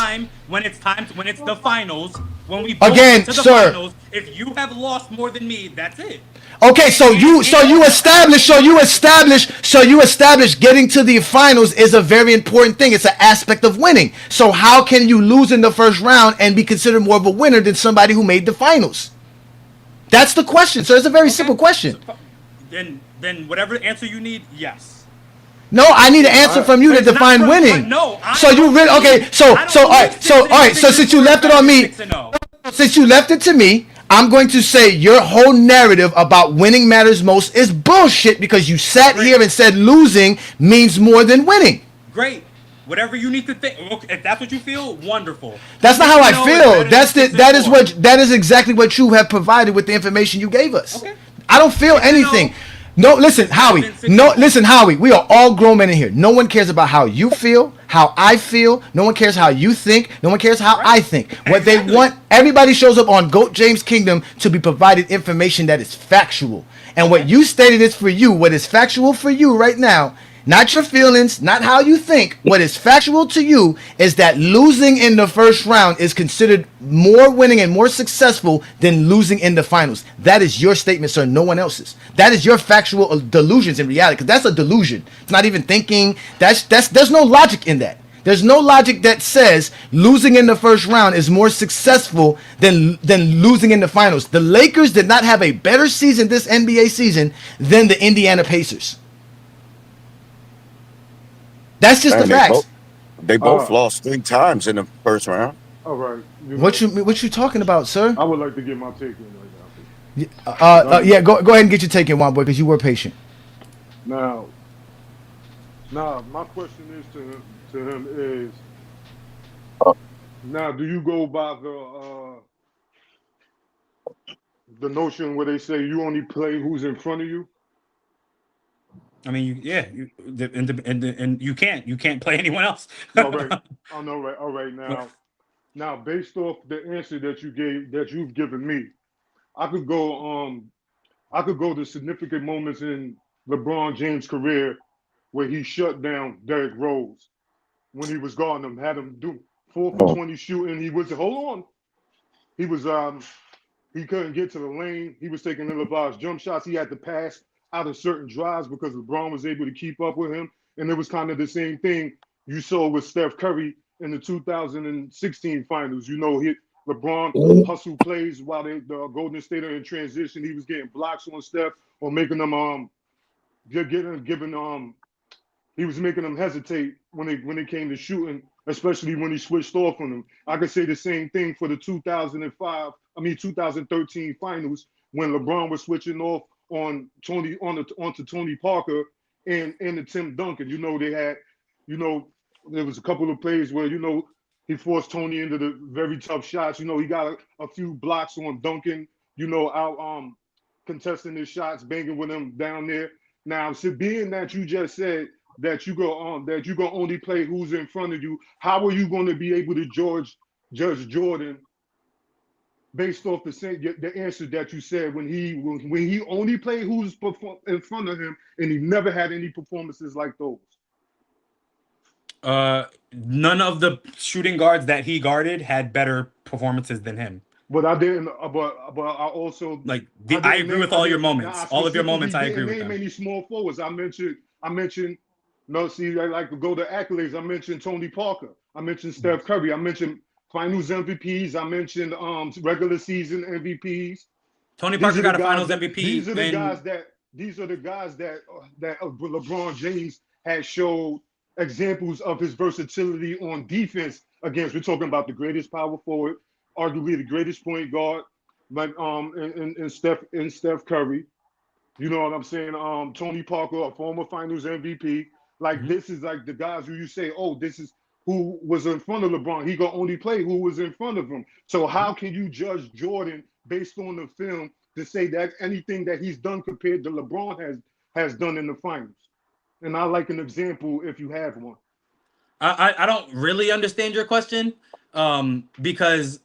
When it's the finals, when we both again, to the sir. Finals, if you have lost more than me, that's it. Okay, so you establish getting to the finals is a very important thing. It's an aspect of winning. So how can you lose in the first round and be considered more of a winner than somebody who made the finals? That's the question. So it's a very simple question. So, then whatever answer you need, yes. No, I need an answer from you to define winning. No, so you really okay? So all right. So since you left it on me, since you left it to me, I'm going to say your whole narrative about winning matters most is bullshit because you sat here and said losing means more than winning. Great. Whatever you need to think. Okay, if that's what you feel, wonderful. That's not how I feel. That is exactly what you have provided with the information you gave us. Okay. I don't feel anything. No, listen, Howie. No, listen, Howie. We are all grown men in here. No one cares about how you feel, how I feel. No one cares how you think. No one cares how I think. What they want, everybody shows up on GOAT James Kingdom to be provided information that is factual. And what you stated is for you. What is factual for you right now, not your feelings, not how you think. What is factual to you is that losing in the first round is considered more winning and more successful than losing in the finals. That is your statement, sir, no one else's. That is your factual delusions in reality, because that's a delusion. It's not even thinking. There's no logic in that. There's no logic that says losing in the first round is more successful than losing in the finals. The Lakers did not have a better season this NBA season than the Indiana Pacers. That's just the facts. They both lost 3 times in the first round. All right. What you talking about, sir? I would like to get my take in right now. Yeah, go ahead and get your take in, one boy, because you were patient. Now, my question is to him is, now, do you go by the notion where they say you only play who's in front of you? I mean, and you can't play anyone else. All right. All right. Now, based off the answer that you've given me, I could go to significant moments in LeBron James' career where he shut down Derrick Rose when he was guarding him, had him do 4 for 20 shooting. He couldn't get to the lane. He was taking ill-advised jump shots. He had to pass out of certain drives because LeBron was able to keep up with him. And it was kind of the same thing you saw with Steph Curry in the 2016 finals. You know, LeBron hustle plays while the Golden State are in transition. He was getting blocks on Steph or making them he was making them hesitate when it came to shooting, especially when he switched off on them. I could say the same thing for the 2013 finals when LeBron was switching off onto Tony Parker and the Tim Duncan. You know, there was a couple of plays where, he forced Tony into the very tough shots. You know, he got a few blocks on Duncan, out contesting his shots, banging with him down there. Now, so being that you just said that you're gonna only play who's in front of you, how are you going to be able to judge Jordan based off the answer that you said when he only played who's in front of him and he never had any performances like those? None of the shooting guards that he guarded had better performances than him. But I didn't. But I also I agree with all your moments. All of your moments, I agree with them. Name any small forwards. I mentioned. No, see, I like to go to accolades. I mentioned Tony Parker. I mentioned Steph Curry. I mentioned Finals MVPs. I mentioned regular season MVPs. Tony Parker got a Finals MVP. These are the guys that LeBron James has showed examples of his versatility on defense against. We're talking about the greatest power forward, arguably the greatest point guard, but in Steph Curry. You know what I'm saying? Tony Parker, a former Finals MVP. This is like the guys who you say, oh, this is who was in front of LeBron. He gonna only play who was in front of him. So how can you judge Jordan based on the film to say that anything that he's done compared to LeBron has done in the finals? And I like an example if you have one. I don't really understand your question because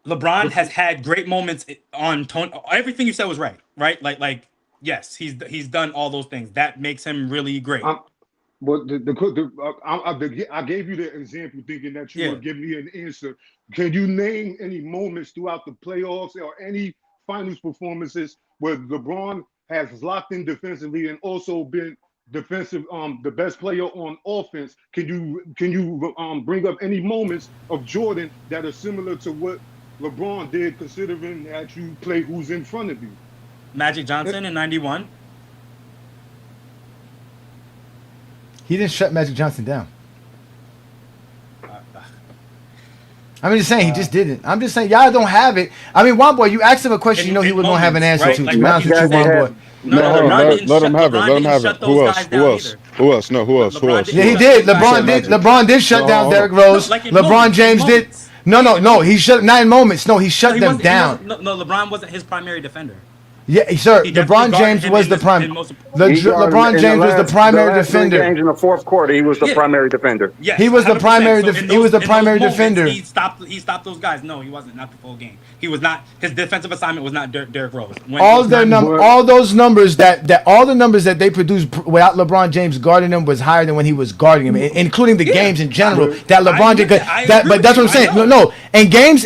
LeBron has had great moments on Tony. Everything you said was right. right? Like yes, he's done all those things. That makes him really great. But I gave you the example thinking that you would give me an answer. Can you name any moments throughout the playoffs or any finals performances where LeBron has locked in defensively and also been defensive, the best player on offense? Can you bring up any moments of Jordan that are similar to what LeBron did, considering that you play who's in front of you? Magic Johnson in '91. He didn't shut Magic Johnson down. I'm just saying he just didn't. I'm just saying y'all don't have it. I mean, One Boy, you asked him a question, you know he was gonna have an answer to. To be honest with you, One Boy. Let him have it. Let him have it. Who else? Who else? Who else? No, who else? Who else? Yeah, he did. LeBron did shut down Derrick Rose. LeBron James did. No. He shut not in moments. No, he shut them down. No, LeBron wasn't his primary defender. Yeah, sir. LeBron James was the prime. LeBron James was the primary defender. Games in the fourth quarter, he was the primary defender. Yes, he was the primary. He was the primary defender. He stopped those guys. No, he wasn't. Not the full game. He was not. His defensive assignment was not Derrick Rose. All those numbers all the numbers that they produced without LeBron James guarding them was higher than when he was guarding him, including the games in general that LeBron did. But that's what I'm saying. No. In games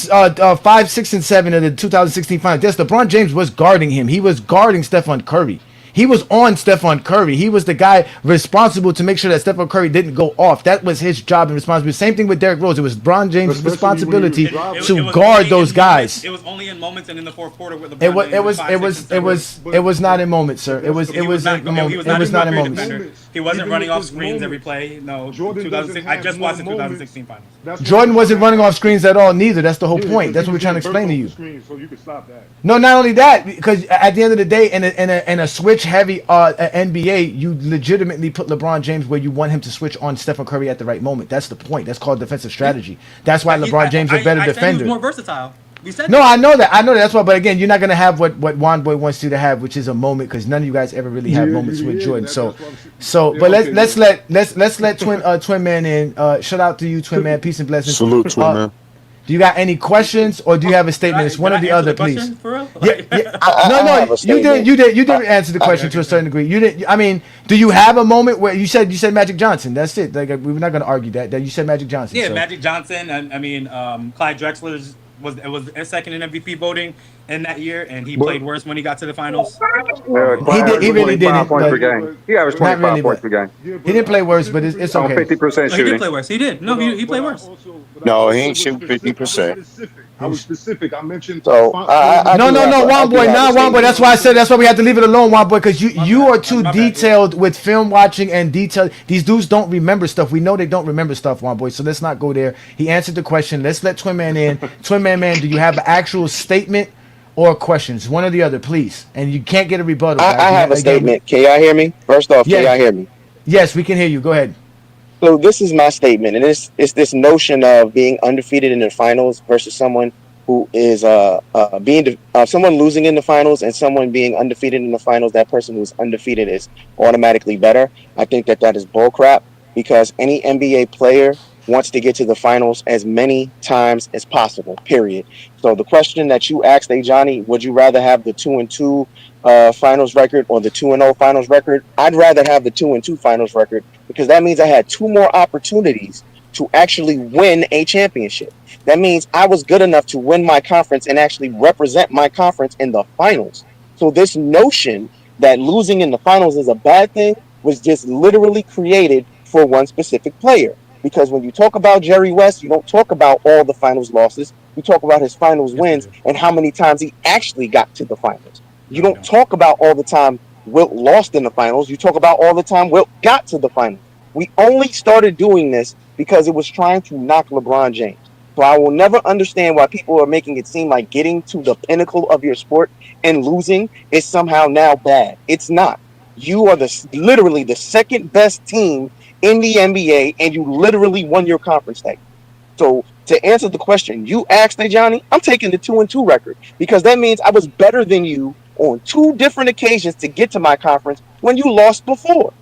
5, 6, and 7 of the 2016 finals, yes, LeBron James was guarding him. He was guarding Stephen Curry. He was on Stephen Curry. He was the guy responsible to make sure that Stephen Curry didn't go off. That was his job and responsibility. Same thing with Derrick Rose. It was LeBron James' responsibility to guard those guys. It was only in moments and in the fourth quarter with LeBron. It was not in moments, sir. It was not in moments. He wasn't running off screens every play. No, 2006. I just watched the 2016 finals. Jordan wasn't running off screens at all, neither. That's the whole point. That's what we're trying to explain to you. So you can stop that. No, not only that, because at the end of the day, in a switch-heavy NBA, you legitimately put LeBron James where you want him to switch on Stephen Curry at the right moment. That's the point. That's called defensive strategy. That's why LeBron James is a better defender. He's more versatile. No, I know that. That's why. But again, you're not gonna have what Juan Boy wants you to have, which is a moment, because none of you guys ever really have moments with Jordan. But let's let Twin Man in. Shout out to you, Twin Man. Peace and blessings. Salute, Twin Man. Do you got any questions, or do you have a statement? It's one or the other, please. No. You did answer the question to a certain degree. You did. I mean, do you have a moment where you said Magic Johnson? That's it. Like, we're not gonna argue that you said Magic Johnson. Yeah, so. Magic Johnson. I mean, Clyde Drexler's was second in MVP voting in that year, and he played worse when he got to the finals. He really didn't. Points per game. He averaged 25 points per game. He didn't play worse, but it's okay. 50% shooting. He did play worse. He did. No, he played worse. No, he ain't shoot 50%. I was specific. I mentioned. No, Juan Boy. Juan Boy. That's why I said. That's why we had to leave it alone, Juan Boy, because you are too detailed with film watching and detail. These dudes don't remember stuff. We know they don't remember stuff, Juan Boy. So let's not go there. He answered the question. Let's let Twin Man in. Twin Man, do you have an actual statement or questions? One or the other, please. And you can't get a rebuttal. I have a statement. Can y'all hear me? First off, can y'all hear me? Yes, we can hear you. Go ahead. So this is my statement, and it's this notion of being undefeated in the finals versus someone who is someone losing in the finals and someone being undefeated in the finals. That person who's undefeated is automatically better. I think that is bullcrap, because any NBA player wants to get to the finals as many times as possible, period. So the question that you asked, Johnny, would you rather have the 2-2 finals record or the 2-0 finals record? I'd rather have the 2-2 finals record, because that means I had 2 more opportunities to actually win a championship. That means I was good enough to win my conference and actually represent my conference in the finals. So this notion that losing in the finals is a bad thing was just literally created for one specific player. Because when you talk about Jerry West, you don't talk about all the finals losses. You talk about his finals wins and how many times he actually got to the finals. You don't talk about all the time Wilt lost in the finals. You talk about all the time Wilt got to the finals. We only started doing this because it was trying to knock LeBron James. So I will never understand why people are making it seem like getting to the pinnacle of your sport and losing is somehow now bad. It's not. You are literally the second best team in the NBA, and you literally won your conference tag. So to answer the question you asked, Johnny, I'm taking the 2-2 record, because that means I was better than you on 2 different occasions to get to my conference when you lost before.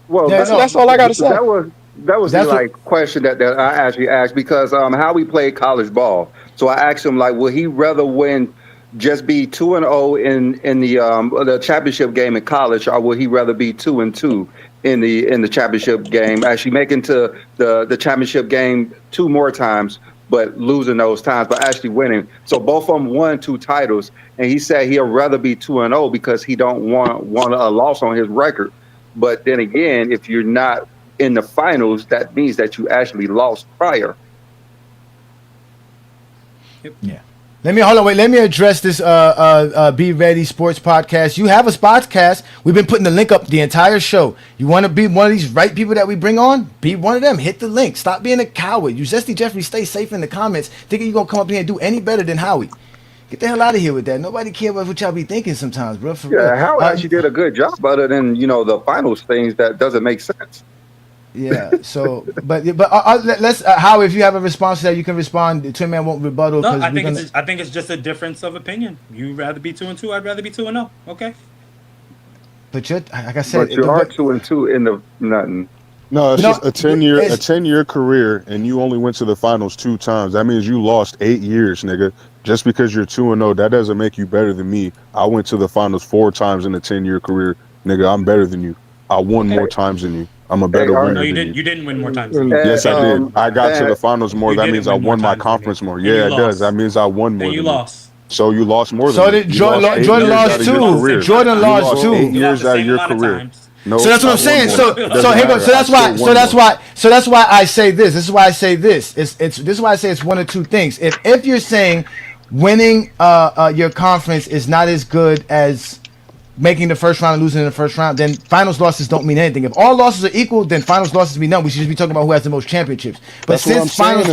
Well, that's all I got to say. That was the question that I actually asked, because Howie played college ball. So I asked him, like, would he rather win just be 2-0 in the championship game in college, or would he rather be 2-2 in the championship game, actually making to the championship game 2 more times, but losing those times, but actually winning? So both of them won 2 titles, and he said he'll rather be 2-0 because he don't want a loss on his record. But then again, if you're not in the finals, that means that you actually lost prior. Yeah. Let me address this Be Ready Sports Podcast. You have a Spotscast. We've been putting the link up the entire show. You want to be one of these right people that we bring on? Be one of them. Hit the link. Stop being a coward. You Zesty Jeffrey, stay safe in the comments, thinking you're going to come up here and do any better than Howie. Get the hell out of here with that. Nobody cares what y'all be thinking sometimes, bro. For real. Howie actually did a good job other than, the finals things that doesn't make sense. Yeah. So, but let's Howie, if you have a response to that, you can respond. The Twin Man won't rebuttal. No, I think it's just a difference of opinion. You'd rather be 2-2. I'd rather be 2-0. Okay. But you're, like I said, but you are 2-2 in the nothing. No, it's just a 10-year career, and you only went to the finals 2 times. That means you lost 8 years, nigga. Just because you're 2-0, that doesn't make you better than me. I went to the finals 4 times in a 10-year career, nigga. I'm better than you. I won more times than you. I'm a better winner. No, you than didn't. You didn't win more times. Yes, I did. I got to the finals more. That means I won my conference more. Yeah, it does. That means I won more. And you lost. So you lost more than so did Jordan. Jordan lost too. Jordan lost too. 8 years out of your career. No, so that's what I'm saying. So that's why I say this. This is why I say this. This is why I say it's one of 2 things. If you're saying winning your conference is not as good as making the first round and losing in the first round, then finals losses don't mean anything. If all losses are equal, then finals losses mean none. We should just be talking about who has the most championships. But since finals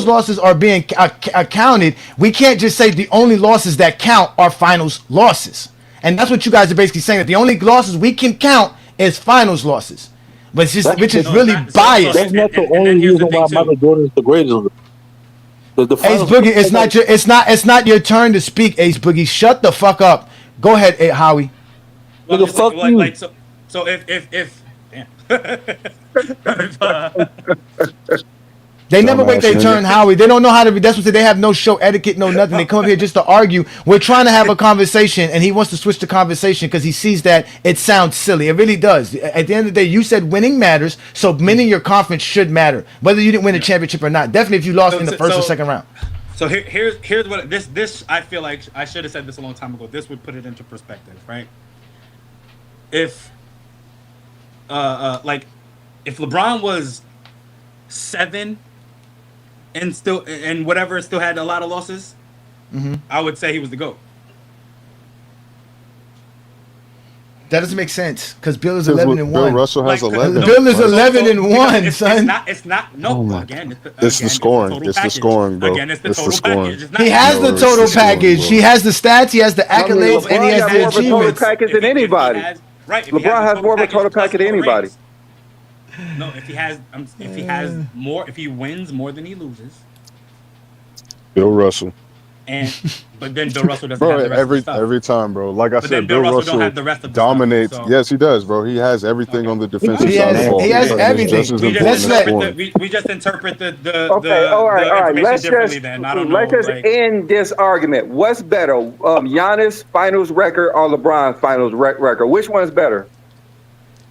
losses are being counted, we can't just say the only losses that count are finals losses. And that's what you guys are basically saying, that the only losses we can count is finals losses. But it's just, which is really biased. That's not the only reason why Michael Jordan is the greatest. Ace Boogie, it's not your turn to speak, Ace Boogie. Shut the fuck up. Go ahead, Howie. Well, fuck you. So if they never wait their turn, Howie. They don't know how to be. That's what they have no show etiquette, no nothing. They come up here just to argue. We're trying to have a conversation, and he wants to switch the conversation because he sees that it sounds silly. It really does. At the end of the day, you said winning matters, so winning your conference should matter, whether you didn't win a championship or not. Definitely, if you lost in the first or second round. So here's what this I feel like I should have said this a long time ago. This would put it into perspective, right? If if LeBron was 7 and whatever still had a lot of losses, I would say he was the GOAT. That doesn't make sense because Bill is 11-1. Bill Russell has 11. Bill is 11-1, son. It's not. No, again, it's the scoring. It's the scoring, bro. Again, it's the total package. He has the total package. He has the stats. He has the accolades, and he has the achievements. More of a total package than anybody. LeBron has more of a total package than anybody. No, if he wins more than he loses. Bill Russell. But then Bill Russell doesn't have the rest of the stuff. Every time, bro. Like I said, Bill Russell don't have the rest of the dominates. Stuff, so. Yes, he does, bro. He has everything on the defensive side of the ball. He has everything. We just interpret the all right. Let's just like, end this argument. What's better, Giannis finals record or LeBron finals record? Which one's better?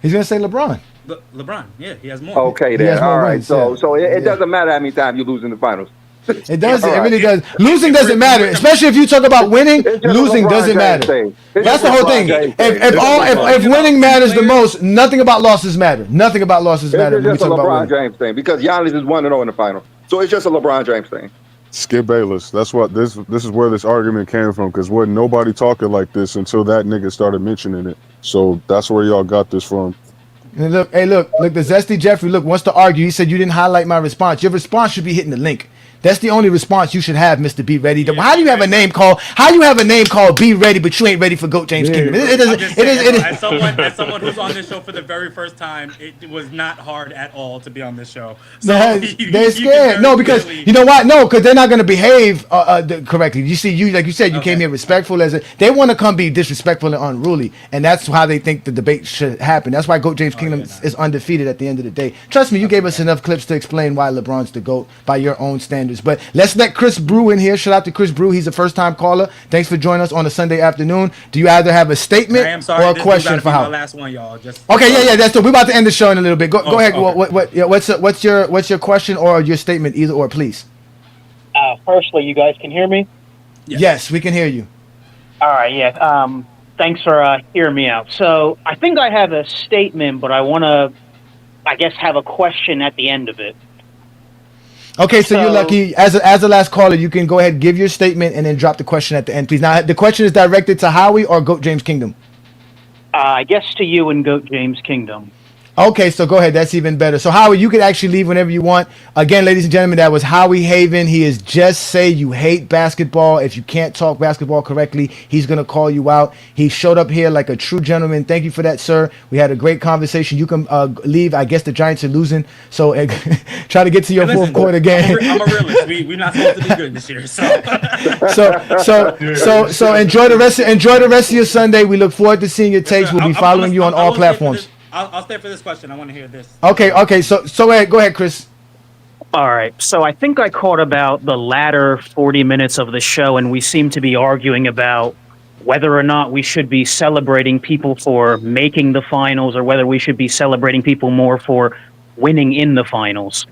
He's gonna say LeBron. LeBron, yeah, he has more. Okay, then. All right. So it doesn't matter how many times you lose in the finals. It doesn't. It really does. Losing doesn't matter, especially if you talk about winning. Losing doesn't matter. That's the whole thing. If winning matters the most, nothing about losses matter. Nothing about losses matter. It's just a LeBron James thing because Giannis is 1-0 in the final, so it's just a LeBron James thing. Skip Bayless. That's what this is where this argument came from because wasn't nobody talking like this until that nigga started mentioning it. So that's where y'all got this from. And look, the Zesty Jeffrey wants to argue. He said you didn't highlight my response. Your response should be hitting the link. That's the only response you should have, Mr. Be Ready. How do you have a name called Be Ready, but you ain't ready for GOAT James Kingdom? As someone who's on this show for the very first time, it was not hard at all to be on this show. So they're scared. No, because you know what? No, because they're not going to behave correctly. You see, like you said, you came here respectful they want to come be disrespectful and unruly, and that's how they think the debate should happen. That's why GOAT James Kingdom is undefeated at the end of the day. Trust me, you gave us enough clips to explain why LeBron's the GOAT by your own standards standards. But let's let Chris Brew in here. Shout out to Chris Brew. He's a first-time caller. Thanks for joining us on a Sunday afternoon. Do you either have a statement I am sorry, or a this question for my Howie? last one, y'all. Just Okay, yeah, that's we're about to end the show in a little bit. Go ahead. Okay. What's your question or your statement, either or, please? Firstly, you guys can hear me? Yes, we can hear you. All right, yeah. Thanks for hearing me out. So I think I have a statement, but I want to, I guess, have a question at the end of it. Okay, so you're lucky. As the last caller, you can go ahead, give your statement, and then drop the question at the end, please. Now, the question is directed to Howie or Goat James Kingdom? I guess to you and Goat James Kingdom. Okay, so go ahead. That's even better. So, Howie, you can actually leave whenever you want. Again, ladies and gentlemen, that was Howie Haven. He is just say you hate basketball. If you can't talk basketball correctly, he's going to call you out. He showed up here like a true gentleman. Thank you for that, sir. We had a great conversation. You can leave. I guess the Giants are losing. So, try to get to your fourth quarter game. I'm a realist. We're not supposed to be good this year. So enjoy the rest of your Sunday. We look forward to seeing your takes. We'll be following you on all platforms. I'll stay for this question. I want to hear this. Okay. So go ahead, Chris. All right. So I think I caught about the latter 40 minutes of the show, and we seem to be arguing about whether or not we should be celebrating people for making the finals or whether we should be celebrating people more for winning in the finals.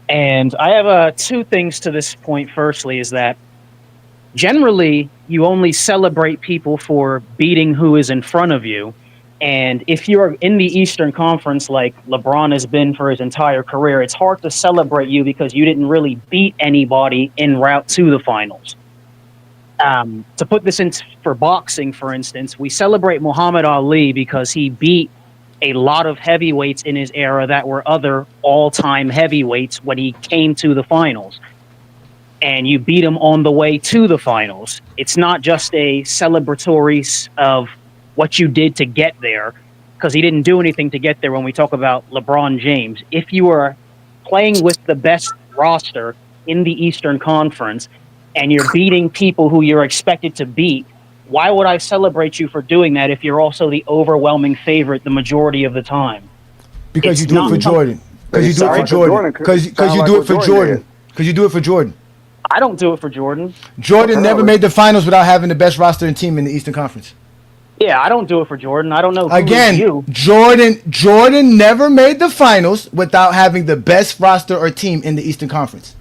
And I have two things to this point. Firstly, is that generally you only celebrate people for beating who is in front of you. And if you're in the Eastern Conference like LeBron has been for his entire career, it's hard to celebrate you because you didn't really beat anybody en route to the finals. To put this in for boxing, for instance, we celebrate Muhammad Ali because he beat a lot of heavyweights in his era that were other all-time heavyweights when he came to the finals. And you beat him on the way to the finals. It's not just a celebratory of what you did to get there, because he didn't do anything to get there when we talk about LeBron James. If you are playing with the best roster in the Eastern Conference and you're beating people who you're expected to beat, why would I celebrate you for doing that if you're also the overwhelming favorite the majority of the time? Because you do it for Jordan. Because you do it for Jordan. Because you do it for Jordan. Because you do it for Jordan. I don't do it for Jordan. Jordan never made the finals without having the best roster and team in the Eastern Conference. Yeah, I don't do it for Jordan. I don't know. Again, Jordan never made the finals without having the best roster or team in the Eastern Conference.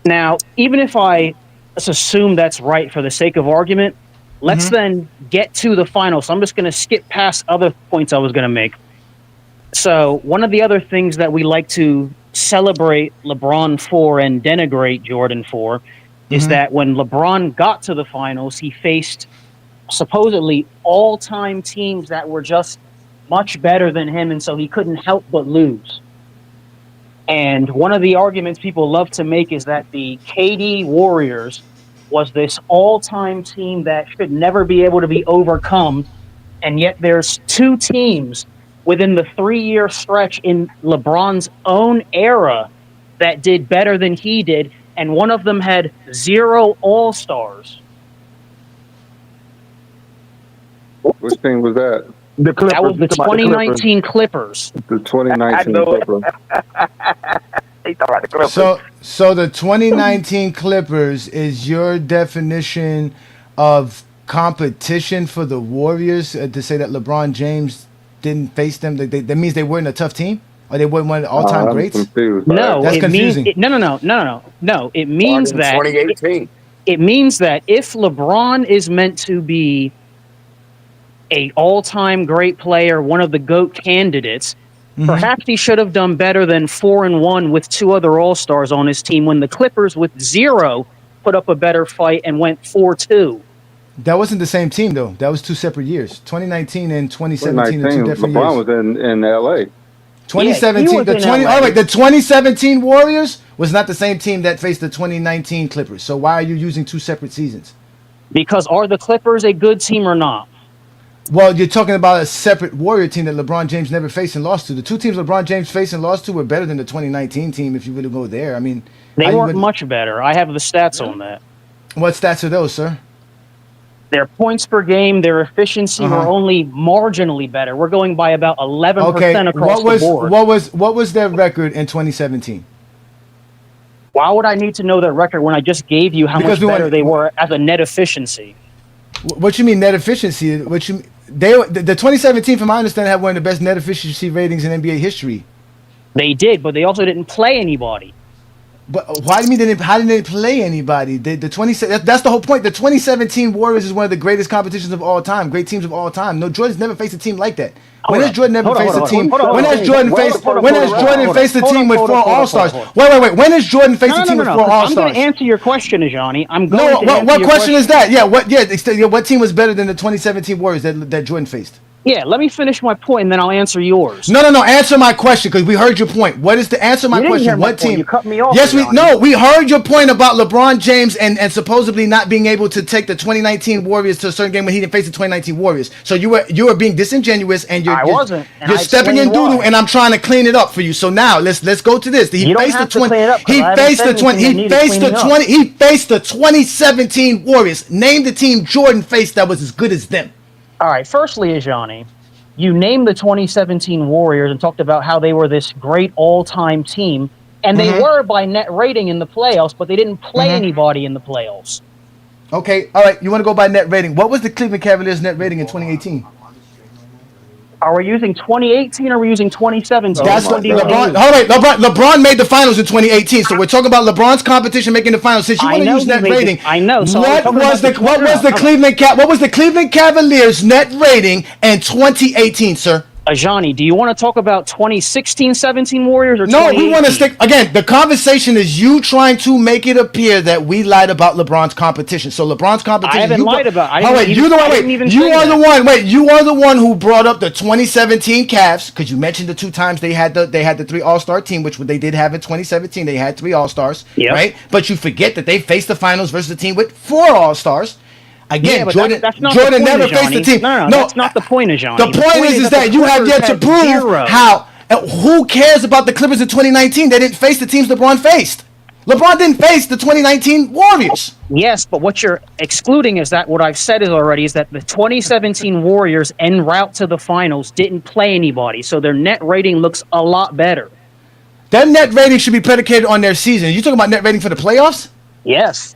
Now, even if I assume that's right for the sake of argument, let's then get to the finals. So I'm just going to skip past other points I was going to make. So one of the other things that we like to celebrate LeBron for and denigrate Jordan for is that when LeBron got to the finals, he faced supposedly all-time teams that were just much better than him, and so he couldn't help but lose. And one of the arguments people love to make is that the KD Warriors was this all-time team that should never be able to be overcome, and yet there's two teams within the 3-year stretch in LeBron's own era that did better than he did, and one of them had 0 All-Stars. Which team was that? The Clippers. That was the 2019 Clippers. The 2019 Clippers. So the 2019 Clippers is your definition of competition for the Warriors to say that LeBron James didn't face them? That means they weren't a tough team? Or they weren't one of the all-time greats? No, that's confusing. No. It means that 2018. It means that if LeBron is meant to be a all-time great player, one of the GOAT candidates, perhaps he should have done better than 4-1 with 2 other All-Stars on his team when the Clippers with 0 put up a better fight and went 4-2. That wasn't the same team, though. That was 2 separate years. 2019 and 2017 are 2 different LeBron years. was in L.A. 2017, the 2017 Warriors was not the same team that faced the 2019 Clippers. So why are you using 2 separate seasons? Because are the Clippers a good team or not? Well, you're talking about a separate Warrior team that LeBron James never faced and lost to. The 2 teams LeBron James faced and lost to were better than the 2019 team if you really go there. I mean, they weren't much better. I have the stats on that. What stats are those, sir? Their points per game, their efficiency were only marginally better. We're going by about 11% across the board. What was their record in 2017? Why would I need to know their record when I just gave you how much better they were as a net efficiency? What you mean net efficiency? The 2017, from my understanding, had one of the best net efficiency ratings in NBA history. They did, but they also didn't play anybody. But why do you mean how didn't they play anybody? That's the whole point. The 2017 Warriors is one of the greatest competitions of all time, great teams of all time. No, Jordan's never faced a team like that. When has Jordan never faced a team? When has Jordan faced a team with 4 All-Stars? Wait. When has Jordan faced a team with 4 All-Stars? I'm going to answer your question, Ajani. What question is that? Yeah, what team was better than the 2017 Warriors that Jordan faced? Yeah, let me finish my point and then I'll answer yours. No. Answer my question because we heard your point. What is the answer? My question. What team? You cut me off. Yes, we heard your point about LeBron James and supposedly not being able to take the 2019 Warriors to a certain game when he didn't face the 2019 Warriors. So you were being disingenuous and you're stepping in doo-doo and I'm trying to clean it up for you. So now let's go to this. He faced the 2017 Warriors. Name the team Jordan faced that was as good as them. All right. Firstly, Ajani, you named the 2017 Warriors and talked about how they were this great all-time team, and they were by net rating in the playoffs, but they didn't play anybody in the playoffs. Okay. All right. You want to go by net rating? What was the Cleveland Cavaliers' net rating in 2018? Are we using 2018 or are we using 2017? That's LeBron made the finals in 2018, so we're talking about LeBron's competition making the finals. Since you want to use net rating, I know. So what was the Cleveland Cavaliers net rating in 2018, sir? Ajani, do you want to talk about 2016-17 Warriors or no? We want to stick again. The conversation is you trying to make it appear that we lied about LeBron's competition. So LeBron's competition. I haven't lied about. You are the one who brought up the 2017 Cavs because you mentioned the 2 times they had the 3 All-Star team, which they did have in 2017. They had 3 All-Stars, right? But you forget that they faced the finals versus a team with 4 All-Stars. Again, Jordan never faced the team. No, that's not the point, Ajani. The point is that you have yet to prove how. Who cares about the Clippers in 2019? They didn't face the teams LeBron faced. LeBron didn't face the 2019 Warriors. Yes, but what you're excluding is that what I've said is that the 2017 Warriors en route to the finals didn't play anybody, so their net rating looks a lot better. Their net rating should be predicated on their season. You talking about net rating for the playoffs? Yes.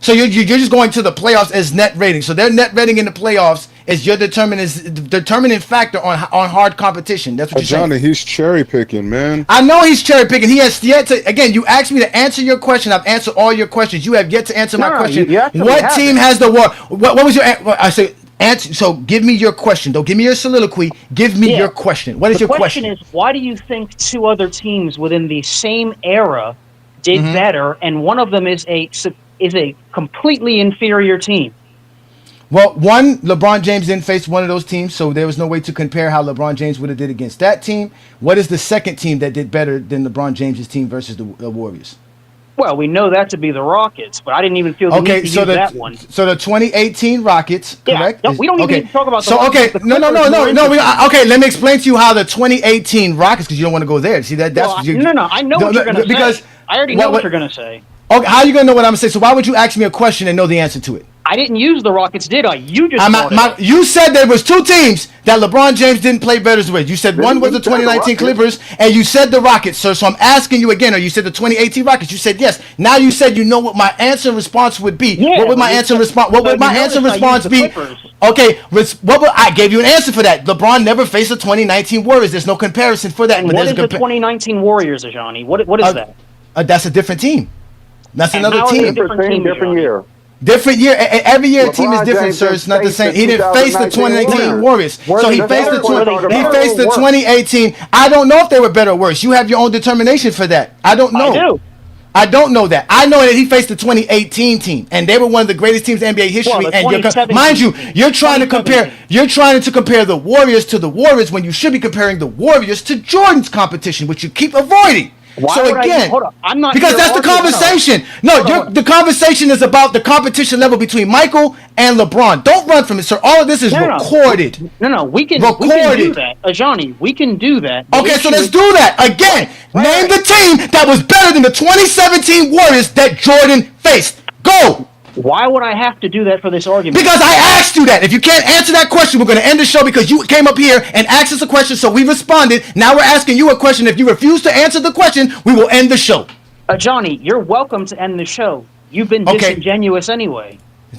So you're just going to the playoffs as net rating. So their net rating in the playoffs is your determining factor on hard competition. That's what you're saying. Johnny, he's cherry picking, man. I know he's cherry picking. He has yet to. Again, you asked me to answer your question. I've answered all your questions. You have yet to answer my question. What team has the war? What was your? I said answer. So give me your question. Don't give me your soliloquy. Give me your question. What is your question? The question is, why do you think 2 other teams within the same era did better, and one of them is a completely inferior team? Well, one, LeBron James didn't face one of those teams, so there was no way to compare how LeBron James would have did against that team. What is the second team that did better than LeBron James' team versus the Warriors? Well, we know that to be the Rockets, but I didn't even feel the need to use that one. So the 2018 Rockets, correct? We don't even need to talk about the Rockets. No. Let me explain to you how the 2018 Rockets, because you don't want to go there. See that? I know what you're going to say. I already know what you're going to say. Okay, how are you going to know what I'm going to say? So why would you ask me a question and know the answer to it? I didn't use the Rockets, did I? You just you said there was 2 teams that LeBron James didn't play better with. You said one was the 2019 Clippers, and you said the Rockets, sir. So I'm asking you again, or you said the 2018 Rockets. You said yes. Now you said you know what my answer and response would be. Yeah, what would my answer response? What would my answer and response be? Okay, I gave you an answer for that. LeBron never faced the 2019 Warriors. There's no comparison for that. And what is the 2019 Warriors, Ajani? What is that? That's a different team. That's another team. Different year. Different year. Every year a team is different, sir. It's not the same. He didn't face the 2019 Warriors. So he faced the 2018. I don't know if they were better or worse. You have your own determination for that. I don't know. I don't know that. I know that he faced the 2018 team, and they were one of the greatest teams in NBA history. And mind you, you're trying to compare the Warriors to the Warriors when you should be comparing the Warriors to Jordan's competition, which you keep avoiding. I'm not because that's the conversation. The conversation is about the competition level between Michael and LeBron. Don't run from it, sir. All of this is recorded. No, we can do that, Ajani. We can do that. Okay, so let's do that again. Name the team that was better than the 2017 Warriors that Jordan faced. Go. Why would I have to do that for this argument? Because I asked you that. If you can't answer that question, we're going to end the show because you came up here and asked us a question, so we responded. Now we're asking you a question. If you refuse to answer the question, we will end the show. Johnny, you're welcome to end the show. You've been disingenuous anyway.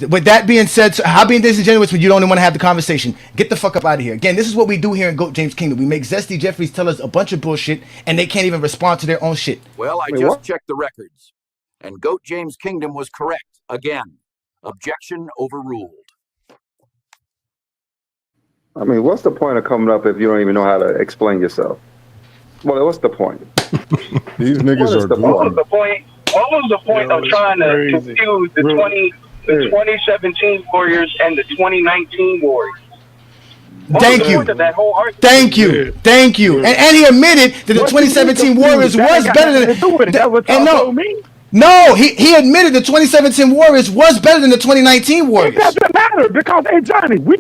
With that being said, so how being disingenuous when you don't want to have the conversation? Get the fuck up out of here. Again, this is what we do here in GOAT James Kingdom. We make Zesty Jeffries tell us a bunch of bullshit, and they can't even respond to their own shit. Well, I just checked the records, and GOAT James Kingdom was correct. Again, objection overruled. I mean, what's the point of coming up if you don't even know how to explain yourself? Well, what's the point? These niggas are What was the point? What was the point of trying to confuse the 2017 Warriors and the 2019 Warriors? Thank you. Thank you. Thank you. And he admitted that the 2017 Warriors was better than. No, he admitted the 2017 Warriors was better than the 2019 Warriors. It doesn't matter because, hey, Johnny, we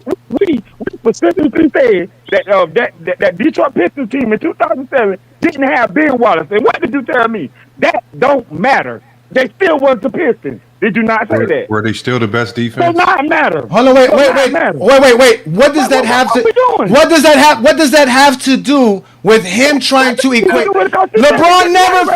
specifically said that that Detroit Pistons team in 2007 didn't have Ben Wallace. And what did you tell me? That don't matter. They still was the Pistons. Did you not say that? Were they still the best defense? Does not matter. Hold on, wait. What does that have to? What does that have to do with him trying to equate? LeBron never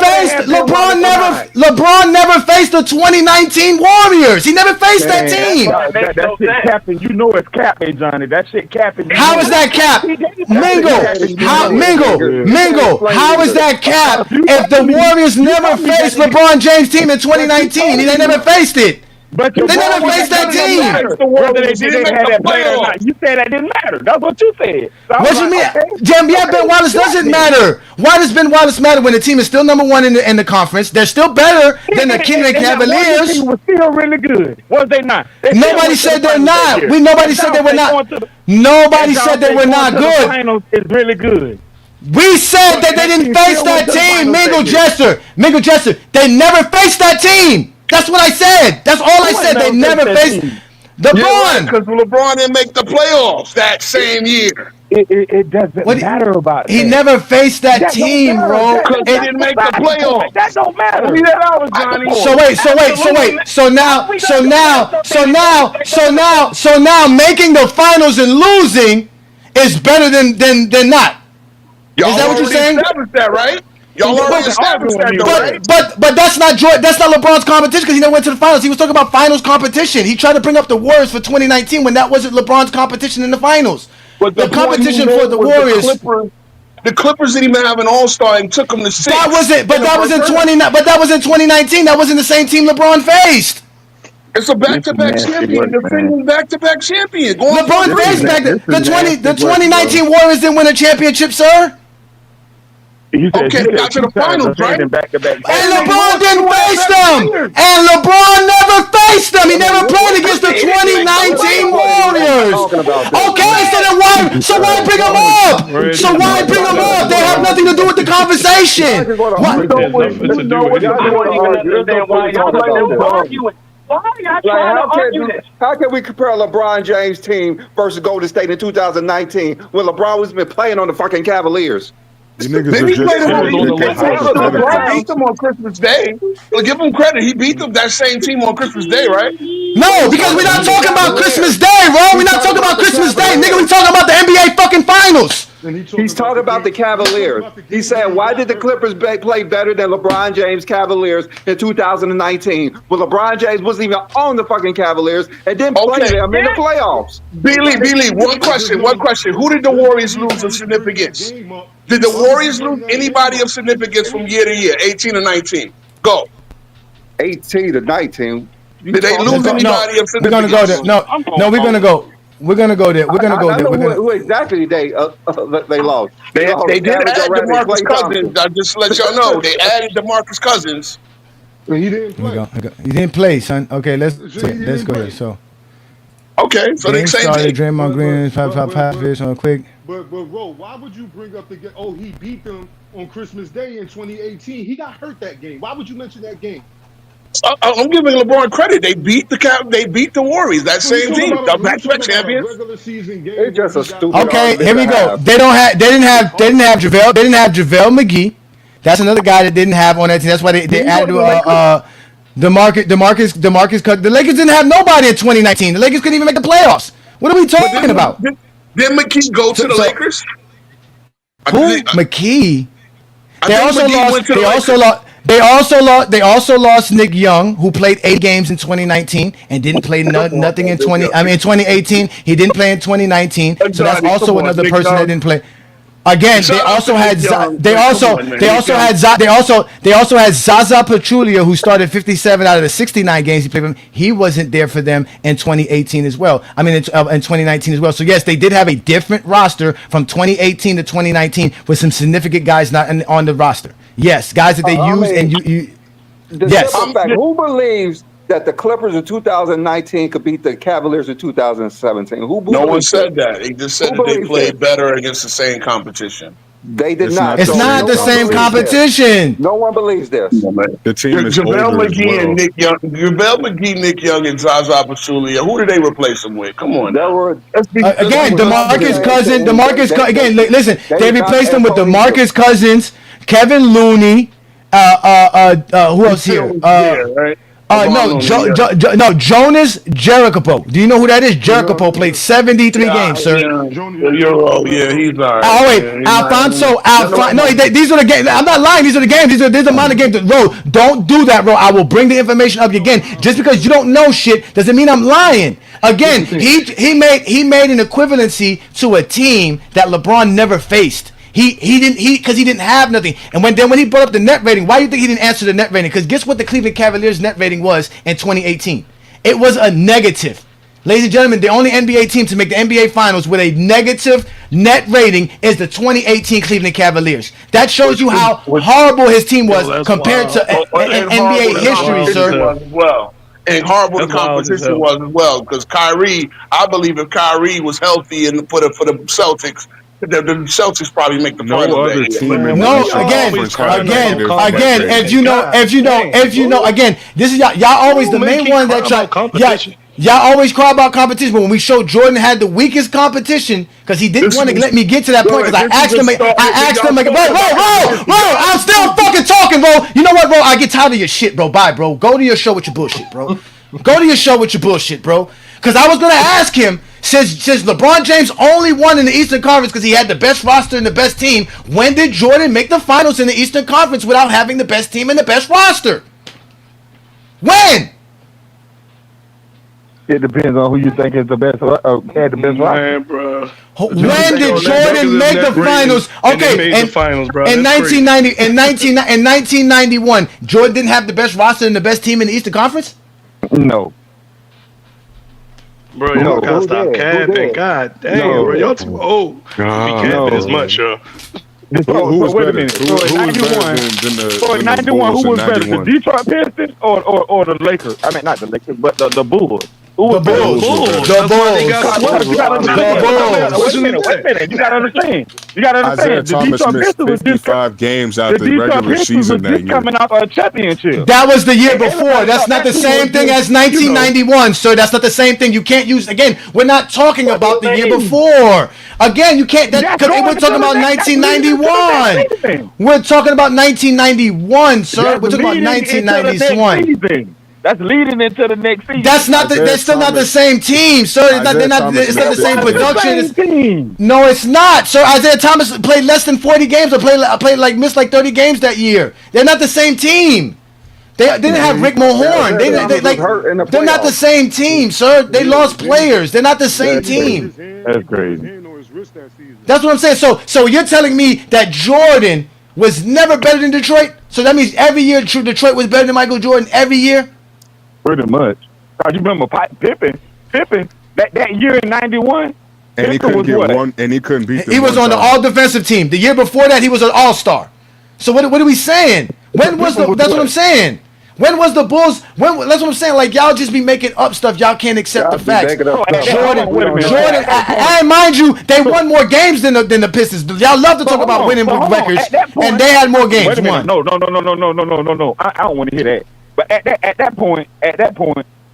faced the 2019 Warriors. He never faced that team. That shit capping. You know it's capping, Johnny. That shit capping. How is that cap? Mingle. How is that cap? If the Warriors never faced LeBron James' team in 2019, they never faced it. But they never faced that team. You said that didn't matter. That's what you said. So what you mean? Jim, Ben Wallace doesn't matter. Why does Ben Wallace matter when the team is still number one in the conference? They're still better than the Cleveland Cavaliers. The team was still really good. Was they not? Nobody said they're not. Nobody said they were not. Nobody said they were not good. Finals is really good. We said that they didn't face that team. Mingle Jester. They never faced that team. That's what I said. That's all I said. They never faced LeBron. Because LeBron didn't make the playoffs that same year. It doesn't matter about He never faced that team, bro. Because he didn't make the playoffs. That don't matter. Leave that out, Johnny. So now making the finals and losing is better than not. Y'all is that what you're saying? Established that, right? Y'all already established that, right? But that's not LeBron's competition because he never went to the finals. He was talking about finals competition. He tried to bring up the Warriors for 2019 when that wasn't LeBron's competition in the finals. But the competition for the Warriors. The Clippers didn't even have an All-Star and took them to six. That was it. But that was in 2019. That wasn't the same team LeBron faced. It's a back-to-back champion. Defending back-to-back champion. LeBron faced the 2019 Warriors didn't win a championship, sir. Okay, they got to the finals, right? And LeBron didn't face them. And LeBron never faced them. He never played against the 2019 Warriors. Okay, so why bring them up? They have nothing to do with the conversation. How can we compare LeBron James' team versus Golden State in 2019 when LeBron was been playing on the fucking Cavaliers? He beat them on Christmas Day. Well, give him credit. He beat them that same team on Christmas Day, right? No, because we're not talking about Christmas Day, bro. We're not talking about Christmas Day, nigga. We're talking about the NBA fucking finals. He's talking about the Cavaliers. He's saying, why did the Clippers play better than LeBron James' Cavaliers in 2019? Well, LeBron James wasn't even on the fucking Cavaliers and didn't play them in the playoffs. Billy, one question. Who did the Warriors lose of significance? Did the Warriors lose anybody of significance from year to year, 18 or 19? Go. 18 to 19. Did they lose anybody of significance? We're going to go there. No, we're going to go. We're gonna go there. Who exactly they lost? They did add DeMarcus Cousins. I just let y'all know they added DeMarcus Cousins. He didn't play. He didn't play, son. Okay, let's go there. So. Okay, so they same thing. Draymond Green, five on quick. But Ro, why would you bring up the game? Oh, he beat them on Christmas Day in 2018. He got hurt that game. Why would you mention that game? I'm giving LeBron credit. They beat the Warriors. That same team, the back-to-back champions. It's just a stupid. Okay, here we go. They didn't have JaVale. They didn't have JaVale McGee. That's another guy that didn't have on that team. That's why they added DeMarcus Cousins. The Lakers didn't have nobody in 2019. The Lakers couldn't even make the playoffs. What are we talking about? Did McKee go to the Lakers? Who? McKee? They also lost. They also lost Nick Young, who played 8 games in 2019 and didn't play nothing in 2018. He didn't play in 2019, so that's also another person that didn't play. Again, they also had Zaza Pachulia, who started 57 out of the 69 games he played for them. He wasn't there for them in 2018 as well. I mean, in 2019 as well. So yes, they did have a different roster from 2018 to 2019 with some significant guys not on the roster. Yes, guys that they used and you. Yes. Fact, who believes that the Clippers of 2019 could beat the Cavaliers of 2017? No one said that. They just said that they played better against the same competition. They did not. It's not the same competition. No one believes this. The team is JaVale older as McGee well. and Nick Young. JaVale McGee, Nick Young, and Zaza Pachulia. Who did they replace him with? Come on. Again, DeMarcus Cousins. Again, listen. They replaced him with DeMarcus Cousins, Kevin Looney. Who else here? Jonas Jericho. Do you know who that is? Jericho played 73 games, sir. He's all right. Oh wait, Alfonso. No, these are the games. I'm not lying. These are the games. These are the amount of games. Bro, don't do that, bro. I will bring the information up again. Just because you don't know shit doesn't mean I'm lying. Again, he made an equivalency to a team that LeBron never faced. He didn't have nothing. And when he brought up the net rating, why do you think he didn't answer the net rating? Because guess what the Cleveland Cavaliers net rating was in 2018? It was a negative. Ladies and gentlemen, the only NBA team to make the NBA Finals with a negative net rating is the 2018 Cleveland Cavaliers. That shows you how horrible his team was compared to NBA history, sir. Well, and horrible the competition was as well. Because Kyrie, I believe if Kyrie was healthy and for the Celtics, the Celtics probably make the finals. If you know, again, this is y'all always the main one that y'all always cry about competition. But when we showed Jordan had the weakest competition, because he didn't want to let me get to that point, because I asked him, bro, I'm still fucking talking, bro. You know what, bro? I get tired of your shit, bro. Bye, bro. Go to your show with your bullshit, bro. Go to your show with your bullshit, bro. Because I was gonna ask him, since LeBron James only won in the Eastern Conference because he had the best roster and the best team, when did Jordan make the finals in the Eastern Conference without having the best team and the best roster? When? It depends on who you think is the best. Had the best roster. Bro. When did Jordan make the finals? Okay, the finals, bro. In 1991, Jordan didn't have the best roster and the best team in the Eastern Conference? No. Bro, y'all gotta stop capping. God damn, bro. Y'all too old to be capping as much, yo. Wait a minute. So in 91, who was better, the Detroit Pistons or the Lakers? I mean, not the Lakers, but the Bulls. The Bulls. You gotta understand. Isaiah Thomas missed 55 games out the regular season that year. Coming out of a championship. That was the year before. That's not the same thing as 1991, sir. That's not the same thing. You can't use, again, we're not talking about the year before. Again, you can't, because we're talking about 1991. We're talking about 1991, sir. We're talking about 1991. That's leading into the next season. That's still not the same team, sir. It's not the same production. No, it's not, sir. Isaiah Thomas played less than 40 games or missed like 30 games that year. They're not the same team. They didn't have Rick Mahorn. They're not the same team, sir. They lost players. They're not the same team. That's crazy. That's what I'm saying. So you're telling me that Jordan was never better than Detroit? So that means every year Detroit was better than Michael Jordan every year? Pretty much. You remember Pippen, that year in 91? And he couldn't get one, and he couldn't beat them. He was on the all-defensive team. The year before that, he was an all-star. So what are we saying? That's what I'm saying. When was the Bulls? That's what I'm saying. Like, y'all just be making up stuff. Y'all can't accept the facts. Jordan. And mind you, they won more games than the Pistons. Y'all love to talk about winning records, and they had more games. No. I don't want to hear that. But at that point,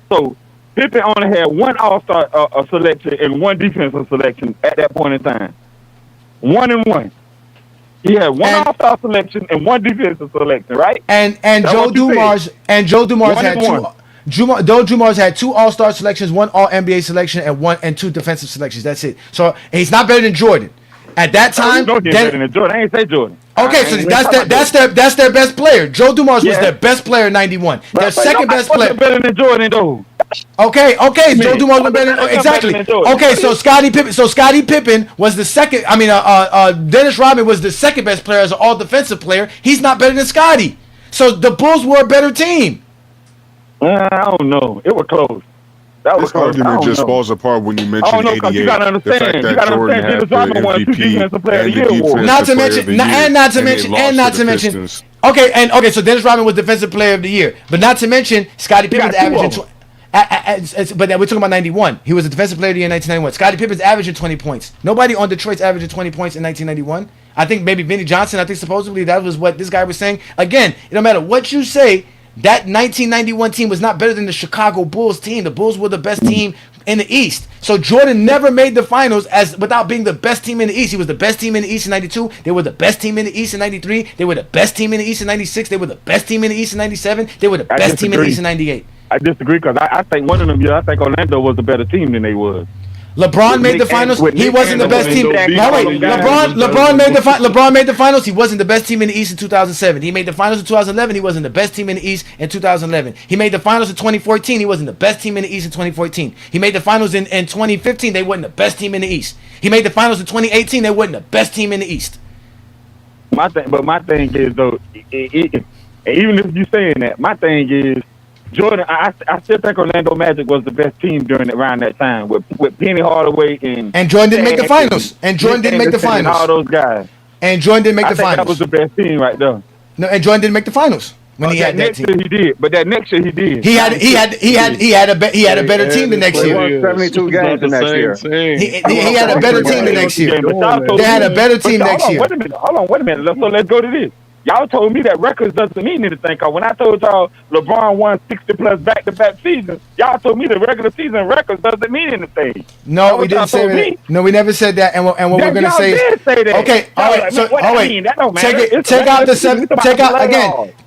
so Pippen only had one All-Star selection and one defensive selection at that point in time. 1-1. He had one All-Star selection and one defensive selection, right? And Joe Dumars had two. Joe Dumars had two All-Star selections, one All-NBA selection, and two defensive selections. That's it. So he's not better than Jordan. At that time, better than Jordan. I ain't say Jordan. Okay, so that's their best player. Joe Dumars was their best player in '91. Their second best player. Better than Jordan though. Okay. Joe Dumars was better. Exactly. Okay, so Scottie Pippen was the second. I mean, Dennis Rodman was the second best player as an all defensive player. He's not better than Scottie. So the Bulls were a better team. I don't know. It was close. This argument just falls apart when you mention 88. You gotta understand. The fact that Jordan had the MVP and the not to mention. Okay. So Dennis Rodman was Defensive Player of the Year, but not to mention Scottie Pippen's averaging. But we're talking about 91. He was a Defensive Player of the Year in 1991. Scottie Pippen's averaging 20 points. Nobody on Detroit's averaging 20 points in 1991. I think maybe Vinnie Johnson. I think supposedly that was what this guy was saying. Again, it don't matter what you say. That 1991 team was not better than the Chicago Bulls team. The Bulls were the best team in the East. So Jordan never made the finals without being the best team in the East. He was the best team in the East in 92. They were the best team in the East in 93. They were the best team in the East in 96. They were the best team in the East in 97. They were the best team in the East in 98. I disagree because I think one of them years, I think Orlando was a better team than they was. LeBron made the finals. He wasn't the best team. LeBron made the finals. He wasn't the best team in the East in 2007. He made the finals in 2011. He wasn't the best team in the East in 2011. He made the finals in 2014. He wasn't the best team in the East in 2014. He made the finals in 2015. They weren't the best team in the East. He made the finals in 2018. They weren't the best team in the East. My thing is though, even if you're saying that, my thing is Jordan. I still think Orlando Magic was the best team around that time with Penny Hardaway and Jordan didn't make the finals. And Jordan didn't make the finals. All those guys. And Jordan didn't make the finals. That was the best team right there. No, and Jordan didn't make the finals when he had that team. He did, but that next year he did. He had a better team the next year. 72 games the next year. He had a better team the next year. They had a better team next year. Wait a minute. So let's go to this. Y'all told me that records doesn't mean anything. Cause when I told y'all LeBron won 60 plus back-to-back seasons, y'all told me the regular season records doesn't mean anything. No, we didn't say that. No, we never said that. And what we're gonna say is okay. All right. So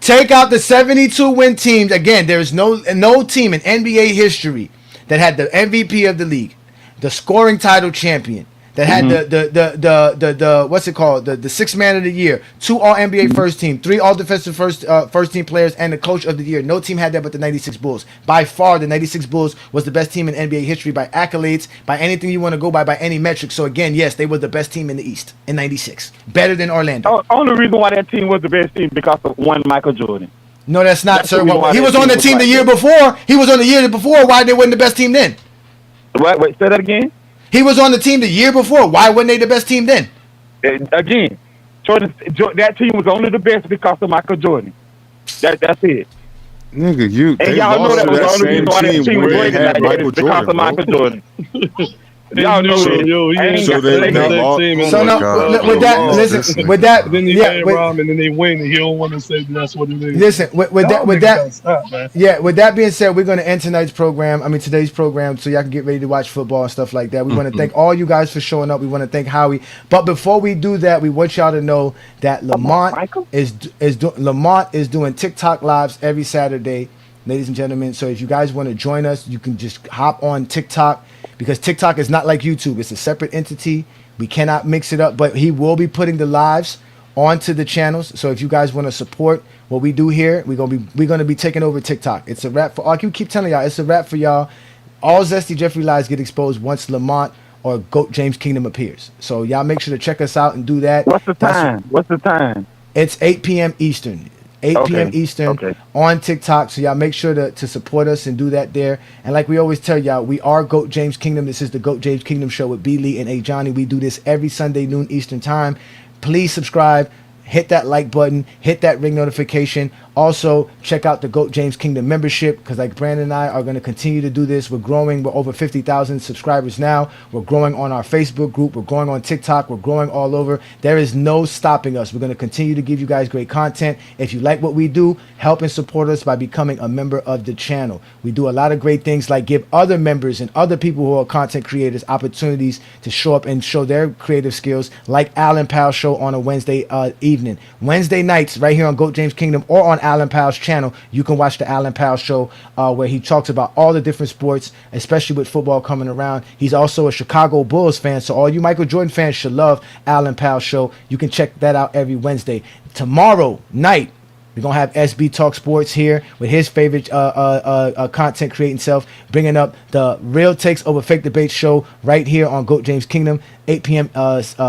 take out the 72 win teams. Again, there's no team in NBA history that had the MVP of the league, the scoring title champion, that had the what's it called, the sixth man of the year, 2 all NBA first team, 3 all defensive first team players, and the coach of the year. No team had that but the 96 Bulls. By far, the 96 Bulls was the best team in NBA history by accolades, by anything you want to go by any metric. So again, yes, they were the best team in the East in 96, better than Orlando. Only reason why that team was the best team because of one Michael Jordan. No, that's not, sir. He was on the team the year before. He was on the year before. Why they weren't the best team then? Wait, say that again. He was on the team the year before. Why weren't they the best team then? Again, that team was only the best because of Michael Jordan. That's it. Nigga, and y'all know that was the only reason why that team was great because of Michael Jordan. Y'all know then you play Rom and then they win and he don't want to say that's what it is. Listen, with that being said, we're going to end today's program, so y'all can get ready to watch football and stuff like that. We want to thank all you guys for showing up. We want to thank Howie, but before we do that, we want y'all to know that Lamont is doing TikTok lives every Saturday, ladies and gentlemen. So if you guys want to join us, you can just hop on TikTok, because TikTok is not like YouTube. It's a separate entity. We cannot mix it up, but he will be putting the lives onto the channels. So if you guys want to support what we do here, we're gonna be taking over TikTok. It's a wrap for. I keep telling y'all, it's a wrap for y'all. All Zesty Jeffrey lives get exposed once Lamont or GOAT James Kingdom appears. So y'all make sure to check us out and do that. What's the time? It's 8 p.m. Eastern. 8 p.m. Eastern on TikTok. So y'all make sure to support us and do that there. And like we always tell y'all, we are GOAT James Kingdom. This is the GOAT James Kingdom show with B. Lee and A. Johnny. We do this every Sunday noon Eastern time. Please subscribe. Hit that like button, hit that ring notification. Also, check out the GOAT James Kingdom membership, because like Brandon and I are going to continue to do this. We're growing. We're over 50,000 subscribers now. We're growing on our Facebook group. We're growing on TikTok. We're growing all over. There is no stopping us. We're going to continue to give you guys great content. If you like what we do, help and support us by becoming a member of the channel. We do a lot of great things, like give other members and other people who are content creators opportunities to show up and show their creative skills, like Alan Powell show on a Wednesday evening. evening. Wednesday nights, right here on GOAT James Kingdom or on Alan Powell's channel, you can watch the Alan Powell Show, where he talks about all the different sports, especially with football coming around. He's also a Chicago Bulls fan, so all you Michael Jordan fans should love Alan Powell Show. You can check that out every Wednesday. Tomorrow night, we're going to have SB Talk Sports here with his favorite content creating self, bringing up the Real Takes Over Fake Debates show right here on GOAT James Kingdom, 8 p.m.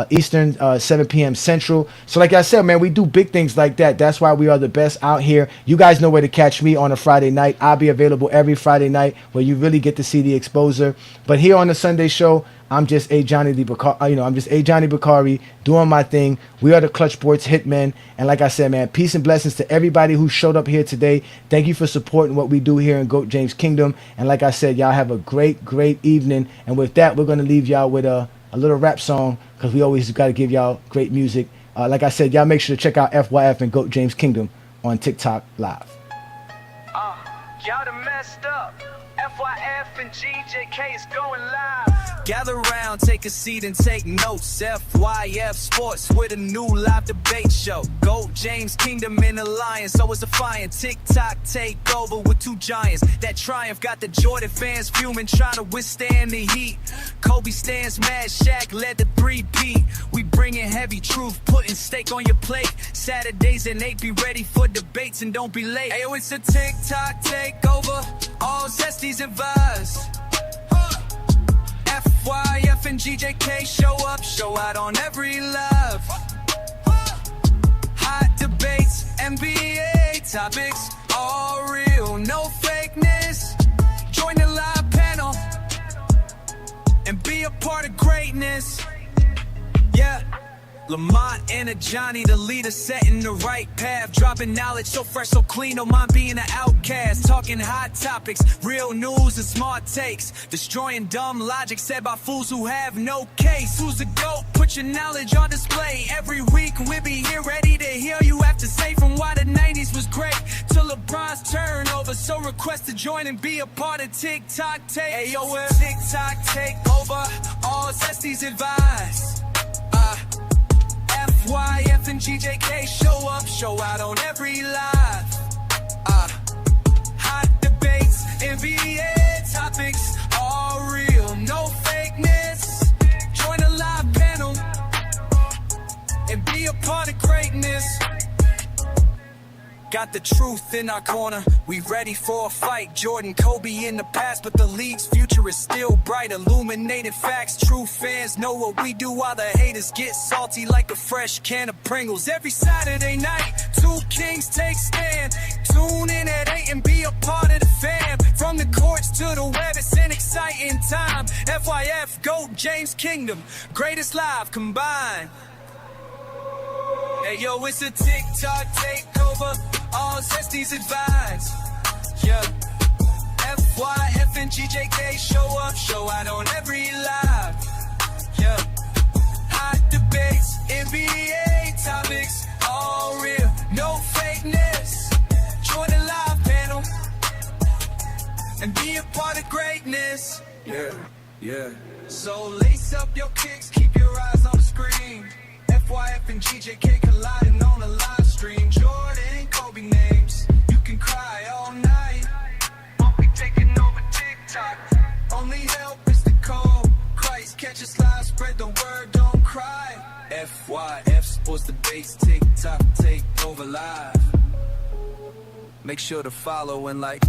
Eastern, 7 p.m. Central. So like I said, man, we do big things like that. That's why we are the best out here. You guys know where to catch me on a Friday night. I'll be available every Friday night where you really get to see the exposure. But here on the Sunday show, I'm just a Johnny Bakari, I'm just a Johnny Bakari doing my thing. We are the Clutch Sports Hitmen. And like I said, man, peace and blessings to everybody who showed up here today. Thank you for supporting what we do here in GOAT James Kingdom. And like I said, y'all have a great, great evening. And with that, we're going to leave y'all with a little rap song, because we always got to give y'all great music. Like I said, y'all make sure to check out FYF and GOAT James Kingdom on TikTok Live. Y'all done messed up. FYF and GJK is going live. Gather round, take a seat and take notes. FYF Sports with a new live debate show. GOAT James Kingdom in alliance, so it's defiant. TikTok take over with two giants. That triumph got the Jordan fans fuming, trying to withstand the heat. Kobe stands mad, Shaq led the 3-peat. We bringing heavy truth, putting steak on your plate. Saturdays at 8, be ready for debates and don't be late. Ayo, it's a TikTok takeover, all zesties and vibes. FYF and GJK show up, show out on every live. Hot debates, NBA topics, all real, no fakeness. Join the live panel and be a part of greatness. Yeah. Lamont and a Johnny, the leader, setting the right path. Dropping knowledge so fresh, so clean, no mind being an outcast. Talking hot topics, real news and smart takes. Destroying dumb logic said by fools who have no case. Who's the GOAT? Put your knowledge on display. Every week we'll be here ready to hear you have to say. From why the 90s was great to LeBron's turnover. So request to join and be a part of TikTok Take. Hey yo, TikTok Take over, all zesties advise. FYF and GJK show up, show out on every live. Hot debates, NBA topics, all real, no fakeness. Join the live panel and be a part of greatness. Got the truth in our corner, we ready for a fight. Jordan, Kobe in the past, but the league's future is still bright. Illuminated facts, true fans know what we do, while the haters get salty like a fresh can of Pringles. Every Saturday night, two kings take stand. Tune in at 8 and be a part of the fam. From the courts to the web, it's an exciting time. FYF, GOAT James Kingdom, greatest live combined. Hey yo, it's a TikTok takeover, all zesties advise. Yeah, FYF and GJK show up, show out on every live. Yeah, hot debates, NBA topics, all real, no fakeness. Join the live panel and be a part of greatness. Yeah, yeah. So lace up your kicks, keep your eyes on the screen. FYF and GJK colliding on a live stream. Jordan, Kobe names, you can cry all night. Won't be taking over TikTok. Only help is the call. Christ, catch us live, spread the word, don't cry. FYF Sports Debates, TikTok take over live. Make sure to follow and like.